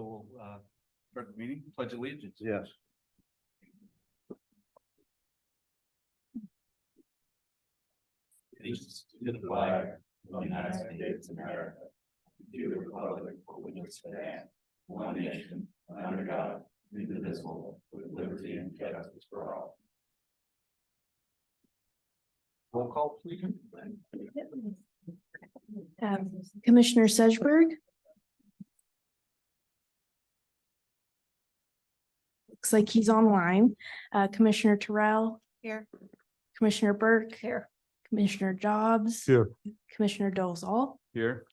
So we'll start the meeting, pledge allegiance. Yes. Allegiance to the flag of the United States of America, to the republic for which it stands, one nation, under God, indivisible, with liberty and justice for all. Roll call, please. Commissioner Sedgwick. Looks like he's online. Commissioner Terrell. Here. Commissioner Burke. Here. Commissioner Jobs. Here. Commissioner Dolzall. Here.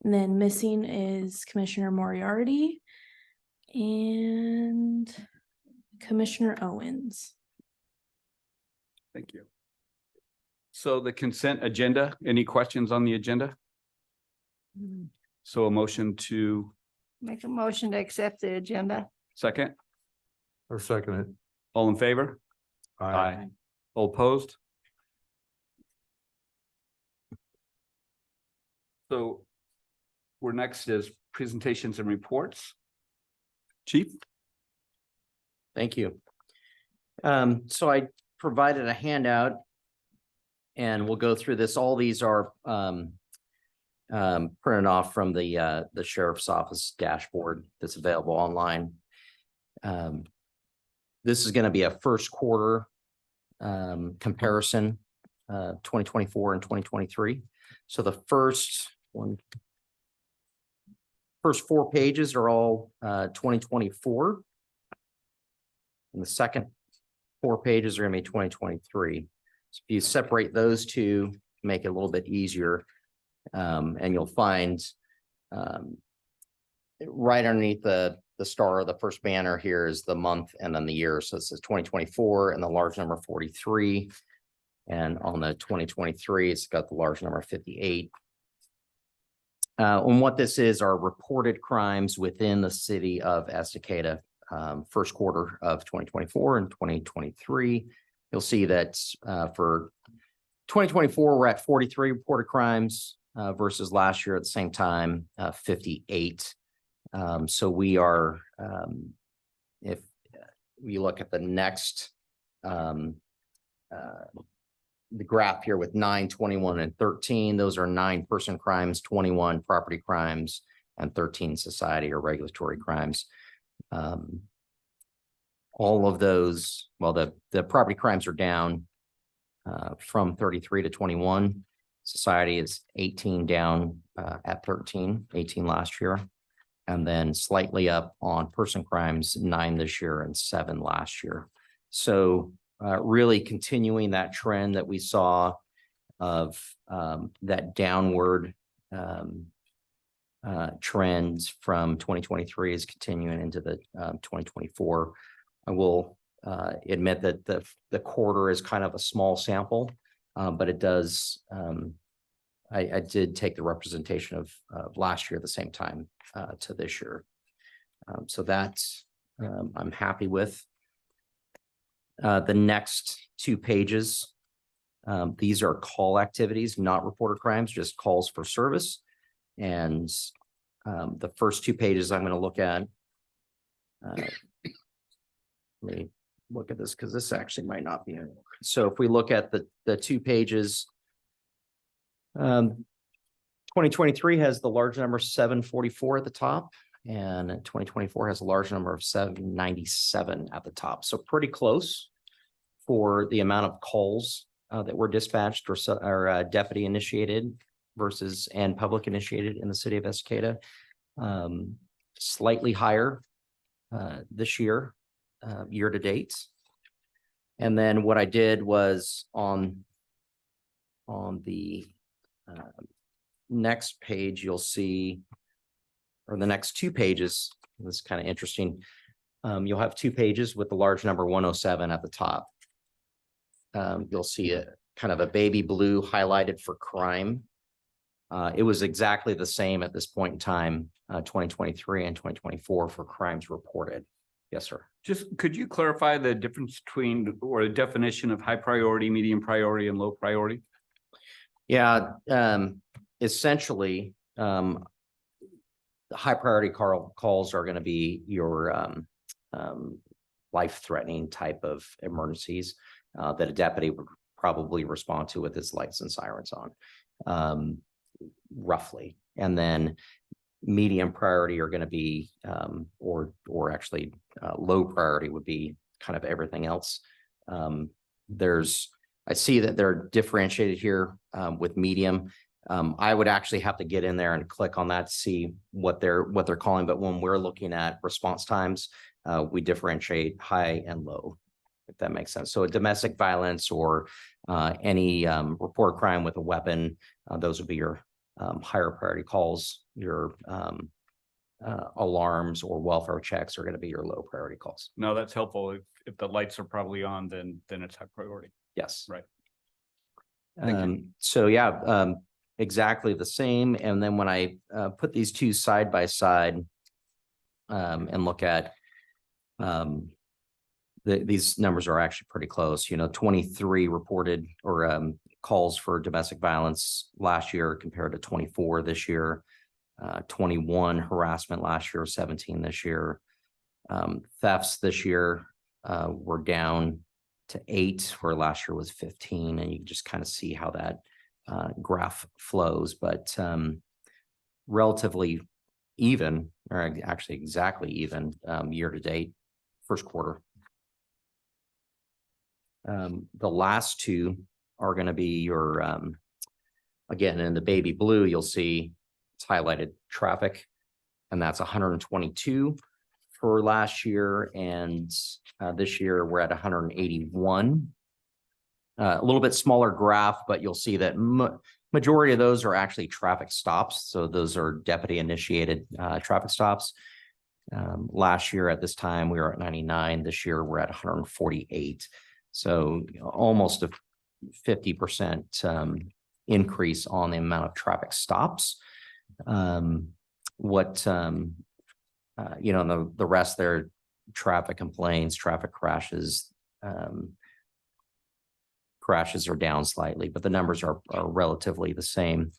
And then missing is Commissioner Moriarty. And Commissioner Owens. Thank you. So the consent agenda, any questions on the agenda? So a motion to Make a motion to accept the agenda. second, Or second it. all in favor? All opposed? So we're next is presentations and reports. Chief? Thank you. So I provided a handout and we'll go through this. All these are printed off from the sheriff's office dashboard that's available online. This is going to be a first quarter comparison, 2024 and 2023. So the first 4 pages are all 2024. And the second 4 pages are going to be 2023. So if you separate those two, make it a little bit easier. And you'll find right underneath the star, the first banner here is the month and then the year. So it says 2024 and the large number 43. And on the 2023, it's got the large number 58. And what this is are reported crimes within the city of Estacada, first quarter of 2024 and 2023. You'll see that for 2024, we're at 43 reported crimes versus last year at the same time, 58. So we are, if we look at the next, the graph here with 9, 21, and 13, those are 9-person crimes, 21 property crimes, and 13 society or regulatory crimes. All of those, well, the property crimes are down from 33 to 21. Society is 18 down at 13, 18 last year. And then slightly up on person crimes, 9 this year and 7 last year. So really continuing that trend that we saw of that downward trends from 2023 is continuing into the 2024. I will admit that the quarter is kind of a small sample, but it does. I did take the representation of last year at the same time to this year. So that's I'm happy with. The next 2 pages, these are call activities, not reported crimes, just calls for service. And the first 2 pages I'm going to look at. Let me look at this because this actually might not be. So if we look at the 2 pages, 2023 has the large number 744 at the top, and 2024 has a large number of 797 at the top. So pretty close for the amount of calls that were dispatched or deputy initiated versus and public initiated in the city of Estacada. Slightly higher this year, year to date. And then what I did was on the next page, you'll see, or the next 2 pages, this is kind of interesting. You'll have 2 pages with the large number 107 at the top. You'll see a kind of a baby blue highlighted for crime. It was exactly the same at this point in time, 2023 and 2024 for crimes reported. Yes, sir. Just could you clarify the difference between or the definition of high priority, medium priority, and low priority? Yeah, essentially, the high priority calls are going to be your life-threatening type of emergencies that a deputy would probably respond to with his lights and sirens on, roughly. And then medium priority are going to be, or actually low priority would be kind of everything else. I see that they're differentiated here with medium. I would actually have to get in there and click on that to see what they're calling. But when we're looking at response times, we differentiate high and low, if that makes sense. So a domestic violence or any report crime with a weapon, those would be your higher priority calls. Your alarms or welfare checks are going to be your low priority calls. No, that's helpful. If the lights are probably on, then it's high priority. Yes. Right. Thank you. So yeah, exactly the same. And then when I put these two side by side and look at these numbers are actually pretty close. 23 reported or calls for domestic violence last year compared to 24 this year. 21 harassment last year, 17 this year. Thefts this year were down to 8, where last year was 15, and you can just kind of see how that graph flows, but relatively even, or actually exactly even year to date, first quarter. The last two are going to be your, again, in the baby blue, you'll see it's highlighted traffic, and that's 122 for last year. And this year we're at 181. A little bit smaller graph, but you'll see that majority of those are actually traffic stops. So those are deputy initiated traffic stops. Last year at this time, we were at 99. This year we're at 148. So almost a 50% increase on the amount of traffic stops. The rest there, traffic complaints, traffic crashes, crashes are down slightly, but the numbers are relatively the same.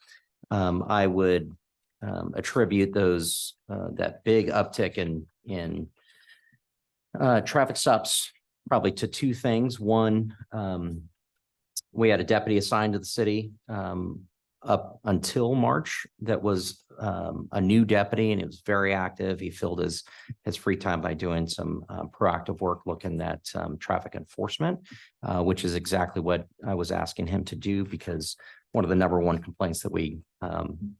I would attribute those that big uptick in traffic stops probably to two things. One, we had a deputy assigned to the city up until March that was a new deputy, and it was very active. He filled his free time by doing some proactive work looking at traffic enforcement, which is exactly what I was asking him to do, because one of the number one complaints that we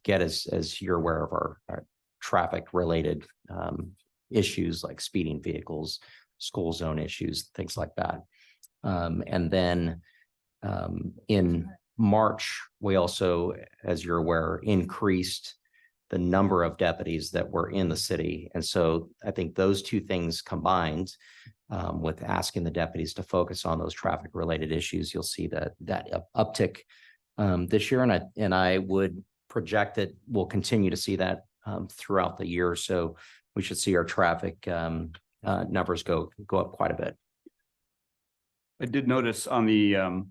get is, as you're aware of, our traffic related issues like speeding vehicles, school zone issues, things like that. And then in March, we also, as you're aware, increased the number of deputies that were in the city. And so I think those two things combined with asking the deputies to focus on those traffic related issues, you'll see that uptick this year. And I would project that we'll continue to see that throughout the year. So we should see our traffic numbers go up quite a bit. I did notice on the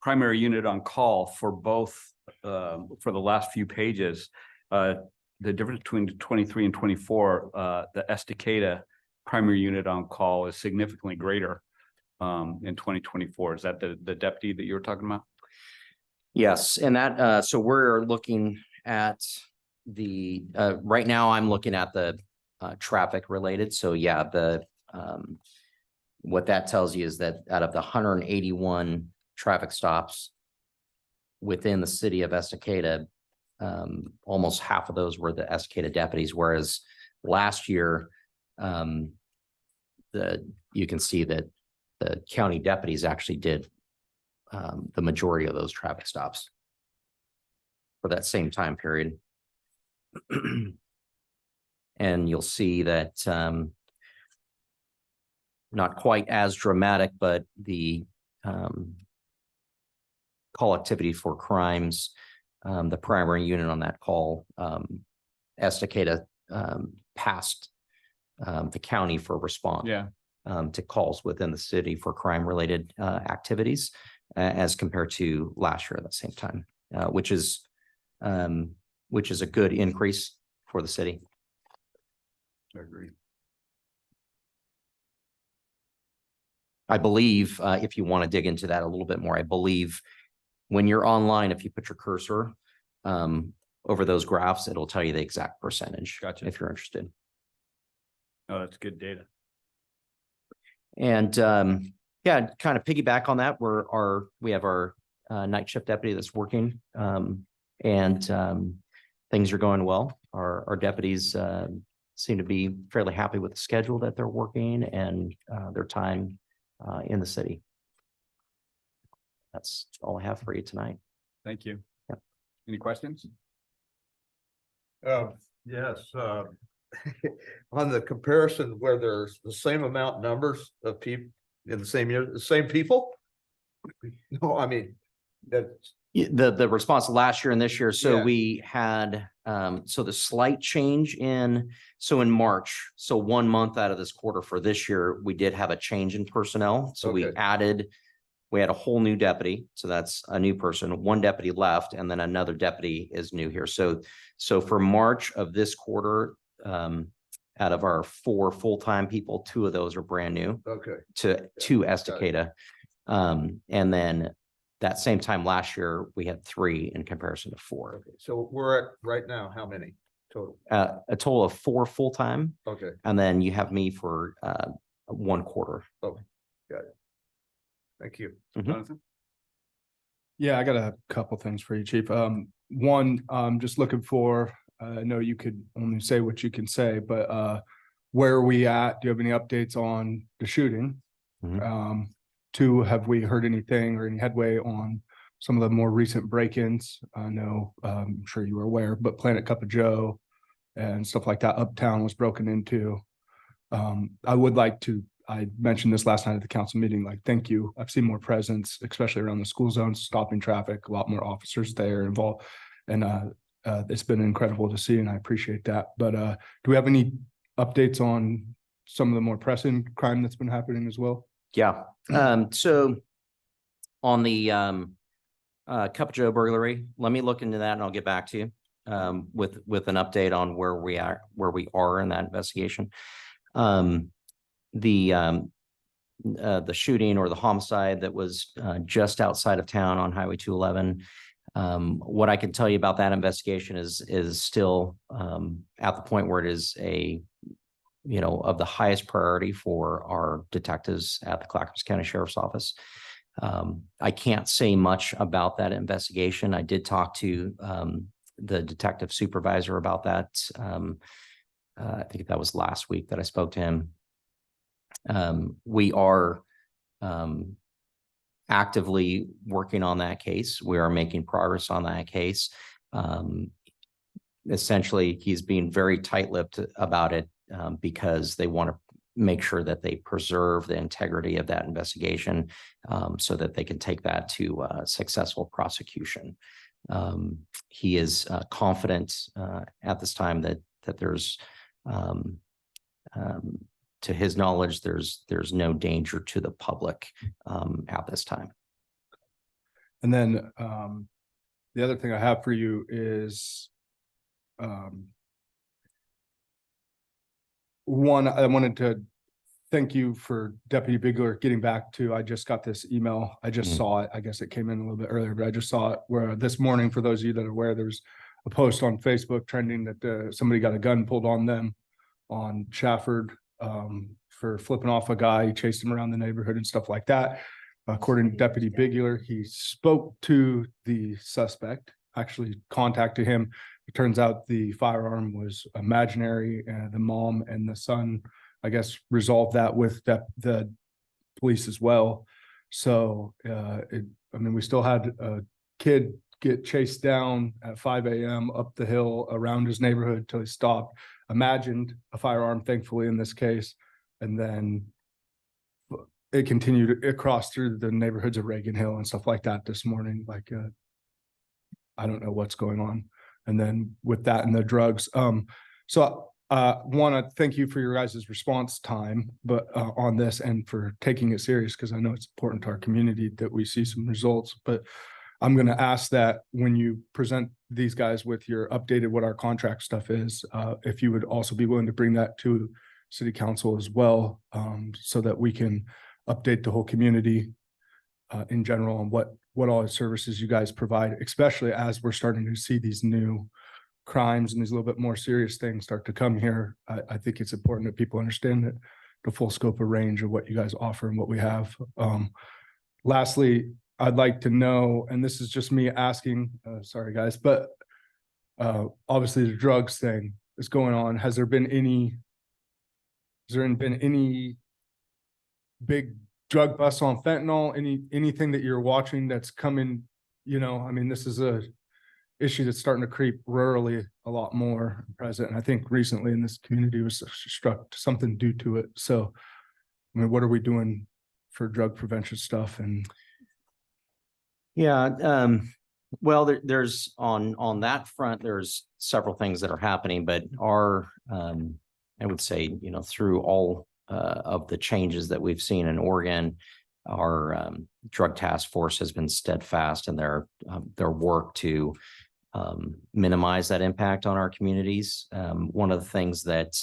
primary unit on call for both, for the last few pages, the difference between 23 and 24, the Estacada primary unit on call is significantly greater in 2024. Is that the deputy that you were talking about? Yes, and that so we're looking at the right now I'm looking at the traffic related. So yeah, the what that tells you is that out of the 181 traffic stops within the city of Estacada, almost half of those were the Estacada deputies, whereas last year you can see that the county deputies actually did the majority of those traffic stops for that same time period. And you'll see that not quite as dramatic, but the call activity for crimes, the primary unit on that call, Estacada passed the county for response to calls within the city for crime related activities as compared to last year at the same time, which is a good increase for the city. I agree. I believe, if you want to dig into that a little bit more, I believe when you're online, if you put your cursor over those graphs, it'll tell you the exact percentage. Gotcha. If you're interested. Oh, that's good data. And yeah, kind of piggyback on that, we have our night shift deputy that's working. And things are going well. Our deputies seem to be fairly happy with the schedule that they're working and their time in the city. That's all I have for you tonight. Thank you. Yep. Any questions? Yes, on the comparison where there's the same amount numbers of people in the same year, the same people? No, I mean, that's, The response last year and this year, so Yeah. we had, so the slight change so in March, so 1 month out of this quarter for this year, we did have a change in personnel. So we Okay. we had a whole new deputy. So that's a new person. One deputy left and then another deputy is new here. So for March of this quarter, out of our 4 full-time people, 2 of those are brand new okay, to Estacada. And then that same time last year, we had 3 in comparison to 4. okay, so we're at right now, how many total? A total of 4 full-time, Okay, and then you have me for 1 quarter. thank you. Jonathan? Yeah, I got a couple things for you, Chief. One, just looking for, I know you could only say what you can say, but where are we at? Do you have any updates on the shooting? Mhm. 2, have we heard anything or any headway on some of the more recent break-ins? I know, I'm sure you were aware, but Planet Cup of Joe and stuff like that, Uptown was broken into. I would like to, I mentioned this last night at the council meeting, like, thank you. I've seen more presence, especially around the school zones, stopping traffic, a lot more officers there involved. And it's been incredible to see, and I appreciate that. But do we have any updates on some of the more pressing crime that's been happening as well? Yeah, so on the Cup of Joe burglary, let me look into that and I'll get back to you with an update on where we are in that investigation. The shooting or the homicide that was just outside of town on Highway 211. What I can tell you about that investigation is still at the point where it is of the highest priority for our detectives at the Clackamas County Sheriff's Office. I can't say much about that investigation. I did talk to the detective supervisor about that. I think that was last week that I spoke to him. We are actively working on that case. We are making progress on that case. Essentially, he's being very tight-lipped about it because they want to make sure that they preserve the integrity of that investigation so that they can take that to successful prosecution. He is confident at this time that there's to his knowledge, there's no danger to the public at this time. And then the other thing I have for you is one, I wanted to thank you for Deputy Bigler getting back to, I just got this email. I just saw it. I guess it came in a little bit earlier, but I just saw it where this morning, for those of you that are aware, there's a post on Facebook trending that somebody got a gun pulled on them on Shafford for flipping off a guy. He chased him around the neighborhood and stuff like that. According to Deputy Bigler, he spoke to the suspect, actually contacted him. It turns out the firearm was imaginary, and the mom and the son, I guess, resolved that with the police as well. So, I mean, we still had a kid get chased down at 5 a.m. up the hill around his neighborhood till he stopped, imagined a firearm, thankfully in this case, and then it continued across through the neighborhoods of Reagan Hill and stuff like that this morning. Like, I don't know what's going on. And then with that and the drugs. So want to thank you for your guys' response time, but on this, and for taking it serious, because I know it's important to our community that we see some results. But I'm gonna ask that when you present these guys with your updated what our contract stuff is, if you would also be willing to bring that to city council as well, so that we can update the whole community in general on what all the services you guys provide, especially as we're starting to see these new crimes and these little bit more serious things start to come here. I think it's important that people understand that the full scope of range of what you guys offer and what we have. Lastly, I'd like to know, and this is just me asking, sorry guys, but obviously the drugs thing is going on. Has there been any big drug busts on fentanyl? Anything that you're watching that's coming, I mean, this is a issue that's starting to creep rurally a lot more present. And I think recently in this community was struck something due to it. So, I mean, what are we doing for drug prevention stuff? And Yeah, well, there's on that front, there's several things that are happening, but I would say, through all of the changes that we've seen in Oregon, our drug task force has been steadfast in their work to minimize that impact on our communities. One of the things that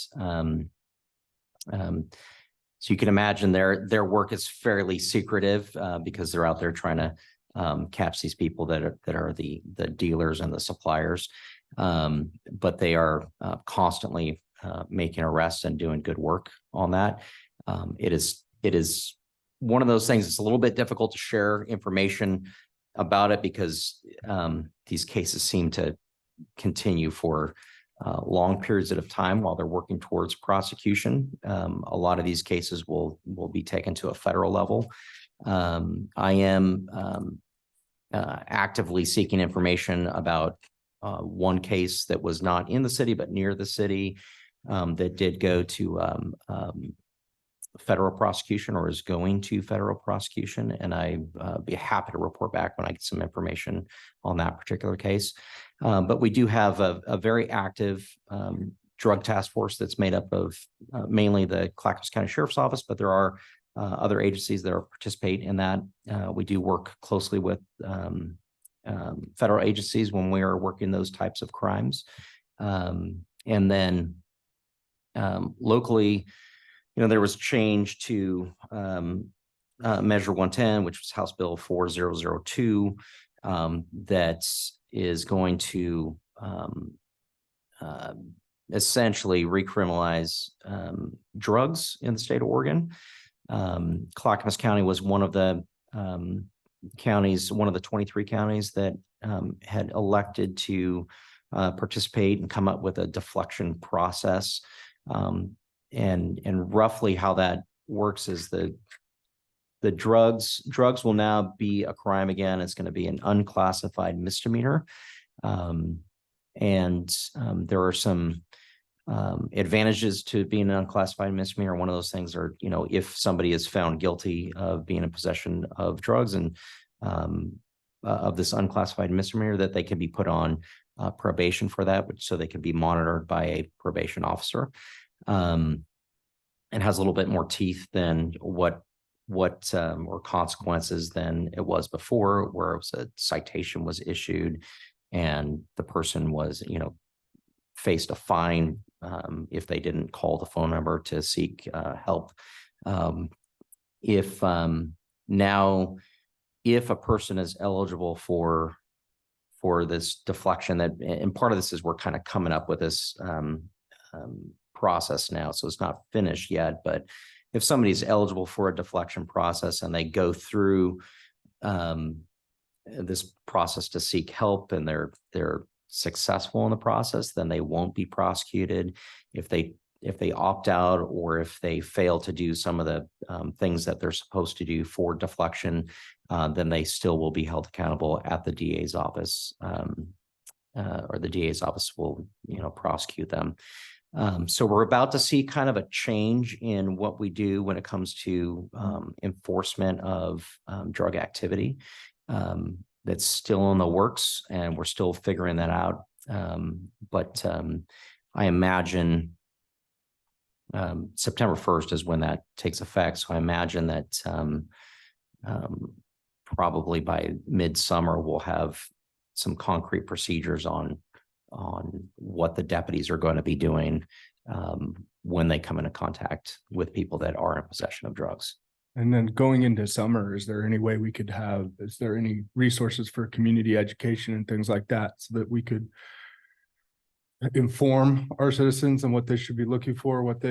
so you can imagine their work is fairly secretive because they're out there trying to catch these people that are the dealers and the suppliers, but they are constantly making arrests and doing good work on that. It is one of those things. It's a little bit difficult to share information about it because these cases seem to continue for long periods of time while they're working towards prosecution. A lot of these cases will be taken to a federal level. I am actively seeking information about one case that was not in the city but near the city that did go to federal prosecution or is going to federal prosecution, and I'd be happy to report back when I get some information on that particular case. But we do have a very active drug task force that's made up of mainly the Clackamas County Sheriff's Office, but there are other agencies that participate in that. We do work closely with federal agencies when we are working those types of crimes. And then locally, there was change to Measure 110, which was House Bill 4002, that is going to essentially recriminalize drugs in the state of Oregon. Clackamas County was one of the counties, one of the 23 counties that had elected to participate and come up with a deflection process. And roughly how that works is the drugs will now be a crime again. It's going to be an unclassified misdemeanor. And there are some advantages to being an unclassified misdemeanor. One of those things are, if somebody is found guilty of being in possession of drugs and of this unclassified misdemeanor, that they can be put on probation for that, so they can be monitored by a probation officer. And has a little bit more teeth than what or consequences than it was before, where it was a citation was issued and the person was, faced a fine if they didn't call the phone number to seek help. If a person is eligible for this deflection, and part of this is we're kind of coming up with this process now, so it's not finished yet, but if somebody's eligible for a deflection process and they go through this process to seek help and they're successful in the process, then they won't be prosecuted. If they opt out or if they fail to do some of the things that they're supposed to do for deflection, then they still will be held accountable at the DA's office, or the DA's office will, prosecute them. So we're about to see kind of a change in what we do when it comes to enforcement of drug activity. That's still in the works, and we're still figuring that out. But I imagine September 1st is when that takes effect. So I imagine that probably by midsummer, we'll have some concrete procedures on what the deputies are going to be doing when they come into contact with people that are in possession of drugs. And then going into summer, is there any way we could is there any resources for community education and things like that so that we could inform our citizens on what they should be looking for, what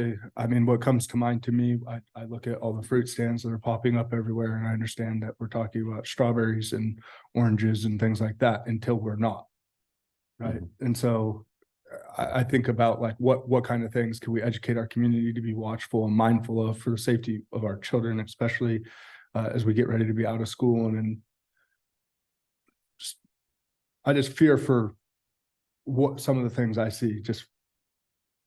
comes to mind to me, I look at all the fruit stands that are popping up everywhere, and I understand that we're talking about strawberries and oranges and things like that until we're not. Right. And so I think about like, what kind of things can we educate our community to be watchful and mindful of for the safety of our children, especially as we get ready to be out of school. And then I just fear for what some of the things I see. Just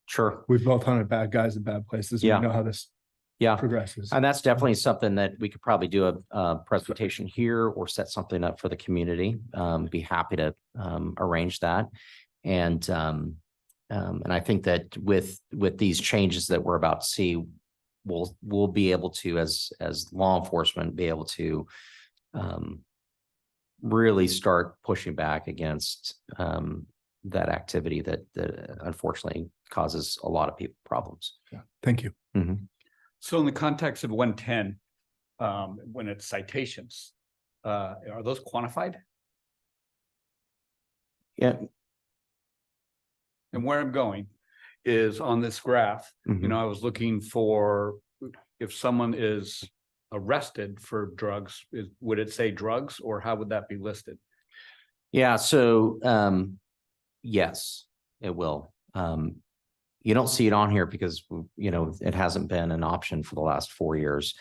Sure. we've both hunted bad guys in bad places. Yeah. We know how this Yeah. progresses. And that's definitely something that we could probably do a presentation here or set something up for the community. Be happy to arrange that. And I think that with these changes that we're about to see, we'll be able to, as law enforcement, be able to really start pushing back against that activity that unfortunately causes a lot of people problems. Yeah. Thank you. Mhm. So in the context of 110, when it's citations, are those quantified? Yeah. And where I'm going is on this graph, Mhm. I was looking for if someone is arrested for drugs, would it say drugs, or how would that be listed? Yeah, so yes, it will. You don't see it on here because it hasn't been an option for the last 4 years.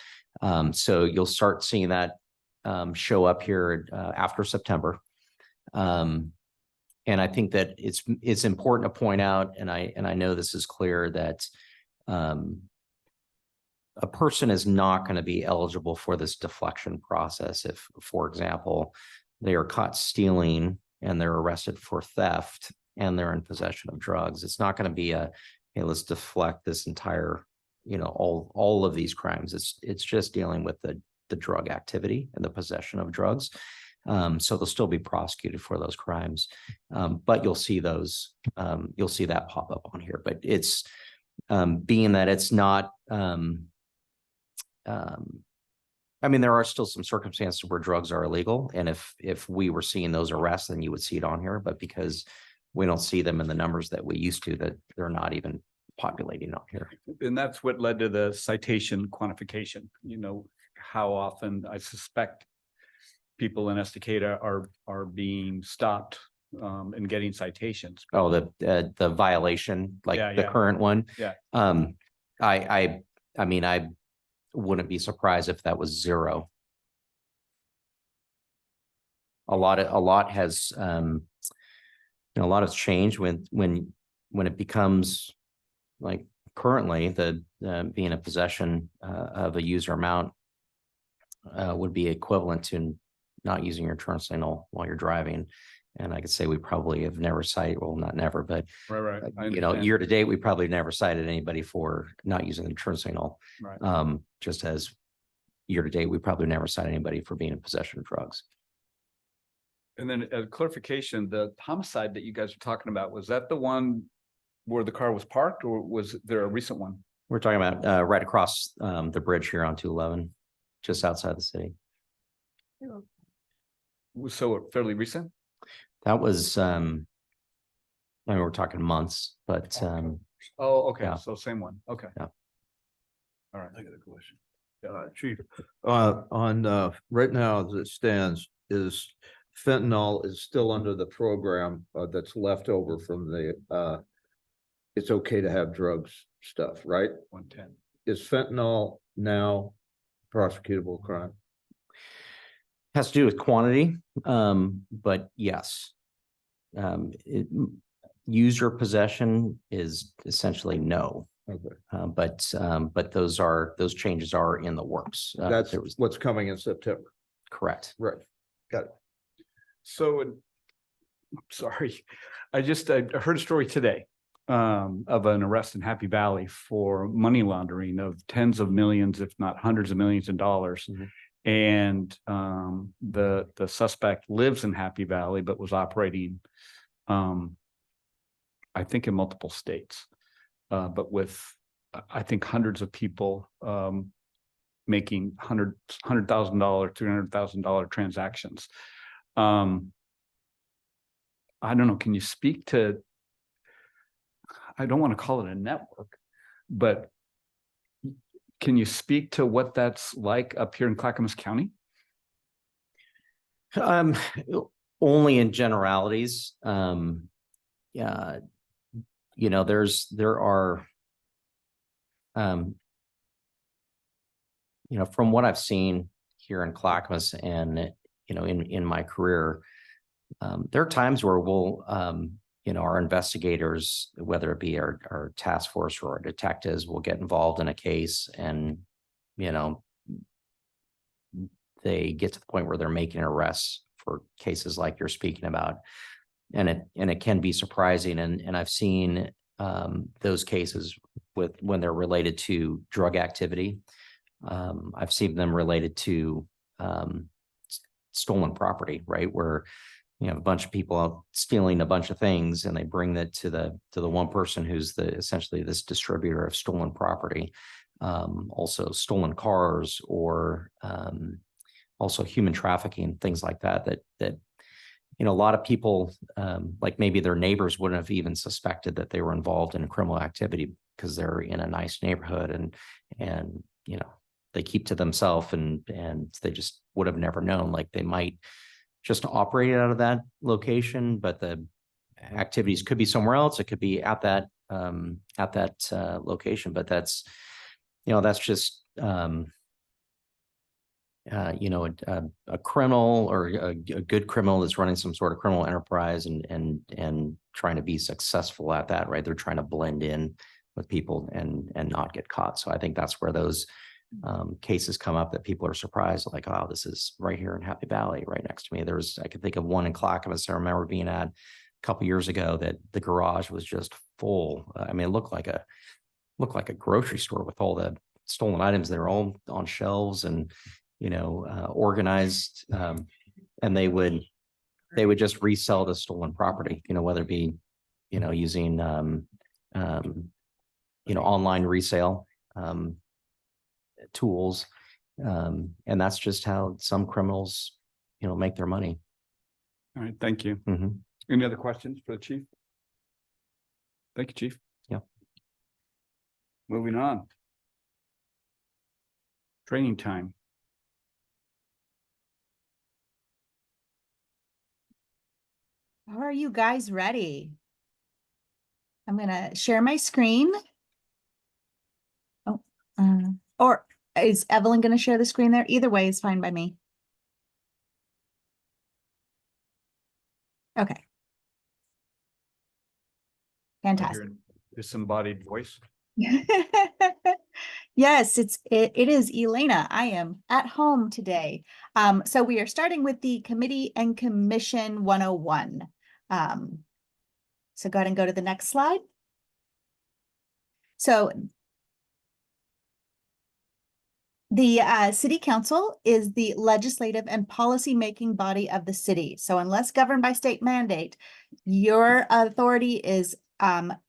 So you'll start seeing that show up here after September. And I think that it's important to point out, and I know this is clear, that a person is not going to be eligible for this deflection process if, for example, they are caught stealing and they're arrested for theft and they're in possession of drugs. It's not going to be hey, let's deflect this entire, all of these crimes. It's just dealing with the drug activity and the possession of drugs. So they'll still be prosecuted for those crimes. But you'll see that pop up on here. But it's being that it's not, there are still some circumstances where drugs are illegal. And if we were seeing those arrests, then you would see it on here. But because we don't see them in the numbers that we used to, that they're not even populating on here. And that's what led to the citation quantification. How often I suspect people in Estacada are being stopped and getting citations. Oh, the violation, like the current one. Yeah. I wouldn't be surprised if that was 0. A lot has changed when it becomes like currently the being in possession of a user amount would be equivalent to not using your turn signal while you're driving. And I could say we probably have never cited, well, not never, but Right. I understand. year to date, we probably never cited anybody for not using the turn signal. Right. Just as year to date, we probably never cited anybody for being in possession of drugs. And then a clarification, the homicide that you guys are talking about, was that the one where the car was parked, or was there a recent one? We're talking about right across the bridge here on 211, just outside the city. So fairly recent? That was, we're talking months, but Oh, okay. Yeah. So same one. Okay. Yeah. All right. I got a question. Chief, on right now as it stands, is fentanyl is still under the program that's left over from the it's okay to have drugs stuff, right? 110. Is fentanyl now prosecutable crime? has to do with quantity. But yes. User possession is essentially no. Okay. But those changes are in the works. That's there was what's coming in September. correct. Right. Got it. So, sorry, I heard a story today of an arrest in Happy Valley for money laundering of tens of millions, if not hundreds of millions of dollars. Mhm. And the suspect lives in Happy Valley, but was operating, I think in multiple states, but with, I think hundreds of people making $100,000, $300,000 transactions. I don't know, can you speak to, I don't want to call it a network, but can you speak to what that's like up here in Clackamas County? Um, only in generalities. Yeah, you know, there are, you know, from what I've seen here in Clackamas and, you know, in my career, there are times where we'll, you know, our investigators, whether it be our task force or our detectives, will get involved in a case, and, you know, they get to the point where they're making arrests for cases like you're speaking about. And it can be surprising. And I've seen those cases when they're related to drug activity. I've seen them related to stolen property, right? Where you have a bunch of people out stealing a bunch of things, and they bring that to the one person who's essentially this distributor of stolen property. Also stolen cars, or also human trafficking, things like that, you know, a lot of people, like maybe their neighbors wouldn't have even suspected that they were involved in criminal activity because they're in a nice neighborhood, and you know, they keep to themselves, and they just would have never known. Like, they might just operate out of that location, but the activities could be somewhere else. It could be at that location, but that's, you know, that's just, you know, a criminal, or a good criminal that's running some sort of criminal enterprise and trying to be successful at that, right? They're trying to blend in with people and not get caught. So I think that's where those cases come up, that people are surprised, like, oh, this is right here in Happy Valley, right next to me. I could think of one in Clackamas I remember being at a couple years ago, that the garage was just full. I mean, it looked like a grocery store with all the stolen items. They're all on shelves and, you know, organized, and they would just resell the stolen property, you know, whether it be, you know, using, you know, online resale tools. And that's just how some criminals, you know, make their money. All right, thank you. Mhm. Any other questions for the chief? Thank you, chief. Yeah. Moving on. Training time. Are you guys ready? I'm gonna share my screen. Oh, or is Evelyn gonna share the screen there? Either way is fine by me. Okay. Fantastic. Disembodied voice. Yes, it is Elena. I am at home today. So we are starting with the Committee and Commission 101. So go ahead and go to the next slide. So the City Council is the legislative and policy-making body of the city. So unless governed by state mandate, your authority is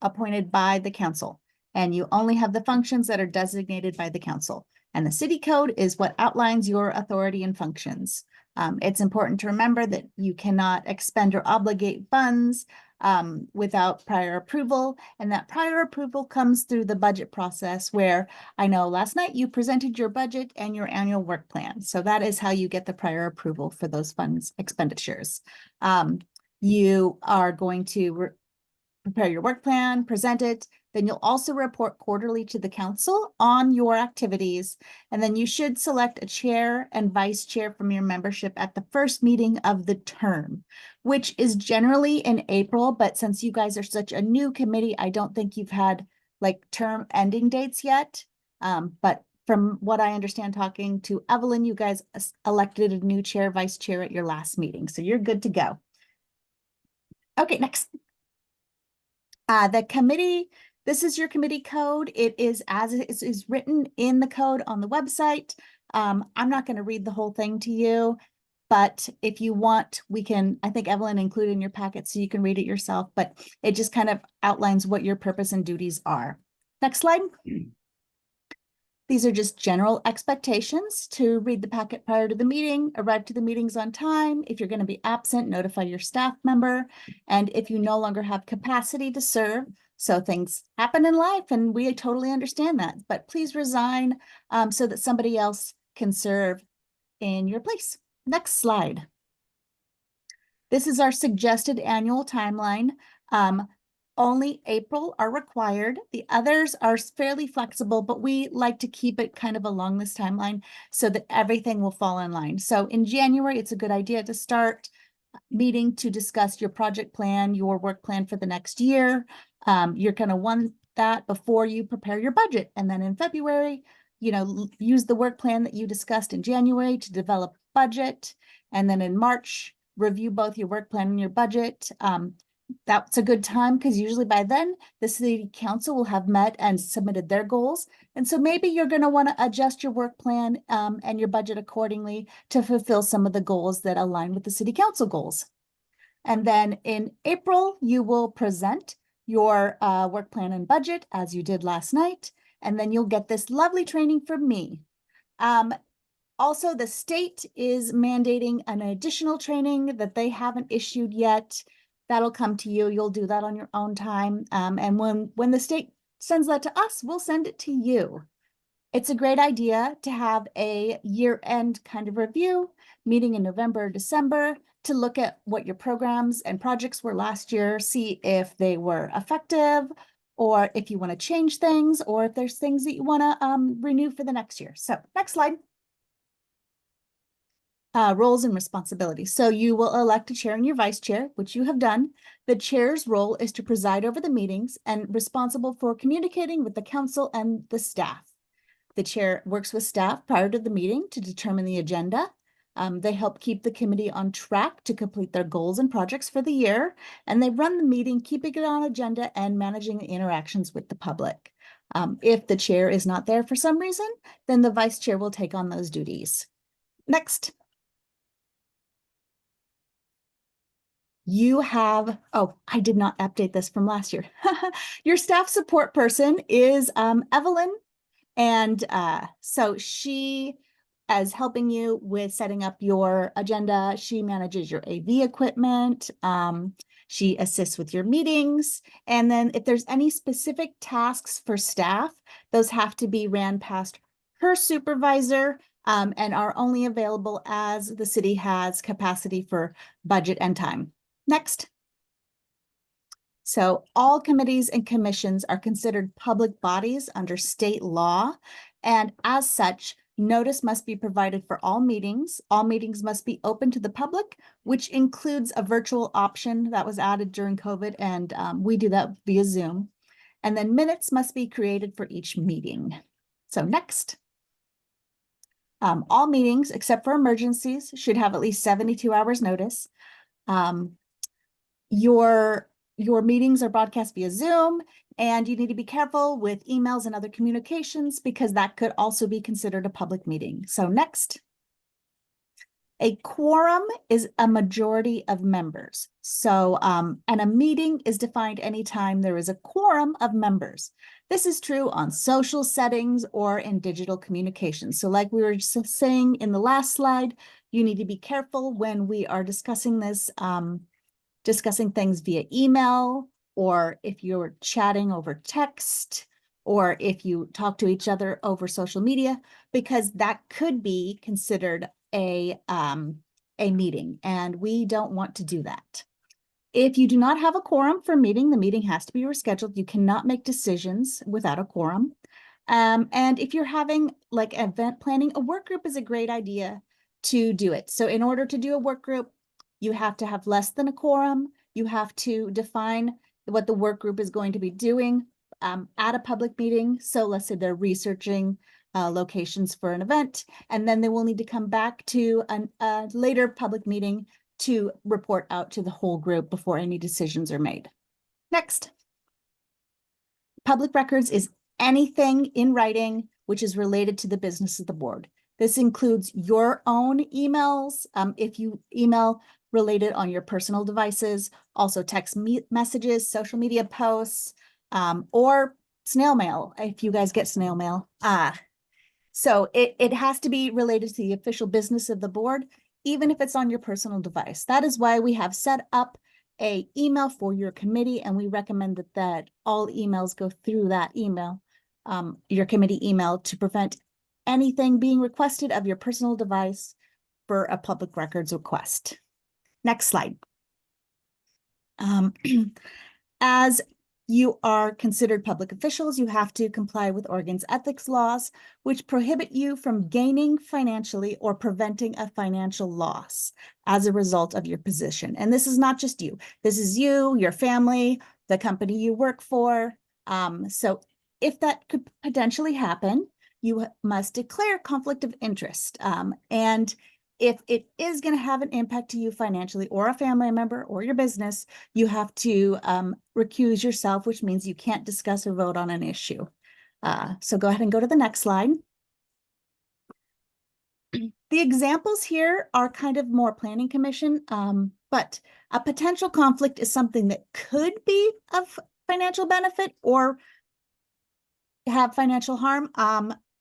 appointed by the council, and you only have the functions that are designated by the council. And the city code is what outlines your authority and functions. It's important to remember that you cannot expend or obligate funds without prior approval, and that prior approval comes through the budget process, where I know last night you presented your budget and your annual work plan. So that is how you get the prior approval for those funds expenditures. You are going to prepare your work plan, present it, then you'll also report quarterly to the council on your activities. And then you should select a chair and vice chair from your membership at the first meeting of the term, which is generally in April. But since you guys are such a new committee, I don't think you've had like term ending dates yet. But from what I understand, talking to Evelyn, you guys elected a new chair, vice chair at your last meeting. So you're good to go. Okay, next. The committee, this is your committee code. It is as it is written in the code on the website. I'm not going to read the whole thing to you, but if you want, we can, I think Evelyn included in your packet so you can read it yourself, but it just kind of outlines what your purpose and duties are. Next slide. These are just general expectations to read the packet prior to the meeting, arrive to the meetings on time. If you're going to be absent, notify your staff member. And if you no longer have capacity to serve, so things happen in life and we totally understand that, but please resign so that somebody else can serve in your place. Next slide. This is our suggested annual timeline. Only April are required. The others are fairly flexible, but we like to keep it kind of along this timeline so that everything will fall in line. So in January, it's a good idea to start meeting to discuss your project plan, your work plan for the next year. You're going to want that before you prepare your budget. And then in February, use the work plan that you discussed in January to develop budget. And then in March, review both your work plan and your budget. That's a good time because usually by then the city council will have met and submitted their goals. And so maybe you're going to want to adjust your work plan and your budget accordingly to fulfill some of the goals that align with the city council goals. And then in April, you will present your work plan and budget as you did last night. And then you'll get this lovely training from me. Also, the state is mandating an additional training that they haven't issued yet. That'll come to you. You'll do that on your own time. And when the state sends that to us, we'll send it to you. It's a great idea to have a year-end kind of review meeting in November or December to look at what your programs and projects were last year, see if they were effective, or if you want to change things, or if there's things that you want to renew for the next year. So next slide. Roles and responsibilities. So you will elect a chair and your vice chair, which you have done. The chair's role is to preside over the meetings and responsible for communicating with the council and the staff. The chair works with staff prior to the meeting to determine the agenda. They help keep the committee on track to complete their goals and projects for the year. And they run the meeting, keeping it on agenda and managing the interactions with the public. If the chair is not there for some reason, then the vice chair will take on those duties. Next. You have, oh, I did not update this from last year. Your staff support person is Evelyn. And so she is helping you with setting up your agenda. She manages your AV equipment. She assists with your meetings. And then if there's any specific tasks for staff, those have to be ran past her supervisor and are only available as the city has capacity for budget and time. Next. So all committees and commissions are considered public bodies under state law. And as such, notice must be provided for all meetings. All meetings must be open to the public, which includes a virtual option that was added during COVID. And we do that via Zoom. And then minutes must be created for each meeting. So next. All meetings, except for emergencies, should have at least 72 hours notice. Your meetings are broadcast via Zoom, and you need to be careful with emails and other communications because that could also be considered a public meeting. So next. A quorum is a majority of members. So, and a meeting is defined anytime there is a quorum of members. This is true on social settings or in digital communications. So like we were just saying in the last slide, you need to be careful when we are discussing this, discussing things via email, or if you're chatting over text, or if you talk to each other over social media, because that could be considered a meeting, and we don't want to do that. If you do not have a quorum for a meeting, the meeting has to be rescheduled. You cannot make decisions without a quorum. And if you're having like event planning, a work group is a great idea to do it. So in order to do a work group, you have to have less than a quorum. You have to define what the work group is going to be doing at a public meeting. So let's say they're researching locations for an event, and then they will need to come back to a later public meeting to report out to the whole group before any decisions are made. Next. Public records is anything in writing which is related to the business of the board. This includes your own emails, if you email related on your personal devices, also text messages, social media posts, or snail mail, if you guys get snail mail. So it has to be related to the official business of the board, even if it's on your personal device. That is why we have set up a email for your committee, and we recommend that all emails go through that email, your committee email, to prevent anything being requested of your personal device for a public records request. Next slide. As you are considered public officials, you have to comply with Oregon's ethics laws, which prohibit you from gaining financially or preventing a financial loss as a result of your position. And this is not just you. This is you, your family, the company you work for. So if that could potentially happen, you must declare conflict of interest. And if it is going to have an impact to you financially or a family member or your business, you have to recuse yourself, which means you can't discuss or vote on an issue. So go ahead and go to the next slide. The examples here are kind of more planning commission, but a potential conflict is something that could be of financial benefit or have financial harm,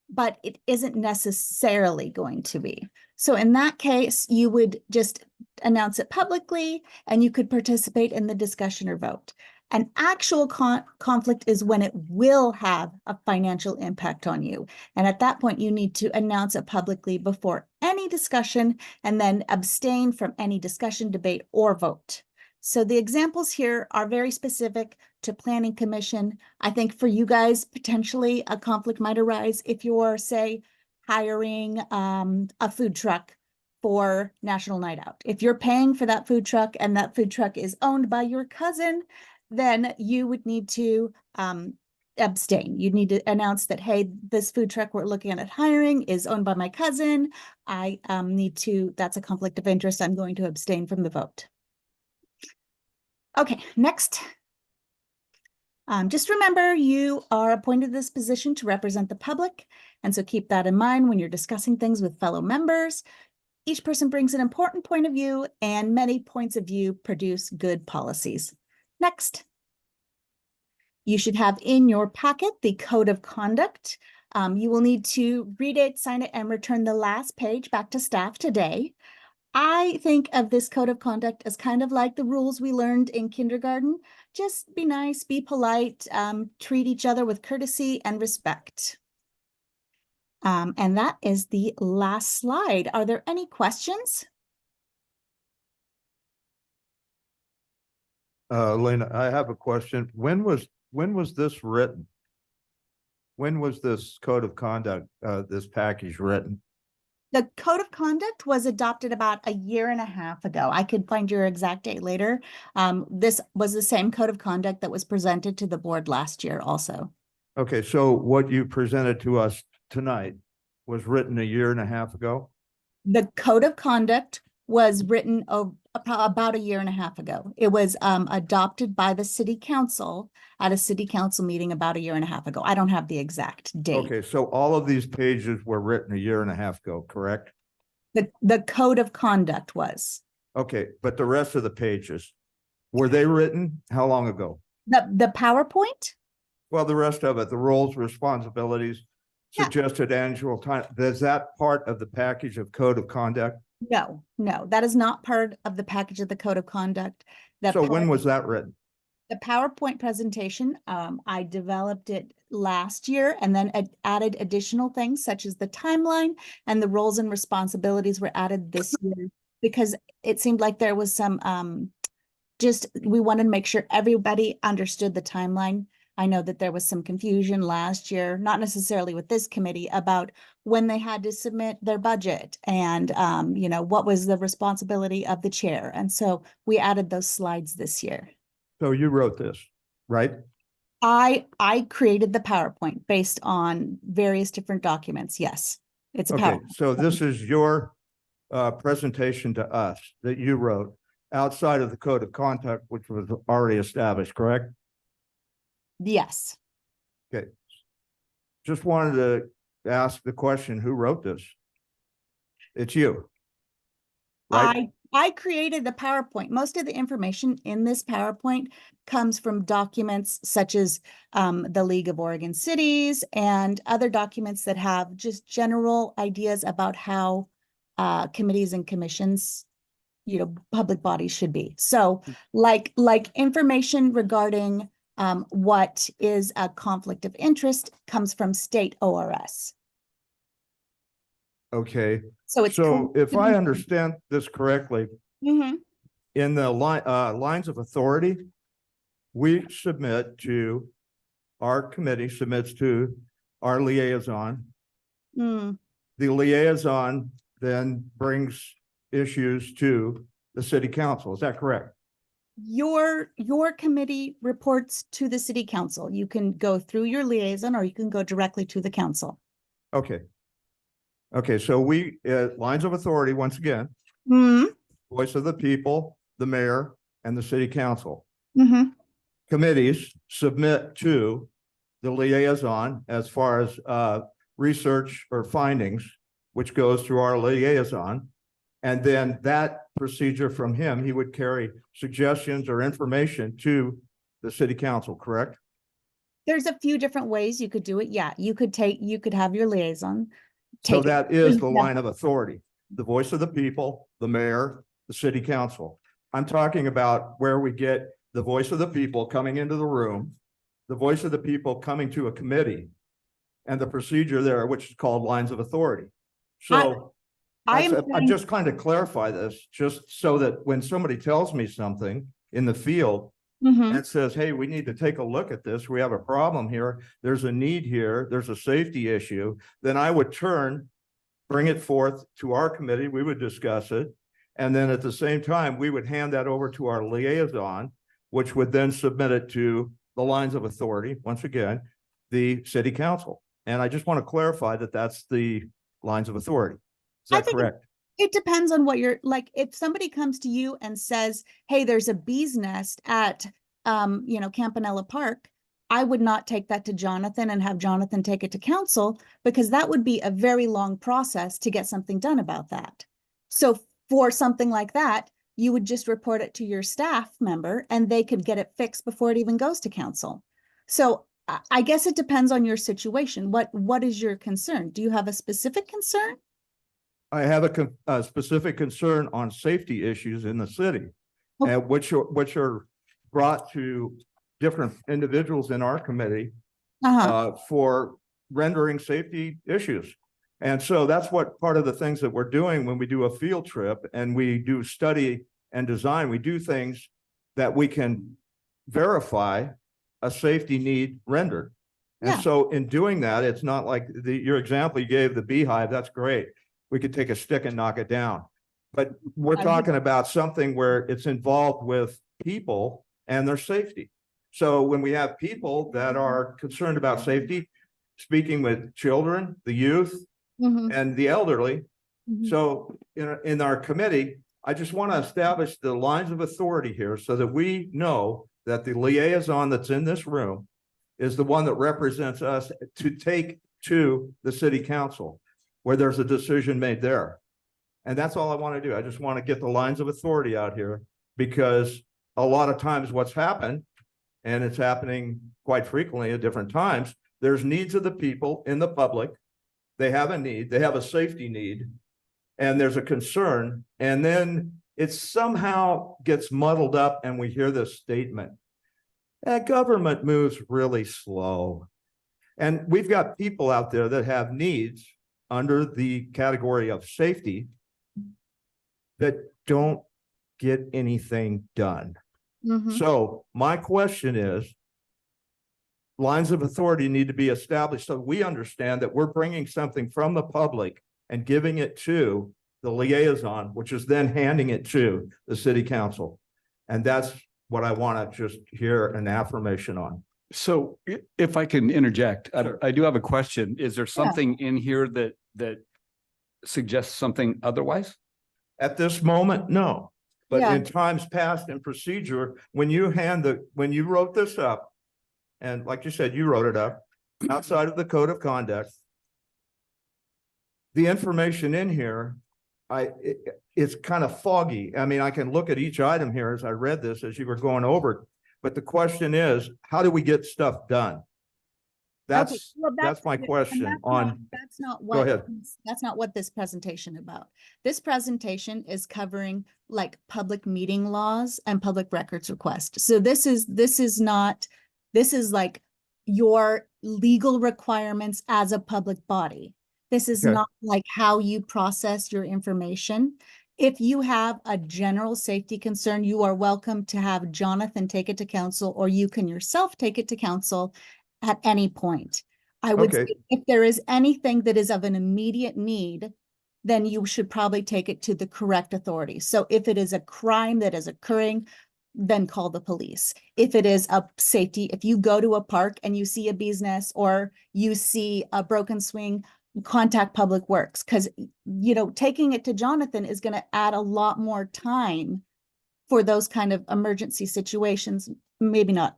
but it isn't necessarily going to be. So in that case, you would just announce it publicly and you could participate in the discussion or vote. An actual conflict is when it will have a financial impact on you. And at that point, you need to announce it publicly before any discussion and then abstain from any discussion, debate, or vote. So the examples here are very specific to Planning Commission. I think for you guys, potentially a conflict might arise if you're, say, hiring a food truck for National Night Out. If you're paying for that food truck and that food truck is owned by your cousin, then you would need to abstain. You'd need to announce that, hey, this food truck we're looking at hiring is owned by my cousin. I need to, that's a conflict of interest. I'm going to abstain from the vote. Okay, next. Just remember, you are appointed this position to represent the public. And so keep that in mind when you're discussing things with fellow members. Each person brings an important point of view, and many points of view produce good policies. Next. You should have in your packet the code of conduct. You will need to read it, sign it, and return the last page back to staff today. I think of this code of conduct as kind of like the rules we learned in kindergarten. Just be nice, be polite, treat each other with courtesy and respect. And that is the last slide. Are there any questions? Elena, I have a question. When was this written? When was this code of conduct, this package written? The code of conduct was adopted about 1.5 years ago. I could find your exact date later. This was the same code of conduct that was presented to the board last year also. Okay, so what you presented to us tonight was written 1.5 years ago? The code of conduct was written about 1.5 years ago. It was adopted by the city council at a city council meeting about 1.5 years ago. I don't have the exact date. Okay, so all of these pages were written 1.5 years ago, correct? The code of conduct was. Okay, but the rest of the pages, were they written how long ago? The PowerPoint? Well, the rest of it, the roles, responsibilities, Yeah. suggested annual time, is that part of the package of code of conduct? No, that is not part of the package of the code of conduct. So when was that written? The PowerPoint presentation, I developed it last year and then added additional things such as the timeline, and the roles and responsibilities were added this year because it seemed like there was some, we wanted to make sure everybody understood the timeline. I know that there was some confusion last year, not necessarily with this committee, about when they had to submit their budget and, what was the responsibility of the chair. And so we added those slides this year. So you wrote this, right? I created the PowerPoint based on various different documents. Yes, it's a Okay, PowerPoint. so this is your presentation to us that you wrote outside of the code of conduct, which was already established, correct? Yes. Okay. Just wanted to ask the question, who wrote this? It's you. Right? I created the PowerPoint. Most of the information in this PowerPoint comes from documents such as the League of Oregon Cities and other documents that have just general ideas about how committees and commissions, public bodies should be. So like information regarding what is a conflict of interest comes from state ORS. Okay, So it's. so if I understand this correctly, Mhm. in the lines of authority, we submit to, our committee submits to our liaison. Mm. The liaison then brings issues to the city council. Is that correct? Your committee reports to the city council. You can go through your liaison or you can go directly to the council. Okay. Okay, so we, lines of authority, once again, Hmm. voice of the people, the mayor, and the city council. Hmm. Committees submit to the liaison as far as research or findings, which goes through our liaison. And then that procedure from him, he would carry suggestions or information to the city council, correct? There's a few different ways you could do it. Yeah, you could have your liaison. So take it- that is the Yeah. line of authority, the voice of the people, the mayor, the city council. I'm talking about where we get the voice of the people coming into the room, the voice of the people coming to a committee, and the procedure there, which is called lines of authority. So I am. I'm just trying to clarify this, just so that when somebody tells me something in the field Mhm. and says, hey, we need to take a look at this, we have a problem here, there's a need here, there's a safety issue, then I would bring it forth to our committee, we would discuss it. And then at the same time, we would hand that over to our liaison, which would then submit it to the lines of authority, once again, the city council. And I just want to clarify that that's the lines of authority. Is I that think correct? It depends on what you're like. If somebody comes to you and says, hey, there's a bee's nest at, Campanella Park, I would not take that to Jonathan and have Jonathan take it to council, because that would be a very long process to get something done about that. So for something like that, you would just report it to your staff member and they could get it fixed before it even goes to council. So I guess it depends on your situation. What is your concern? Do you have a specific concern? I have a specific concern on safety issues in the city, Okay. and which are brought to different individuals in our committee Uh-huh. for rendering safety issues. And so that's what part of the things that we're doing when we do a field trip and we do study and design, we do things that we can verify a safety need rendered. And Yeah. so in doing that, it's not like your example you gave, the beehive, that's great. We could take a stick and knock it down. But we're I talking about something where it's involved with people and their safety. So when we have people that are concerned about safety, speaking with children, the youth, Mhm. and the elderly. Mhm. So in our committee, I just want to establish the lines of authority here so that we know that the liaison that's in this room is the one that represents us to take to the city council where there's a decision made there. And that's all I want to do. I just want to get the lines of authority out here, because a lot of times what's happened, and it's happening quite frequently at different times, there's needs of the people in the public. They have a need, they have a safety need, and there's a concern, and then it somehow gets muddled up and we hear this statement. Government moves really slow. And we've got people out there that have needs under the category of safety that don't get anything done. Mhm. So my question is, lines of authority need to be established so we understand that we're bringing something from the public and giving it to the liaison, which is then handing it to the city council. And that's what I want to just hear an affirmation on. So if I can interject, Sure. I do have a question. Is there something in here that suggests something otherwise? At this moment, no. But Yeah. in times past in procedure, when you wrote this up, and like you said, you wrote it up, outside of the code of conduct, the information in here it's kind of foggy. I mean, I can look at each item here as I read this, as you were going over it. But the question is, how do we get stuff done? Okay, well, That's my and question that's on, not- That's not go what, ahead. that's not what this presentation about. This presentation is covering like public meeting laws and public records request. So this is not, this is like your legal requirements as a public body. This is Okay. not like how you process your information. If you have a general safety concern, you are welcome to have Jonathan take it to council, or you can yourself take it to council at any point. I would Okay. say if there is anything that is of an immediate need, then you should probably take it to the correct authority. So if it is a crime that is occurring, then call the police. If it is a safety, if you go to a park and you see a bee's nest or you see a broken swing, contact Public Works, because, you know, taking it to Jonathan is going to add a lot more time for those kind of emergency situations. Maybe not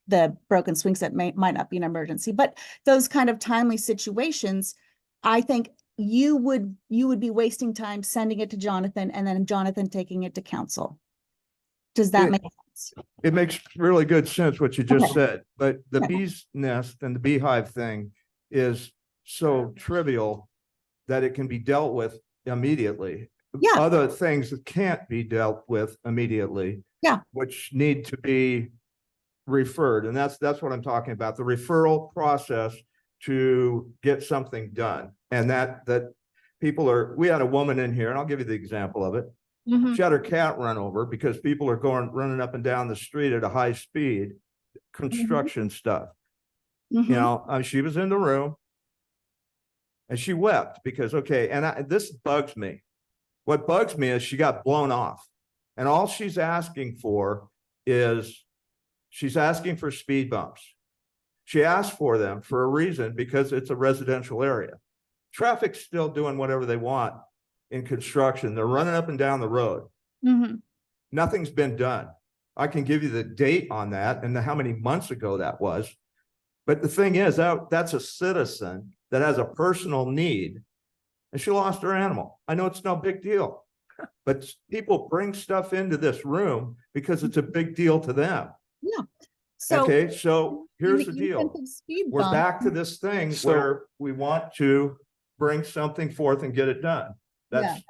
the broken swings that might not be an emergency, but those kind of timely situations, I think you would be wasting time sending it to Jonathan and then Jonathan taking it to council. Does that make sense? It makes really good sense what you just Okay. said, but the Okay. bee's nest and the beehive thing is so trivial that it can be dealt with immediately. Yeah. Other things that can't be dealt with immediately. Yeah. Which need to be referred, and that's what I'm talking about, the referral process to get something done. And that we had a woman in here, and I'll give you the example of it. Mhm. She had her cat run over because people are running up and down the street at a high speed, construction stuff. You Mhm. know, she was in the room and she wept because, okay, and this bugs me. What bugs me is she got blown off, and all she's asking for is she's asking for speed bumps. She asked for them for a reason, because it's a residential area. Traffic's still doing whatever they want in construction. They're running up and down the road. Mhm. Nothing's been done. I can give you the date on that and how many months ago that was. But the thing is, that's a citizen that has a personal need, and she lost her animal. I know it's no big deal, but people bring stuff into this room because it's a big deal to them. Yeah. So. Okay, so in here's the event deal. of speed We're bump- back to this thing So- where we want to bring something forth and get it done. That's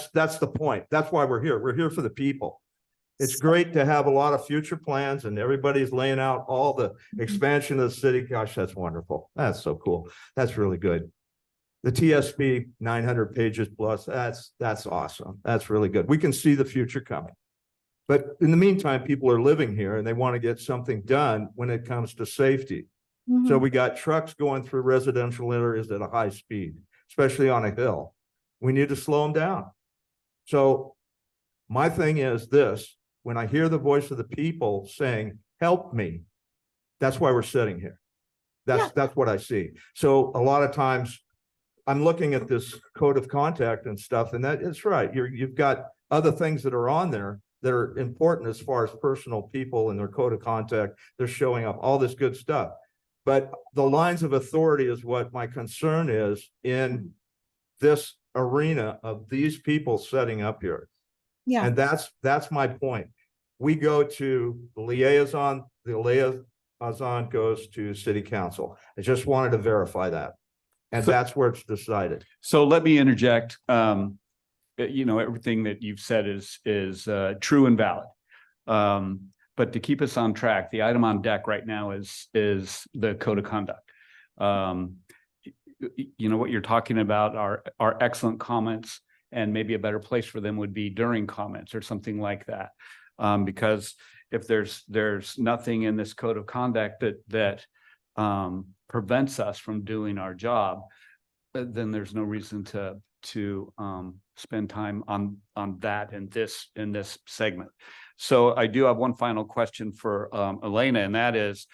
the point. That's why we're here. We're here for the people. It's great to have a lot of future plans and everybody's laying out all the expansion of the city. Gosh, that's wonderful. That's so cool. That's really good. The TSP 900 pages plus, that's awesome. That's really good. We can see the future coming. But in the meantime, people are living here and they want to get something done when it comes to safety. So Mhm. we got trucks going through residential areas at a high speed, especially on a hill. We need to slow them down. So my thing is this, when I hear the voice of the people saying, help me, that's why we're sitting here. That's what I see. So a lot of times I'm looking at this code of conduct and stuff, and that is right. You've got other things that are on there that are important as far as personal people and their code of conduct. They're showing up, all this good stuff. But the lines of authority is what my concern is in this arena of these people setting up here. Yeah. And that's my point. We go to the liaison goes to city council. I just wanted to verify that. And So- that's where it's decided. So let me interject. You know, everything that you've said is true and valid. But to keep us on track, the item on deck right now is the code of conduct. You know, what you're talking about are excellent comments, and maybe a better place for them would be during comments or something like that. Because if there's nothing in this code of conduct that prevents us from doing our job, then there's no reason to spend time on that in this segment. So I do have one final question for Elena, and that is,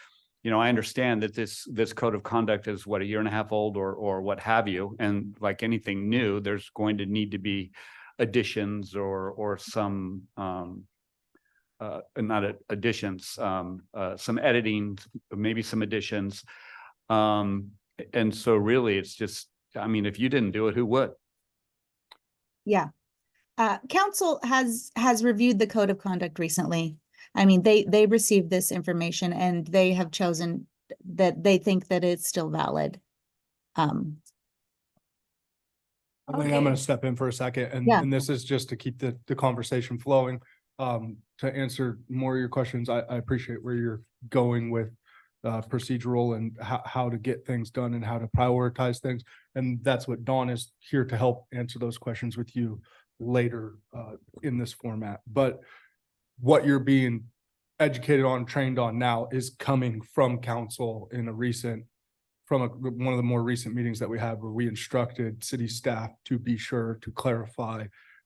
you know, I understand that this code of conduct is what, a year and a half old or what have you, and like anything new, there's going to need to be additions or some not additions, some editing, maybe some additions. And so really it's just, I mean, if you didn't do it, who would? Yeah. Council has reviewed the code of conduct recently. I mean, they received this information and they have chosen that they think that it's still valid. I think I'm gonna step in for a second, Yeah. and this is just to keep the conversation flowing. To answer more of your questions, I appreciate where you're going with procedural and how to get things done and how to prioritize things. And that's what Dawn is here to help answer those questions with you later in this format. But what you're being educated on, trained on now is coming from council in a recent, one of the more recent meetings that we had, where we instructed city staff to be sure to clarify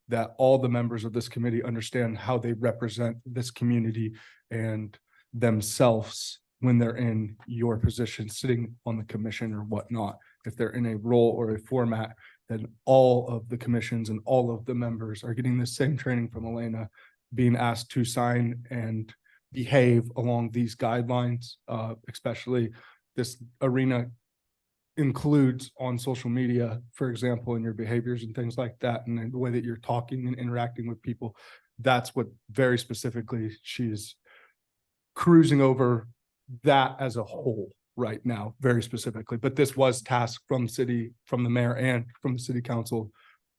that all the members of this committee understand how they represent this community and themselves when they're in your position, sitting on the commission or whatnot. If they're in a role or a format, then all of the commissions and all of the members are getting the same training from Elena, being asked to sign and behave along these guidelines, especially this arena includes on social media, for example, in your behaviors and things like that, and the way that you're talking and interacting with people. That's what very specifically she's cruising over that as a whole right now, very specifically. But this was tasked from the mayor and from the city council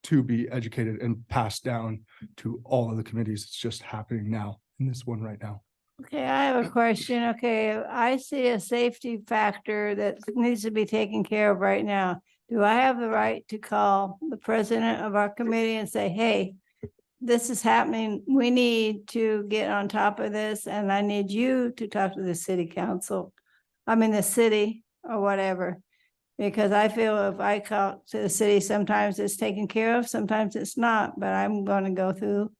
to be educated and passed down to all of the committees. It's just happening now in this one right now. Okay, I have a question. Okay, I see a safety factor that needs to be taken care of right now. Do I have the right to call the president of our committee and say, hey, this is happening. We need to get on top of this, and I need you to talk to the city council. I mean, the city or whatever. Because I feel if I call to the city, sometimes it's taken care of, sometimes it's not, but I'm going to go through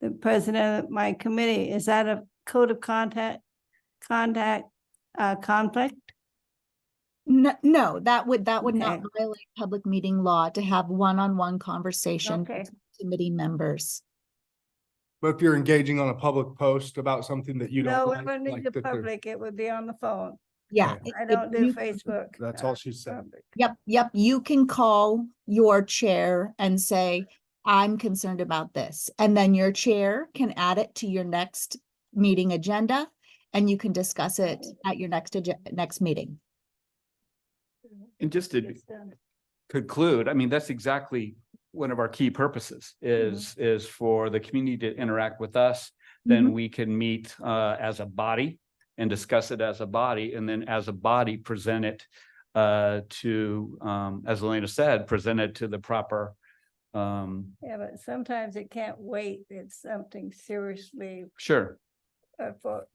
the president of my committee. Is that a code of conflict? No, that would not Okay. violate public meeting law to have one-on-one conversation Okay. with committee members. But if you're engaging on a public post about something that you No, don't it like, wouldn't be like the that there- public, it would be on the phone. Yeah. I don't do Facebook. That's all she said. public. Yep. You can call your chair and say, I'm concerned about this. And then your chair can add it to your next meeting agenda and you can discuss it at your next meeting. And just to It's done. conclude, I mean, that's exactly one of our key purposes is for the community to interact with us. Then we can meet as a body and discuss it as a body, and then as a body present it to as Elena said, present it to the proper Yeah, but sometimes it can't wait. It's something seriously sure, for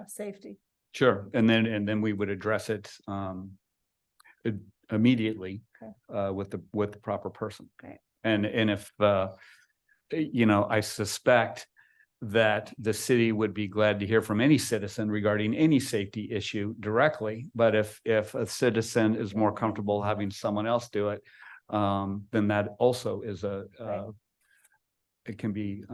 safety. sure. And then we would address it immediately with the proper person. Okay. And if I suspect that the city would be glad to hear from any citizen regarding any safety issue directly. But if a citizen is more comfortable having someone else do it, then that also is it can be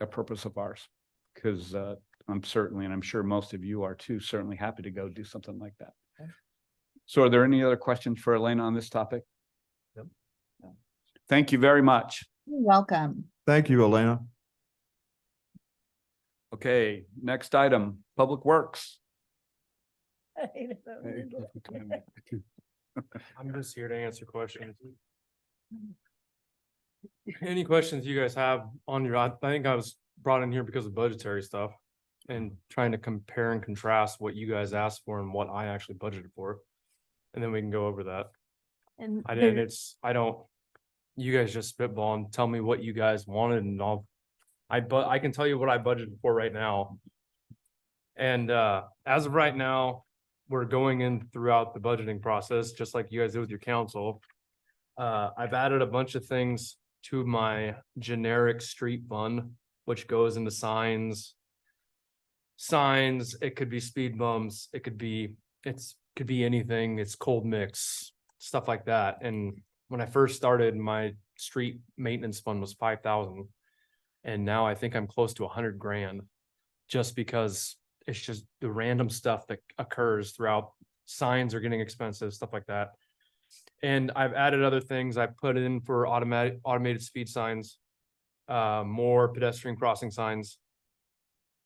a purpose of ours. Because I'm certainly, and I'm sure most of you are too, certainly happy to go do something like that. So are there any other questions for Elena on this topic? No. Thank you very much. You're welcome. Thank you, Elena. Okay, next item, Public Works. I'm just here to answer questions. Any questions you guys have on your, I think I was brought in here because of budgetary stuff and trying to compare and contrast what you guys asked for and what I actually budgeted for. And then we can go over that. And You guys just spitball and tell me what you guys wanted and I can tell you what I budgeted for right now. And as of right now, we're going in throughout the budgeting process, just like you guys did with your council. I've added a bunch of things to my generic street fund, which goes into signs. Signs, it could be speed bumps, it could be anything, it's cold mix, stuff like that. And when I first started, my street maintenance fund was 5,000. And now I think I'm close to 100 grand, just because it's just the random stuff that occurs throughout. Signs are getting expensive, stuff like that. And I've added other things. I put in for automated speed signs, more pedestrian crossing signs.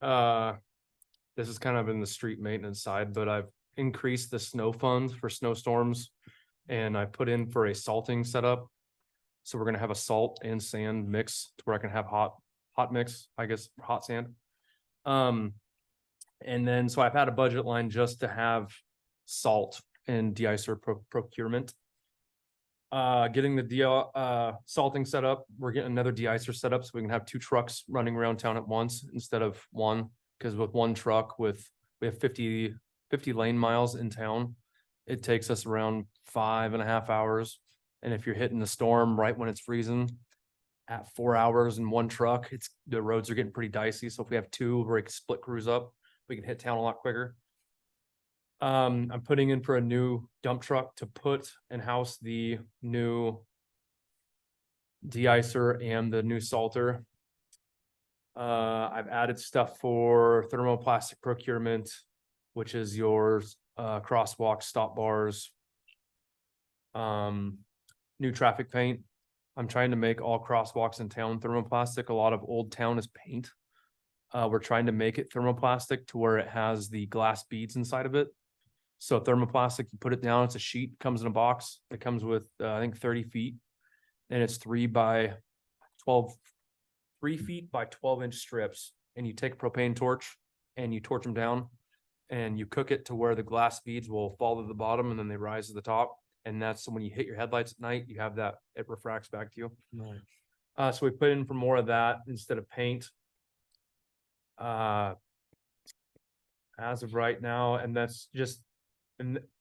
This is kind of in the street maintenance side, but I've increased the snow fund for snowstorms. And I put in for a salting setup. So we're gonna have a salt and sand mix to where I can have hot mix, I guess, hot sand. And then, so I've had a budget line just to have salt and de-icer procurement. Getting the salting set up, we're getting another de-icer set up so we can have 2 trucks running around town at once instead of 1. Because with 1 truck we have 50 lane miles in town, it takes us around 5.5 hours. And if you're hitting the storm right when it's freezing at 4 hours in 1 truck, the roads are getting pretty dicey. So if we have 2, where we can split crews up, we can hit town a lot quicker. I'm putting in for a new dump truck to put and house the new de-icer and the new salter. I've added stuff for thermoplastic procurement, which is your crosswalk, stop bars, new traffic paint. I'm trying to make all crosswalks in town thermoplastic. A lot of old town is paint. We're trying to make it thermoplastic to where it has the glass beads inside of it. So thermoplastic, you put it down, it's a sheet, comes in a box. It comes with, I think 30 feet. And it's 3 feet by 12-inch strips. And you take a propane torch and you torch them down and you cook it to where the glass beads will fall to the bottom and then they rise to the top. And that's when you hit your headlights at night, you have that, it refracts back to you. Nice. So we put in for more of that instead of paint. As of right now, and that's just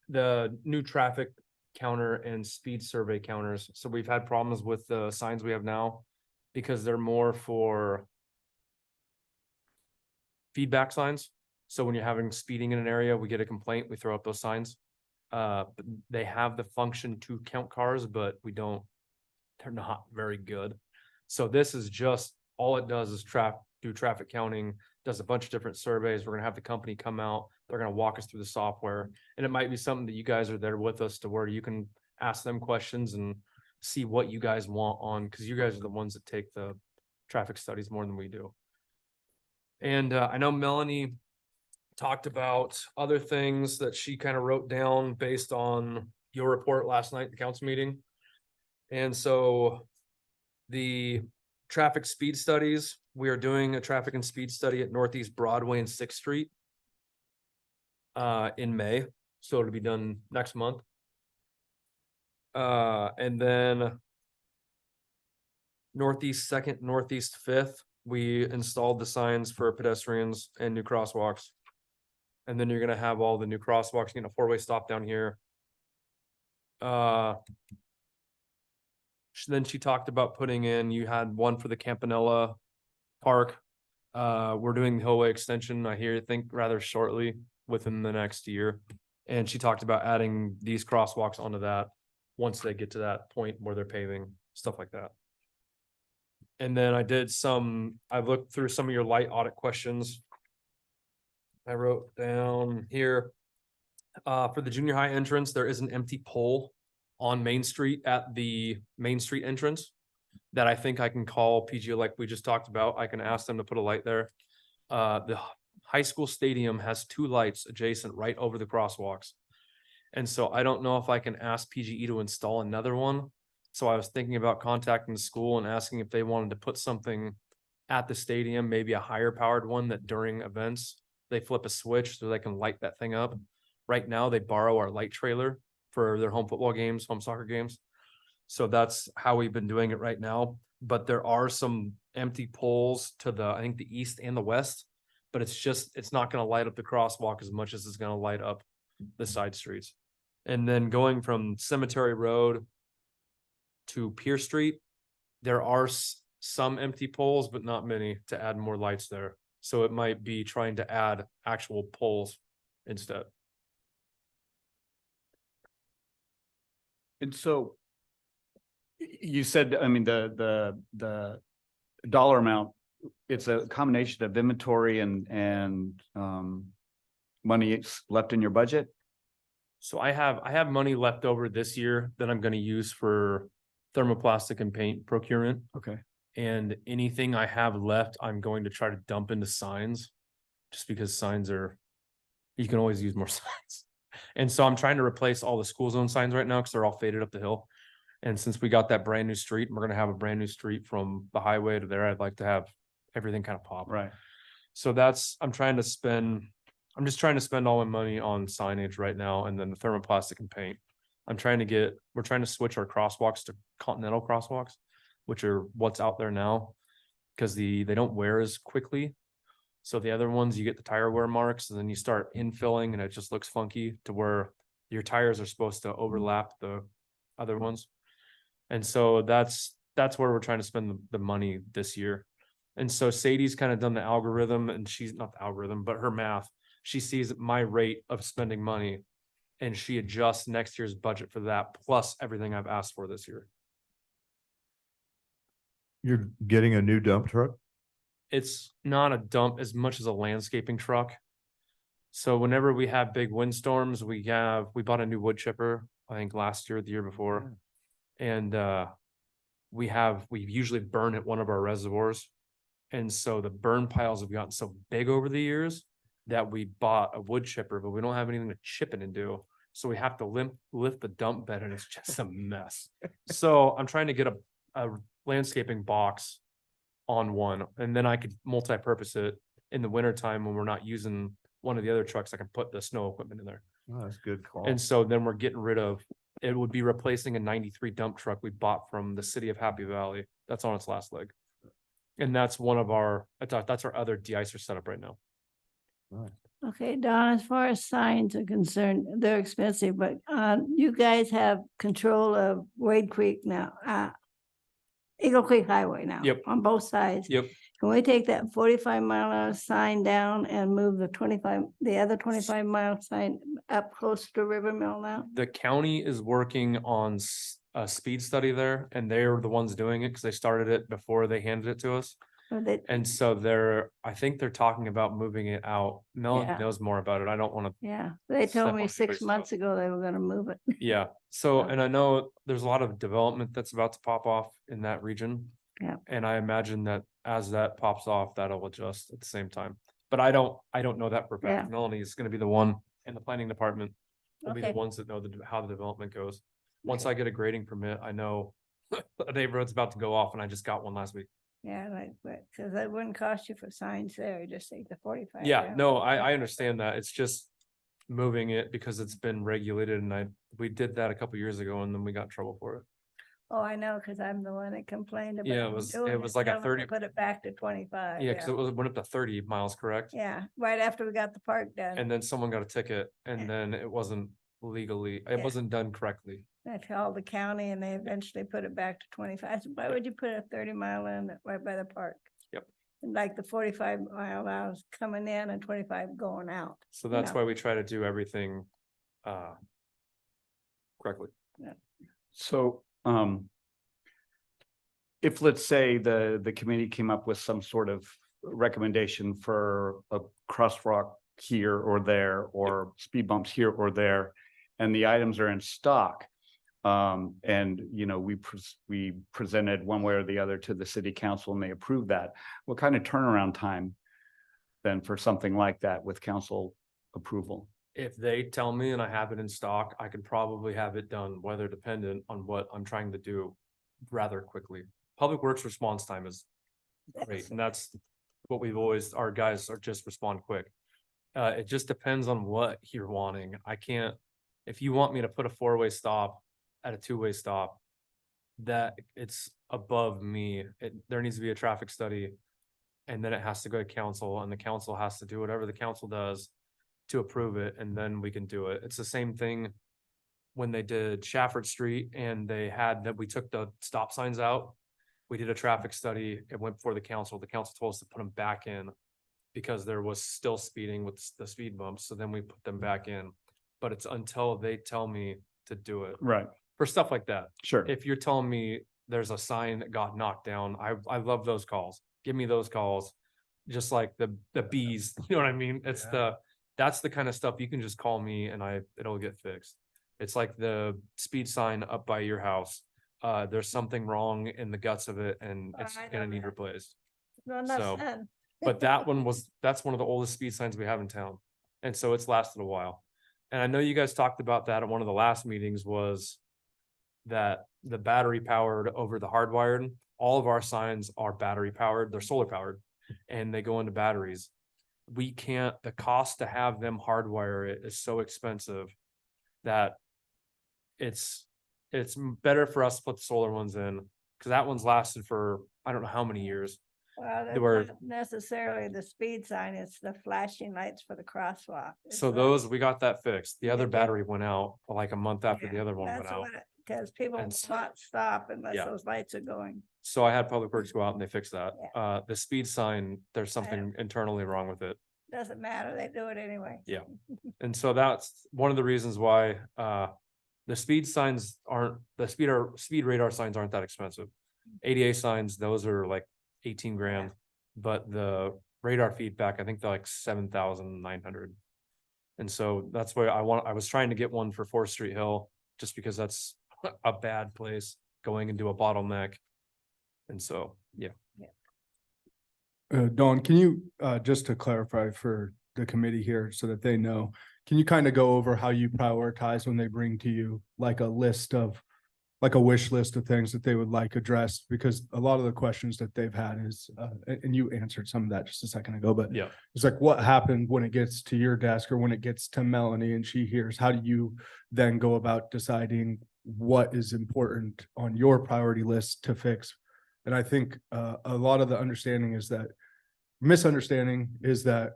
the new traffic counter and speed survey counters. So we've had problems with the signs we have now because they're more for feedback signs. So when you're having speeding in an area, we get a complaint, we throw up those signs. But they have the function to count cars, but they're not very good. So this is just, all it does is do traffic counting, does a bunch of different surveys. We're gonna have the company come out, they're gonna walk us through the software. And it might be something that you guys are there with us to where you can ask them questions and see what you guys want on, because you guys are the ones that take the traffic studies more than we do. And I know Melanie talked about other things that she kind of wrote down based on your report last night at the council meeting. And so the traffic speed studies, we are doing a traffic and speed study at Northeast Broadway and 6th Street in May. So it'll be done next month. And then Northeast 2nd, Northeast 5th, we installed the signs for pedestrians and new crosswalks. And then you're gonna have all the new crosswalks, a 4-way stop down here. Then she talked about putting in, you had one for the Campanella Park. We're doing the Hillway extension, I think rather shortly, within the next year. And she talked about adding these crosswalks onto that once they get to that point where they're paving, stuff like that. And then I looked through some of your light audit questions. I wrote down here, for the junior high entrance, there is an empty pole on Main Street at the Main Street entrance that I think I can call PGO like we just talked about. I can ask them to put a light there. The high school stadium has 2 lights adjacent right over the crosswalks. And so I don't know if I can ask PGE to install another one. So I was thinking about contacting the school and asking if they wanted to put something at the stadium, maybe a higher powered one that during events, they flip a switch so they can light that thing up. Right now, they borrow our light trailer for their home football games, home soccer games. So that's how we've been doing it right now. But there are some empty poles to I think the east and the west, but it's not going to light up the crosswalk as much as it's going to light up the side streets. And then going from Cemetery Road to Pierce Street, there are some empty poles, but not many to add more lights there. So it might be trying to add actual poles instead. And so you said, I mean, the dollar amount, it's a combination of inventory and money left in your budget? So I have money left over this year that I'm gonna use for thermoplastic and paint procurement. Okay. And anything I have left, I'm going to try to dump into signs. Just because signs are, you can always use more signs. And so I'm trying to replace all the school zone signs right now because they're all faded up the hill. And since we got that brand new street, we're gonna have a brand new street from the highway to there. I'd like to have everything kind of pop. Right. So I'm just trying to spend all my money on signage right now and then the thermoplastic and paint. we're trying to switch our crosswalks to continental crosswalks, which are what's out there now. Cause they don't wear as quickly. So the other ones, you get the tire wear marks and then you start infilling and it just looks funky to where your tires are supposed to overlap the other ones. And so that's where we're trying to spend the money this year. And so Sadie's kind of done the algorithm and she's not the algorithm, but her math. She sees my rate of spending money and she adjusts next year's budget for that, plus everything I've asked for this year. You're getting a new dump truck? It's not a dump as much as a landscaping truck. So whenever we have big windstorms, we bought a new wood chipper, I think last year, or the year before. And we usually burn at one of our reservoirs. And so the burn piles have gotten so big over the years that we bought a wood chipper, but we don't have anything to chip it into. So we have to lift the dump bed and it's just a mess. So I'm trying to get a landscaping box on one, and then I could multi-purpose it in the winter time when we're not using one of the other trucks. I can put the snow equipment in there. Oh, that's a good call. And so then we're getting rid of, it would be replacing a 93 dump truck we bought from the city of Happy Valley. That's on its last leg. And that's that's our other de-icer setup right now. Okay, Don, as far as signs are concerned, they're expensive, but you guys have control of Wade Creek now, Eagle Creek Highway now. Yep. On both sides. Yep. Can we take that 45-mile-an-hour sign down and move the other 25-mile sign up close to River Mill now? The county is working on a speed study there, and they're the ones doing it because they started it before they handed it to us. Or they, And so I think they're talking about moving it out. Melanie Yeah. knows more about it. I don't want to. yeah, they Step told on me your 6 face, months ago they were gonna move it. Yeah, so, Yeah. and I know there's a lot of development that's about to pop off in that region. Yeah. And I imagine that as that pops off, that'll adjust at the same time. But I don't know that for a fact. Yeah. Melanie is gonna be the one in the planning department. Will be the Okay. ones that know how the development goes. Once I get a grading permit, I know a neighborhood's about to go off and I just got one last week. Yeah, like, but, cause that wouldn't cost you for signs there, just take the 45. Yeah, down. no, I understand that. It's just moving it because it's been regulated and we did that a couple years ago and then we got in trouble for it. Oh, I know, cause I'm the one that complained about. Yeah, it was like a telling them to 30 Put it back to 25. Yeah, because it went up to 30 miles, correct? Yeah, right after we got the park done. And then someone got a ticket Yeah. and then it wasn't it Yeah. wasn't done correctly. I called the county and they eventually put it back to 25. I said, why would you put a 30-mile in right by the park? Yep. And like the 45-mile hours coming in and 25 going out. So that's Yeah. why we try to do everything correctly. So, if let's say the committee came up with some sort of recommendation for a crosswalk here or there, or speed bumps here or there, and the items are in stock, and, you know, we presented one way or the other to the city council and they approved that, what kind of turnaround time then for something like that with council approval? If they tell me and I have it in stock, I can probably have it done, weather dependent on what I'm trying to do rather quickly. Public Works response time is great, and that's what our guys are just respond quick. It just depends on what you're wanting. If you want me to put a 4-way stop at a 2-way stop, that it's above me. There needs to be a traffic study. And then it has to go to council and the council has to do whatever the council does to approve it. And then we can do it. It's the same thing when they did Shafford Street and we took the stop signs out. We did a traffic study. It went before the council. The council told us to put them back in because there was still speeding with the speed bumps. So then we put them back in, but it's until they tell me to do it Right, for stuff like that. sure. If you're telling me there's a sign that got knocked down, I love those calls. Give me those calls. Just like the bees, you know what I mean? It's the that's the kind of stuff you can just call me and it'll get fixed. It's like the speed sign up by your house. There's something wrong in the guts of it and it's I know gonna need that. replaced. No, So, that's done. But that's one of the oldest speed signs we have in town. And so it's lasted a while. And I know you guys talked about that at one of the last meetings was that the battery powered over the hardwired, all of our signs are battery powered, they're solar powered, and they go into batteries. We can't, the cost to have them hardwire it is so expensive that it's better for us to put the solar ones in, because that one's lasted for, I don't know how many years. Well, They that's were- not necessarily the speed sign, it's the flashing lights for the crosswalk. So those, we got that fixed. The other Okay. battery went out like a month after the other one went out. Because people And will s- not stop unless Yeah. those lights are going. So I had Public Works go out and they fixed that. Yeah. The speed sign, there's something internally wrong with it. Doesn't matter, they do it anyway. Yeah. And so that's one of the reasons why, the speed signs aren't, the speed radar signs aren't that expensive. ADA signs, those are like 18 grand, but the radar feedback, I think they're like 7,900. And so that's why I was trying to get one for 4th Street Hill, just because that's a bad place going into a bottleneck. And so, yeah. Dawn, can you, just to clarify for the committee here so that they know, can you kind of go over how you prioritize when they bring to you like a list of, like a wish list of things that they would like addressed? Because a lot of the questions that they've had is, and you answered some of that just a second ago, but Yeah. it's like, what happened when it gets to your desk or when it gets to Melanie and she hears, how do you then go about deciding what is important on your priority list to fix? And I think a lot of the misunderstanding is that,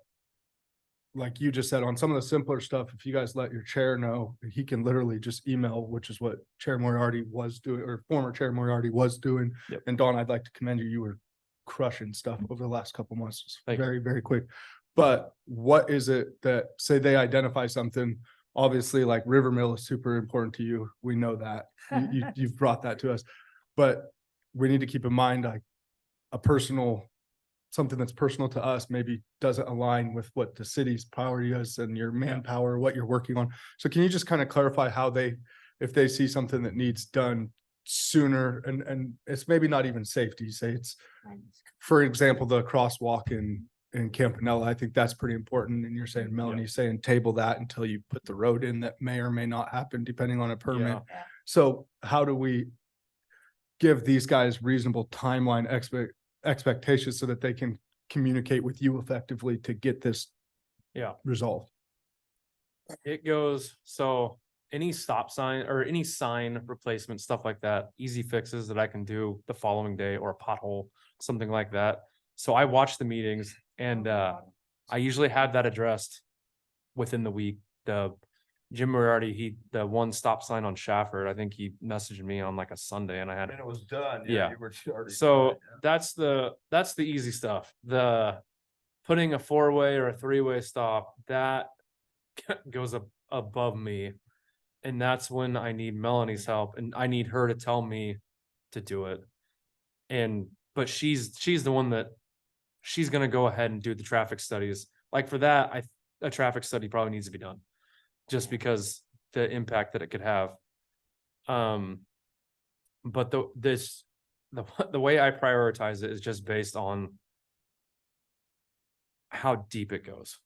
like you just said, on some of the simpler stuff, if you guys let your chair know, he can literally just email, which is what Chair Moriarty was doing, or former Chair Moriarty was doing. Yep. And Dawn, I'd like to commend you. You were crushing stuff over the last couple months. It's Thank you. very, very quick. But what is it that, say they identify something, obviously like River Mill is super important to you. We know that. You've brought that to us. But we need to keep in mind, like something that's personal to us maybe doesn't align with what the city's priority is and your manpower, what you're working on. So can you just kind of clarify how if they see something that needs done sooner, and it's maybe not even safety, say it's, for example, the crosswalk in Campanella, I think that's pretty important. And you're saying, Melanie's saying table that until you put the road in, that may or may not happen depending on a permit. Yeah. So how do we give these guys reasonable timeline expectations so that they can communicate with you effectively to get this resolved? It goes, so any stop sign or any sign replacement, stuff like that, easy fixes that I can do the following day, or a pothole, something like that. So I watch the meetings and I usually have that addressed within the week. The Jim Moriarty, the one stop sign on Shafford, I think he messaged me on like a Sunday and I had it was done. Yeah. You were already So done, yeah. that's the easy stuff. The putting a 4-way or a 3-way stop, that goes above me. And that's when I need Melanie's help and I need her to tell me to do it. But she's the one that she's gonna go ahead and do the traffic studies. Like for that, a traffic study probably needs to be done. Just because the impact that it could have. But the way I prioritize it is just based on how deep it goes,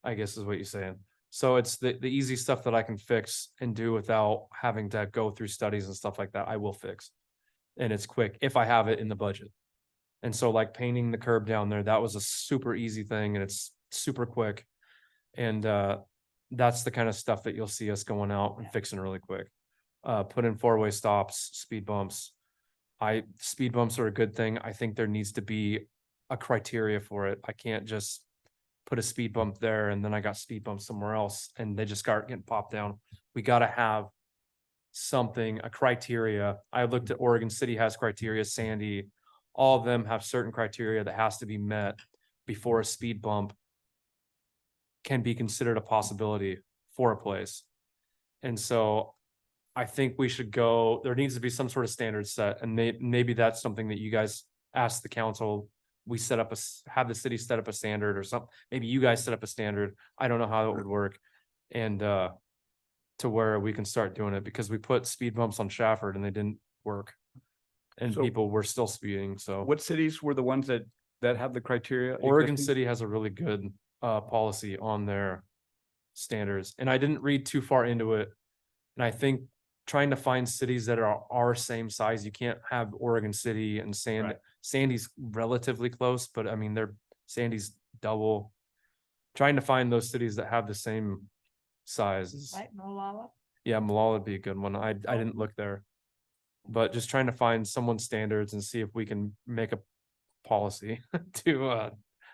I guess is what you're saying. So it's the easy stuff that I can fix and do without having to go through studies and stuff like that, I will fix. And it's quick if I have it in the budget. And so like painting the curb down there, that was a super easy thing and it's super quick. And that's the kind of stuff that you'll see us going out and fixing really quick. Put in 4-way stops, speed bumps. Speed bumps are a good thing. I think there needs to be a criteria for it. I can't just put a speed bump there and then I got speed bumps somewhere else and they just start getting popped down. We got to have something, a criteria. I looked at Oregon City has criteria, Sandy, all of them have certain criteria that has to be met before a speed bump can be considered a possibility for a place. And so I think we should there needs to be some sort of standard set, and maybe that's something that you guys ask the council we set up have the city set up a standard or something, maybe you guys set up a standard. I don't know how it would work. And, to where we can start doing it, because we put speed bumps on Shafford and they didn't work. And So- people were still speeding, so. What cities were the ones that have the criteria? Oregon existing? City has a really good policy on their standards, and I didn't read too far into it. And I think trying to find cities that are our same size, you can't have Oregon City and Right. Sandy's relatively close, but I mean, Sandy's double. Trying to find those cities that have the same sizes. Right, Molalla? Yeah, Malala would be a good one. I didn't look there. But just trying to find someone's standards and see if we can make a policy to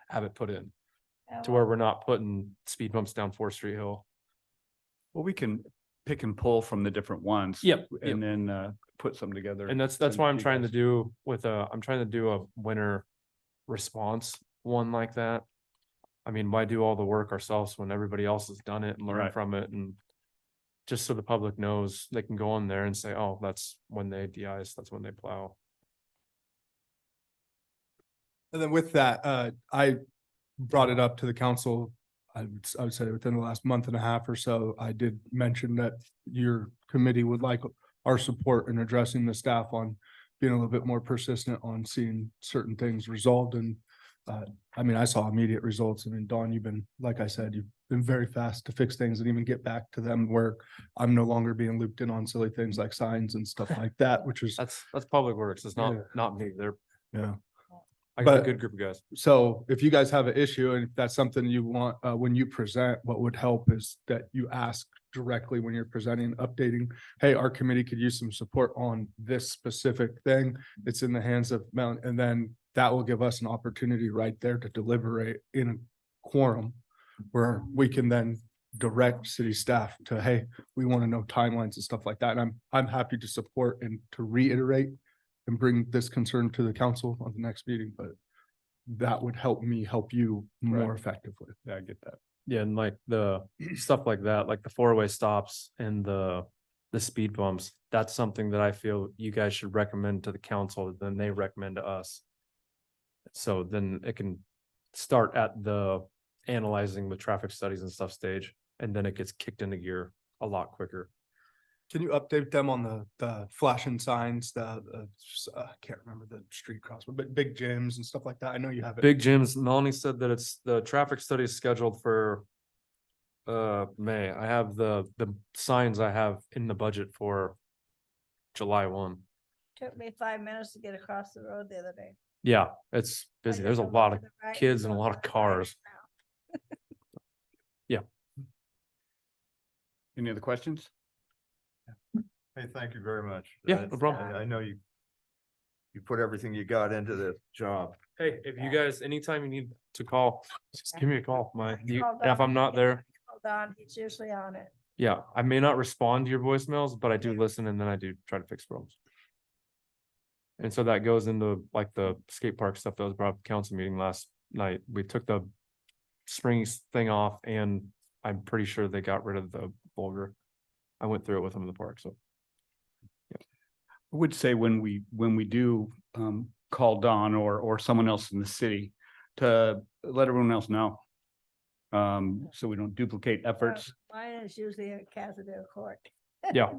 have it put in, to where we're not putting speed bumps down 4th Street Hill. Well, we can pick and pull from the different ones. Yep, And then put some together. And that's send why to I'm you trying to guys. do I'm trying to do a winter response one like that. I mean, why do all the work ourselves when everybody else has done it and learn Right. from it, and just so the public knows, they can go on there and say, oh, that's when they de-ice, that's when they plow. And then with that, I brought it up to the council. I would say within the last month and a half or so, I did mention that your committee would like our support in addressing the staff on being a little bit more persistent on seeing certain things resolved. And I mean, I saw immediate results. I mean, Dawn, you've been, like I said, you've been very fast to fix things and even get back to them, where I'm no longer being looped in on silly things like signs and stuff like that, which is, That's Public Works. It's Yeah. not me. yeah. I got a But- good group of guys. So if you guys have an issue and if that's something you want, when you present, what would help is that you ask directly when you're presenting, updating, hey, our committee could use some support on this specific thing. It's in the hands of Mount, and then that will give us an opportunity right there to deliberate in a quorum where we can then direct city staff to, hey, we want to know timelines and stuff like that. And I'm happy to support and to reiterate and bring this concern to the council on the next meeting, but that would help me help you more Right. effectively. Yeah, I get that. Yeah, and like the stuff like that, like the 4-way stops and the speed bumps, that's something that I feel you guys should recommend to the council, then they recommend to us. So then it can start at the analyzing the traffic studies and stuff stage, and then it gets kicked into gear a lot quicker. Can you update them on the flashing signs, I can't remember the street crosswalk, but big gyms and stuff like that? I know you have it. Big Jim's, Melanie said that it's the traffic study is scheduled for May. I have the signs I have in the budget for July 1. Took me 5 minutes to get across the road the other day. Yeah, it's busy. I There's a just lot go of to the right kids and a go lot to of the right cars. now. Any other questions? Hey, thank you very much. Yeah, no problem. I know you put everything you got into this job. Hey, if you guys, anytime you need to call, just give me a call. Call And if I'm not there, Hold on, he's usually on it. yeah, I may not respond to your voicemails, but I do listen and then I do try to fix problems. And so that goes into like the skate park stuff that was brought up at council meeting last night. We took the springs thing off and I'm pretty sure they got rid of the vulgar. I went through it with them in the park, so. I would say when we do call Don or someone else in the city to let everyone else know. So we don't duplicate efforts. Mine is usually at Casadero Court. Yeah,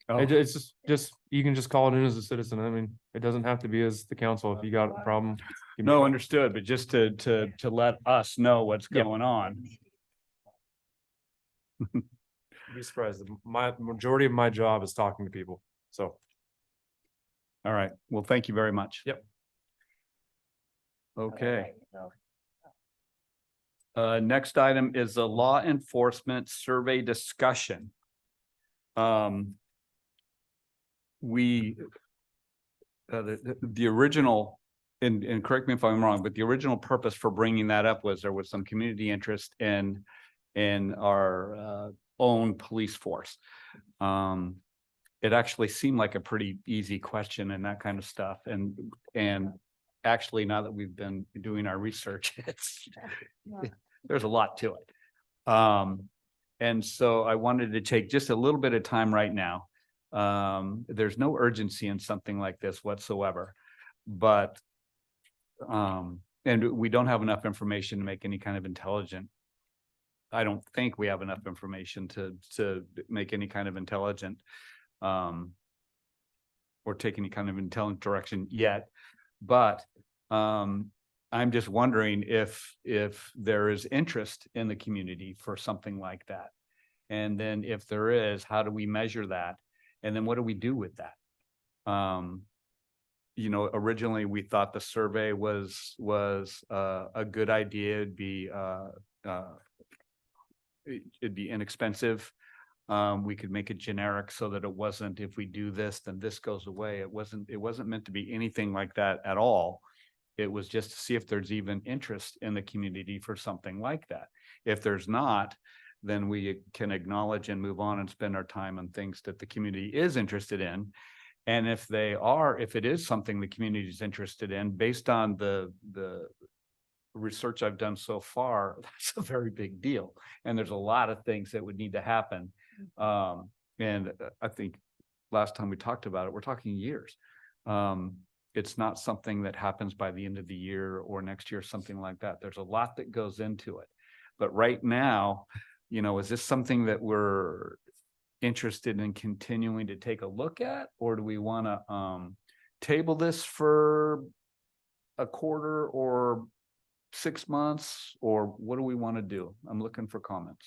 Oh, it's just, you can just call it in as a citizen. I mean, it doesn't have to be as the council. If you got a problem. give me a No, call. understood, but just to let us know what's Yep. going on. You'd be surprised. My majority of my job is talking to people, so. All right. Well, thank you very much. Yep. Okay. Next item is a law enforcement survey discussion. We, the original, and correct me if I'm wrong, but the original purpose for bringing that up was there was some community interest in our own police force. It actually seemed like a pretty easy question and that kind of stuff. And actually, now that we've been doing our research, there's a lot to it. And so I wanted to take just a little bit of time right now. There's no urgency in something like this whatsoever, but and we don't have enough information to make any kind of intelligent. I don't think we have enough information to make any kind of intelligent or take any kind of intelligent direction yet. But I'm just wondering if there is interest in the community for something like that. And then if there is, how do we measure that? And then what do we do with that? You know, originally we thought the survey was a good idea. It'd be inexpensive. We could make it generic so that it wasn't, if we do this, then this goes away. It wasn't meant to be anything like that at all. It was just to see if there's even interest in the community for something like that. If there's not, then we can acknowledge and move on and spend our time on things that the community is interested in. And if it is something the community is interested in, based on the research I've done so far, that's a very big deal. And there's a lot of things that would need to happen. And I think last time we talked about it, we're talking years. It's not something that happens by the end of the year or next year, something like that. There's a lot that goes into it. But right now, you know, is this something that we're interested in continuing to take a look at? Or do we want to table this for a quarter or 6 months? Or what do we want to do? I'm looking for comments.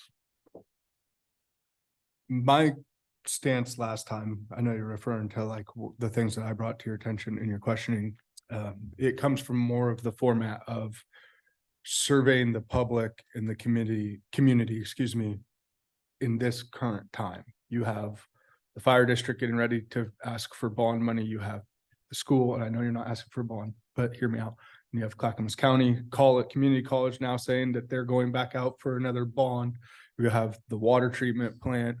My stance last time, I know you're referring to like the things that I brought to your attention in your questioning. It comes from more of the format of surveying the public and the community, excuse me, in this current time. You have the fire district getting ready to ask for bond money. You have the school, and I know you're not asking for bond, but hear me out. And you have Clackamas County Community College now saying that they're going back out for another bond. You have the water treatment plant.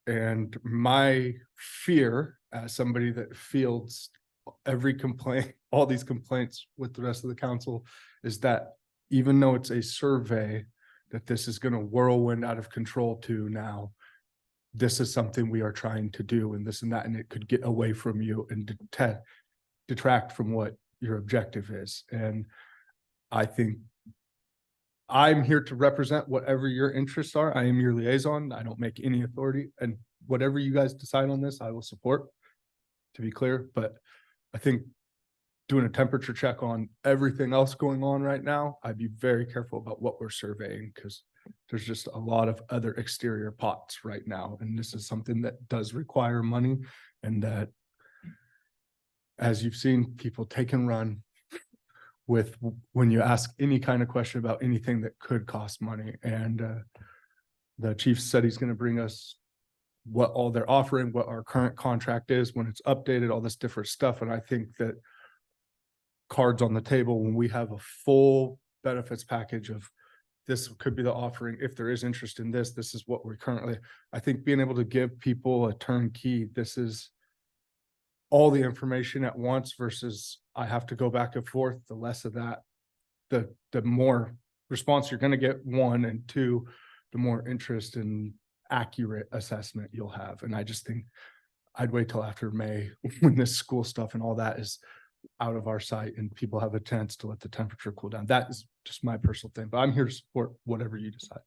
And my fear, as somebody that fields every complaint, all these complaints with the rest of the council, is that even though it's a survey, that this is going to whirlwind out of control to now. This is something we are trying to do, and this and that, and it could get away from you and detract from what your objective is. And I think I'm here to represent whatever your interests are. I am your liaison. I don't make any authority, and whatever you guys decide on this, I will support, to be clear. But I think doing a temperature check on everything else going on right now, I'd be very careful about what we're surveying, because there's just a lot of other exterior pots right now. And this is something that does require money, and that, as you've seen, people take and run with when you ask any kind of question about anything that could cost money. And the chief said he's going to bring us what all they're offering, what our current contract is, when it's updated, all this different stuff. And I think that cards on the table, when we have a full benefits package of this could be the offering, if there is interest in this, this is what we're currently, I think being able to give people a turnkey, this is all the information at once versus I have to go back and forth, the less of that, the more response you're going to get, one, and two, the more interest and accurate assessment you'll have. And I just think I'd wait till after May when this school stuff and all that is out of our sight and people have a chance to let the temperature cool down. That is just my personal thing, but I'm here to support whatever you decide.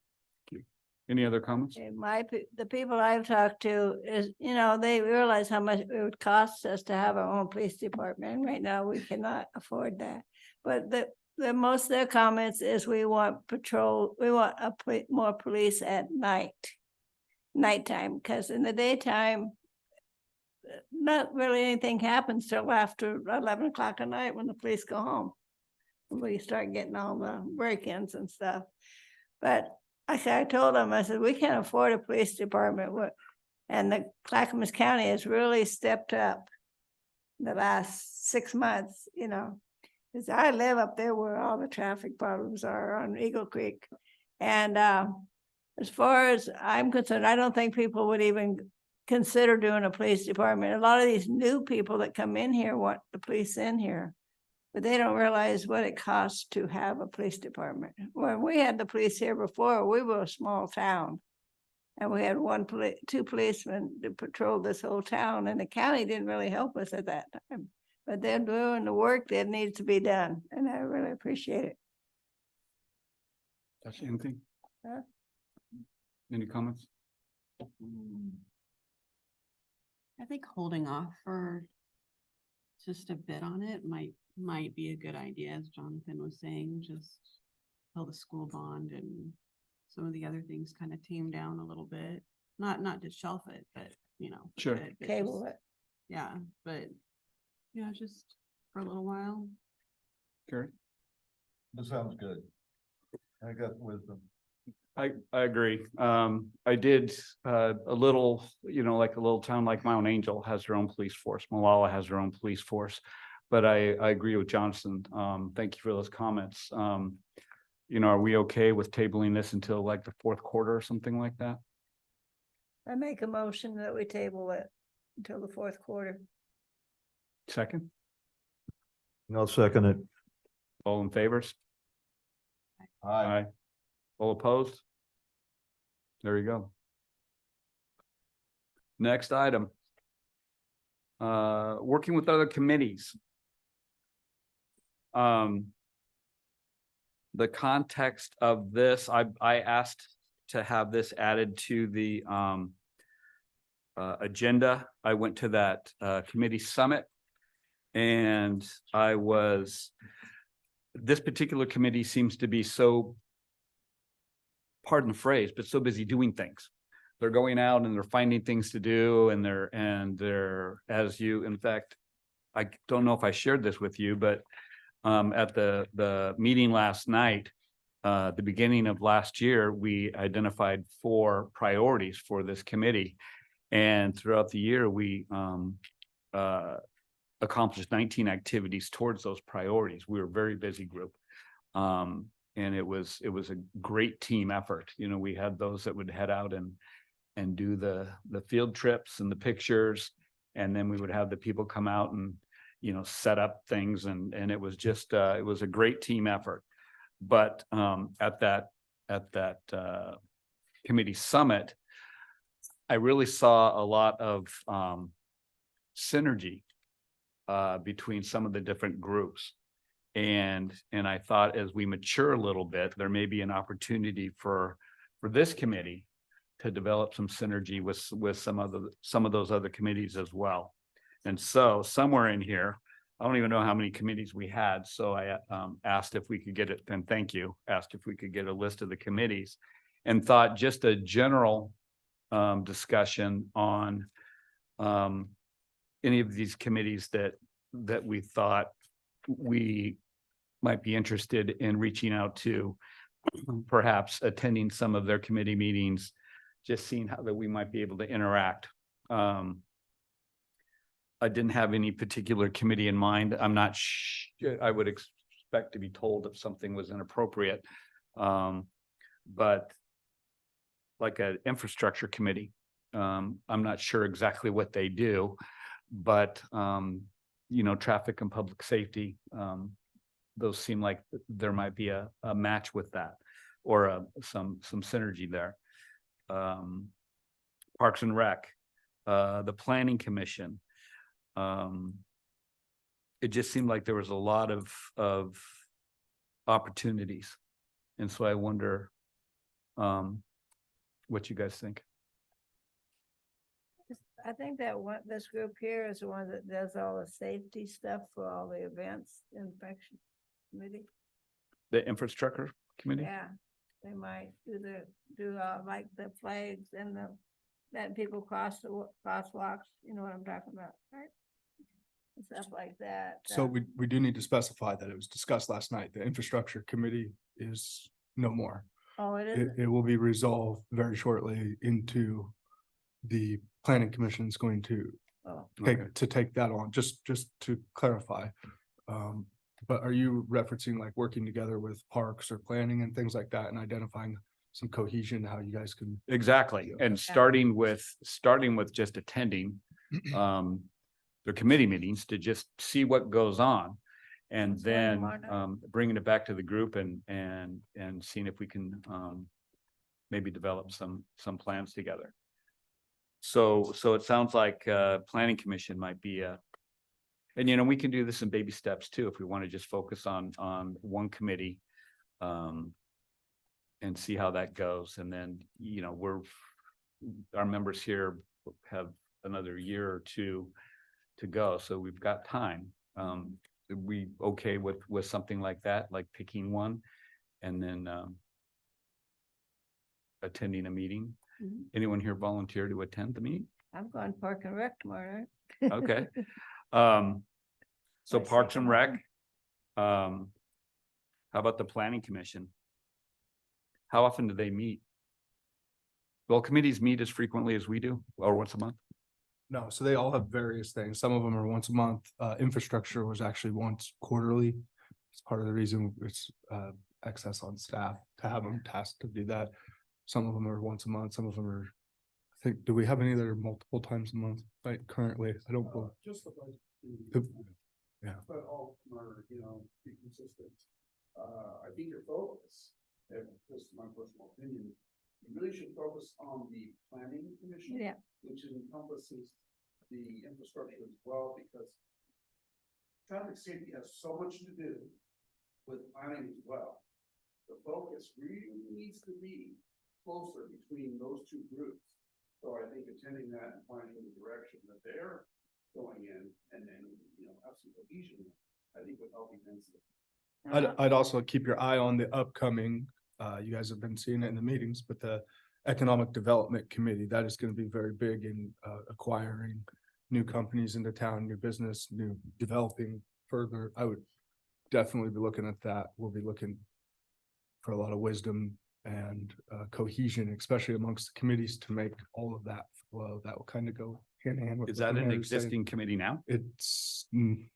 Any other comments? Okay, the people I've talked to is, you know, they realize how much it would cost us to have our own police department. And right now, we cannot afford that. But the most of their comments is we want patrol, we want more police at nighttime, because in the daytime, not really anything happens till after 11 o'clock at night when the police go home. We start getting all the break-ins and stuff. But I told them, I said, we can't afford a police department. And the Clackamas County has really stepped up the last 6 months, you know, because I live up there where all the traffic problems are on Eagle Creek. And as far as I'm concerned, I don't think people would even consider doing a police department. A lot of these new people that come in here want the police in here, but they don't realize what it costs to have a police department. When we had the police here before, we were a small town. And we had two policemen to patrol this whole town, and the county didn't really help us at that time. but they're doing the work that needs to be done, and I really appreciate it. That's anything? Huh? Any comments? I think holding off for just a bit on it might be a good idea, as Jonathan was saying, just till the school bond and some of the other things kind of tame down a little bit. Not to shelf it, but Sure. but Table just- it. Yeah, but just for a little while. Gary? That sounds good. I got wisdom. I agree. I did a little, like a little town like Mount Angel has their own police force. Malala has their own police force. But I agree with Johnson. Thank you for those comments. Are we okay with tabling this until like the fourth quarter or something like that? I make a motion that we table it until the fourth quarter. Second, I'll second it. all in favors? Aye. All opposed? There you go. Next item. Working with other committees. The context of this, I asked to have this added to the agenda. I went to that committee summit. And this particular committee seems to be so, pardon the phrase, but so busy doing things. They're going out and they're finding things to do, and they're, as you, in fact, I don't know if I shared this with you, but at the meeting last night, the beginning of last year, we identified 4 priorities for this committee. And throughout the year, we accomplished 19 activities towards those priorities. We were a very busy group. And it was a great team effort. We had those that would head out and do the field trips and the pictures. And then we would have the people come out and, set up things. And it was just, it was a great team effort. But at that committee summit, I really saw a lot of synergy between some of the different groups. And I thought as we mature a little bit, there may be an opportunity for this committee to develop some synergy with some of those other committees as well. And so somewhere in here, I don't even know how many committees we had. So I asked if we could get it, and thank you, asked if we could get a list of the committees, and thought just a general discussion on any of these committees that we thought we might be interested in reaching out to, perhaps attending some of their committee meetings, just seeing how that we might be able to interact. I didn't have any particular committee in mind. I'm not I would expect to be told if something was inappropriate. But like an infrastructure committee, I'm not sure exactly what they do, but traffic and public safety, those seem like there might be a match with that, or some synergy there. Parks and Rec, the Planning Commission. It just seemed like there was a lot of opportunities. And so I wonder what you guys think. I think that this group here is the one that does all the safety stuff for all the events, inspection committee. The infrastructure committee? Yeah, they might do like the flags and letting people cross the crosswalks, you know what I'm talking about, right? And stuff like that. So we do need to specify that it was discussed last night. The infrastructure committee is no more. Oh, it is. It will be resolved very shortly into the planning commission is going to Oh, take that on, just to clarify. But are you referencing like working together with parks or planning and things like that and identifying some cohesion, how you guys can? Exactly. And starting with just attending their committee meetings to just see what goes on. And That's why then Marta- bringing it back to the group and seeing if we can maybe develop some plans together. So it sounds like planning commission might be And you know, we can do this in baby steps too, if we want to just focus on one committee. And see how that goes. And then, you know, our members here have another year or two to go, so we've got time. Are we okay with something like that, like picking one and then attending a meeting? Mhm. Anyone here volunteer to attend the meeting? I'm going Park and Rec tomorrow. Okay. So What's Parks that and about? Rec. How about the Planning Commission? How often do they meet? Well, committees meet as frequently as we do, or once a month. No, so they all have various things. Some of them are once a month. Infrastructure was actually once quarterly. It's part of the reason it's excess on staff to have them tasked to do that. Some of them are once a month, some of them are, I think, do we have any that are multiple times a month? Like currently, I don't. Just the budget. Yeah. But all of them are, you know, be consistent. I think your focus, and this is my personal opinion, you really should focus on the planning commission. Yeah. Which encompasses the infrastructure as well, because traffic safety has so much to do with planning as well. The focus really needs to be closer between those two groups. So I think attending that and finding the direction that they're going in, and then, you know, have some cohesion, I think would help immensely. I'd also keep your eye on the upcoming, you guys have been seeing it in the meetings, but the Economic Development Committee, that is going to be very big in acquiring new companies into town, new business, new developing further. I would definitely be looking at that. We'll be looking for a lot of wisdom and cohesion, especially amongst the committees, to make all of that flow. That will kind of go hand in hand with. Is what that the an mayor's saying. existing committee now? It's,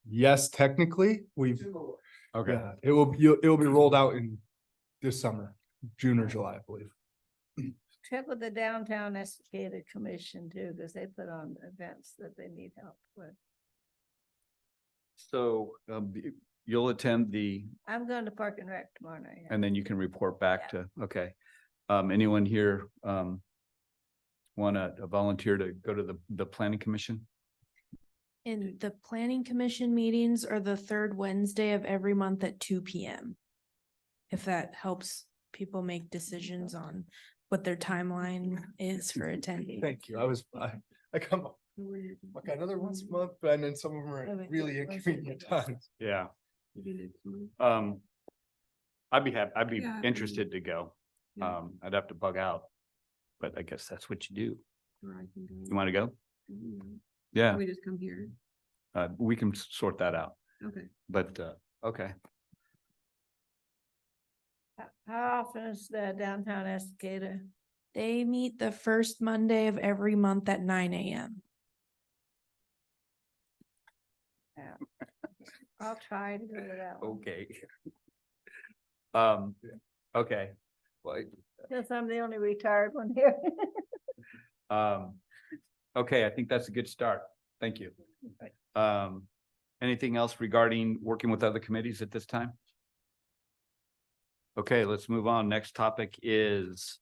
yes, technically, we've, Okay. yeah, it will be rolled out in this summer, June or July, I believe. Check with the Downtown Escator Commission too, because they put on events that they need help with. So you'll attend I'm going to Park and Rec tomorrow night. and then you can report back to, okay. Anyone here want to volunteer to go to the Planning Commission? And the planning commission meetings are the third Wednesday of every month at 2 p.m. If that helps people make decisions on what their timeline is for attending. Thank you. I come up like another once a month, but then some of them are at really inconvenient times. Yeah. Maybe next month. I'd be Yeah, interested to go. Yeah. I'd have to bug out, but I guess that's what you do. Or I can go. You want to go? Mhm. Yeah, We just come here. we can sort that out, Okay. but, okay. How often is the Downtown Escator? They meet the first Monday of every month at 9 a.m. I'll try to go to that one. Okay. Okay, well, Since I'm the only retired one here. okay, I think that's a good start. Thank you. Anything else regarding working with other committees at this time? Okay, let's move on. Next topic is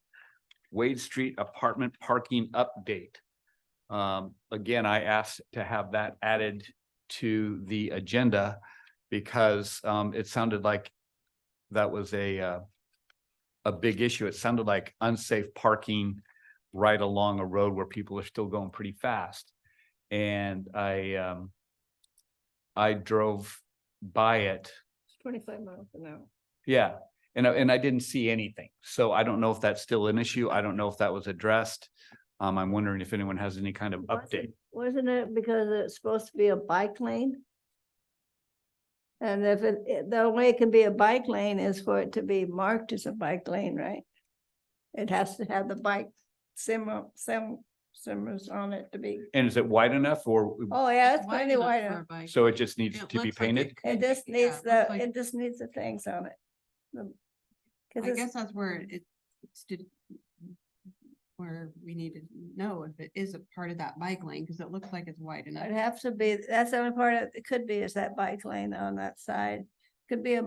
Wade Street apartment parking update. Again, I asked to have that added to the agenda because it sounded like that was a big issue. It sounded like unsafe parking right along a road where people are still going pretty fast. And I drove by it. It's 25 miles an hour. Yeah, and I didn't see anything. So I don't know if that's still an issue. I don't know if that was addressed. I'm wondering if anyone has any kind of update. Wasn't it because it's supposed to be a bike lane? And if the way it can be a bike lane is for it to be marked as a bike lane, right? It has to have the bike simmers on it to be. And is it wide enough or, Oh, yeah, it's Wide plenty enough wide for a enough. bike. so it just needs It to be looks like painted? it could It be, just yeah, needs it looks like- it just needs the things on it. I guess that's where where we need to know if it is a part of that bike lane, because it looks like it's wide enough. It'd have to be, that's the only part it could be is that bike lane on that side. Could be, I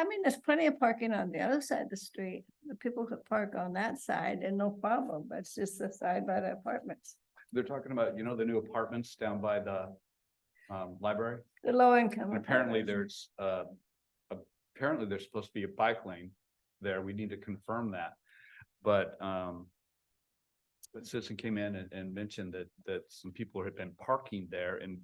mean, there's plenty of parking on the other side of the street. The people could park on that side and no problem, but it's just the side by the apartments. They're talking about, the new apartments down by the library. The low income. Apparently apparently there's supposed to be a bike lane there. We need to confirm that. But citizen came in and mentioned that some people had been parking there and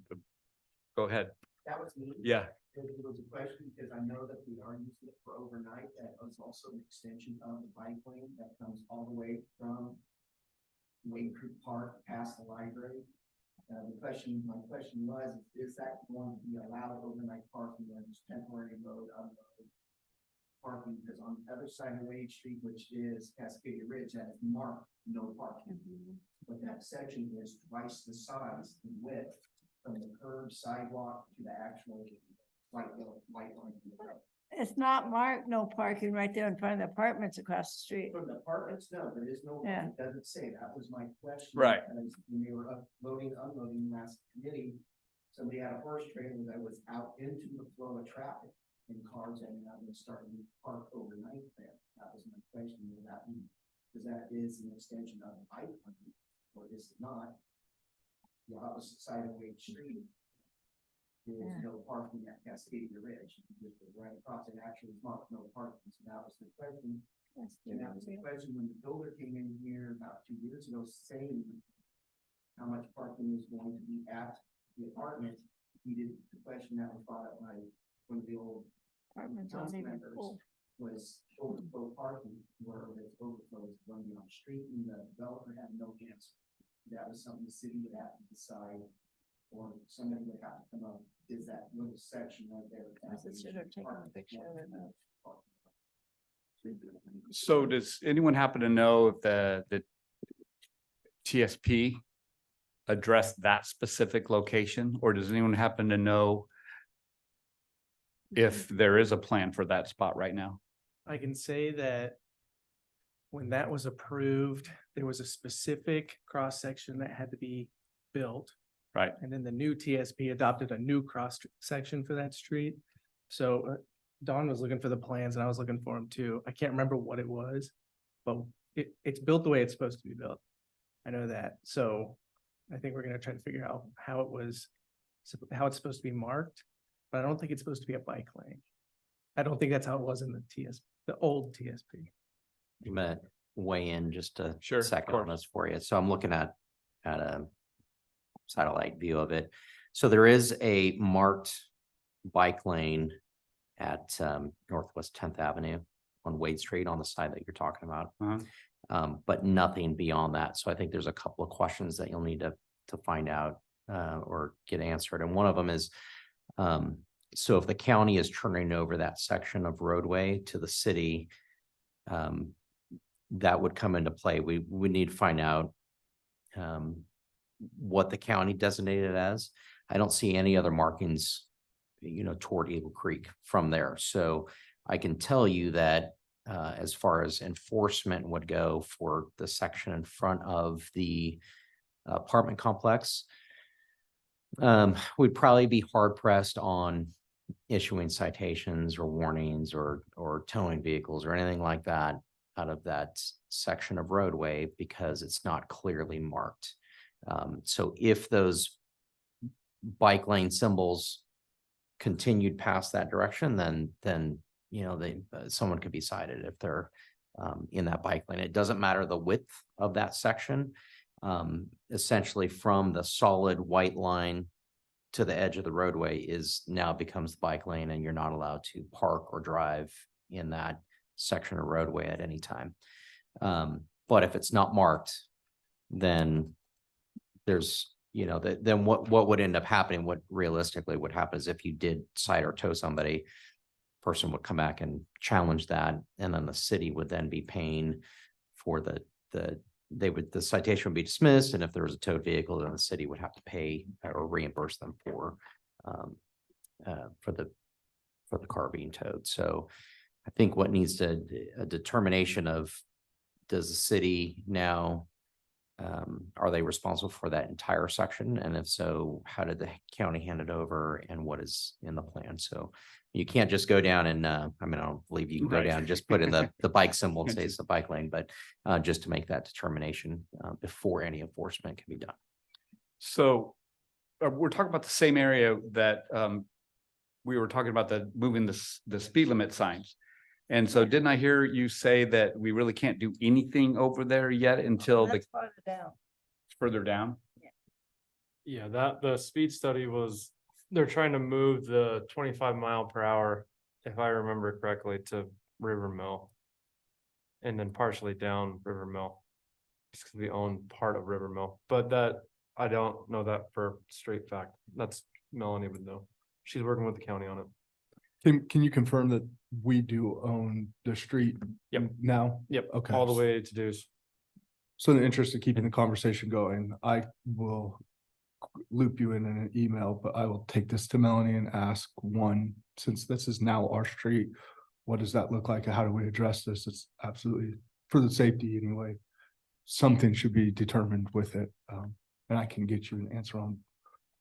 go ahead. That was me. Yeah. It was a question because I know that we are using it for overnight. That was also an extension of the bike lane that comes all the way from Wade Creek Park past the library. My question was, is that going to be allowed overnight parking on this temporary road unload parking? Because on the other side of Wade Street, which is Cascadia Ridge, that is marked no parking. But that section is twice the size and width from the curb sidewalk to the actual white line. It's not marked, no parking right there in front of the apartments across the street. From the apartments, no, there is no, Yeah. it doesn't say, that was my question. Right. As when they were unloading last committee, somebody had a horse trailer that was out into the flow of traffic and cars ended up starting to park overnight there. That was my question, would that be, because that is an extension of the bike lane, or is it not? The opposite side of Wade Street is no parking at Cascadia Ridge, just right across it actually is marked no parking, so that was the question. And that was the question when the builder came in here about 2 years ago saying how much parking was going to be at the apartment. He did, the question that was brought up by one of the old Apartments council aren't even members full. was overflow parking, where the overflow is going to be on the street, and the developer had no answer. That was something the city would have to decide, or somebody would have to come up, is that little section right there. Should have taken a picture of it. So does anyone happen to know if the TSP addressed that specific location, or does anyone happen to know if there is a plan for that spot right now? I can say that when that was approved, there was a specific cross-section that had to be built. Right. And then the new TSP adopted a new cross-section for that street. So Don was looking for the plans and I was looking for them too. I can't remember what it was, but it's built the way it's supposed to be built. I know that. So I think we're gonna try to figure out how it's supposed to be marked, but I don't think it's supposed to be a bike lane. I don't think that's how it was in the old TSP. I'm gonna weigh in just a Sure, of second on course. this for you. So I'm looking at a satellite view of it. So there is a marked bike lane at Northwest 10th Avenue on Wade Street on the side that you're talking about. But nothing beyond that. So I think there's a couple of questions that you'll need to find out or get answered. And one of them is, so if the county is turning over that section of roadway to the city, that would come into play. We need to find out what the county designated as. I don't see any other markings, toward Eagle Creek from there. So I can tell you that as far as enforcement would go for the section in front of the apartment complex, we'd probably be hard pressed on issuing citations or warnings or towing vehicles or anything like that out of that section of roadway because it's not clearly marked. So if those bike lane symbols continued past that direction, then someone could be cited if they're in that bike lane. It doesn't matter the width of that section. Essentially from the solid white line to the edge of the roadway now becomes the bike lane, and you're not allowed to park or drive in that section of roadway at any time. But if it's not marked, then there's, then what would end up happening, what realistically would happen is if you did cite or tow somebody, person would come back and challenge that, and then the city would then be paying for the citation would be dismissed, and if there was a towed vehicle, then the city would have to pay or reimburse them for the car being towed. So I think what needs a determination of, does the city now, are they responsible for that entire section? And if so, how did the county hand it over, and what is in the plan? So you can't just go down and, I don't believe you can go Right. down, just put in the bike symbol and say it's the bike lane, but just to make that determination before any enforcement can be done. So we're talking about the same area that, we were talking about the moving the speed limit signs. And so didn't I hear you say that we really can't do anything over there yet until the That's farther down. further down? Yeah, that the speed study was, they're trying to move the 25 mph, if I remember correctly, to River Mill. And then partially down River Mill. Just 'cause we own part of River Mill, but that, I don't know that for straight fact. That's Melanie would know. She's working with the county on it. Can you confirm that we do own the street? Yep. Now? Yep, Okay. all the way to Deuce. So in the interest of keeping the conversation going, I will loop you in an email, but I will take this to Melanie and ask one, since this is now our street, what does that look like? And how do we address this? It's absolutely for the safety anyway. Something should be determined with it. And I can get you an answer on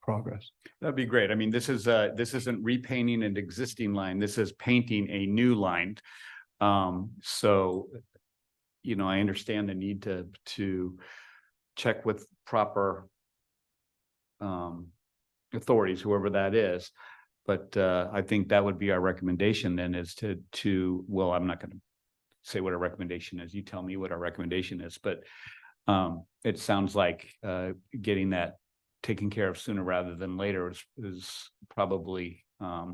progress. That'd be great. I mean, this isn't repainting an existing line. This is painting a new line. So, you know, I understand the need to check with proper authorities, whoever that is. But I think that would be our recommendation then, is well, I'm not going to say what our recommendation is. You tell me what our recommendation is, but it sounds like getting that taken care of sooner rather than later is probably Yeah,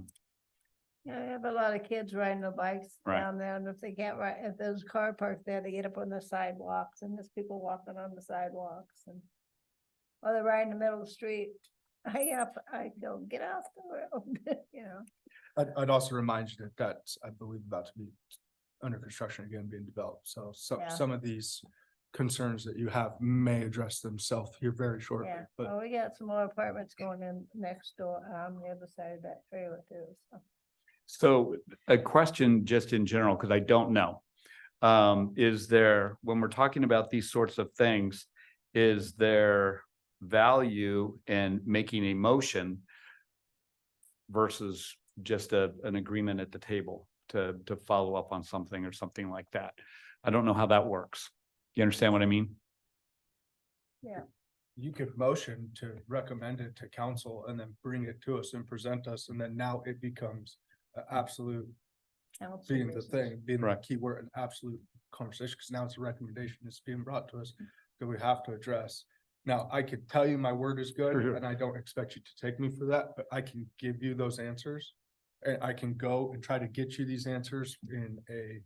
I have a lot of kids riding their bikes Right. down there, and if they can't ride, if there's a car parked there, they get up on the sidewalks, and there's people walking on the sidewalks, and or they're right in the middle of the street. I go, get off the road, you know. I'd also remind you that that's, I believe, about to be under construction again, being developed. So Yeah. some of these concerns that you have may address themselves here very shortly, Yeah, but well, we got some more apartments going in next door, on the other side of that trailer too, so. So a question just in general, because I don't know. Is there, when we're talking about these sorts of things, is there value in making a motion versus just an agreement at the table to follow up on something or something like that? I don't know how that works. You understand what I mean? you could motion to recommend it to council and then bring it to us and present us, and then now it becomes absolute council being the business. thing, being the Right. key word, an absolute conversation, because now it's a recommendation that's being brought to us that we have to address. Now, I could tell you my word is good, Sure. and I don't expect you to take me for that, but I can give you those answers. And I can go and try to get you these answers in a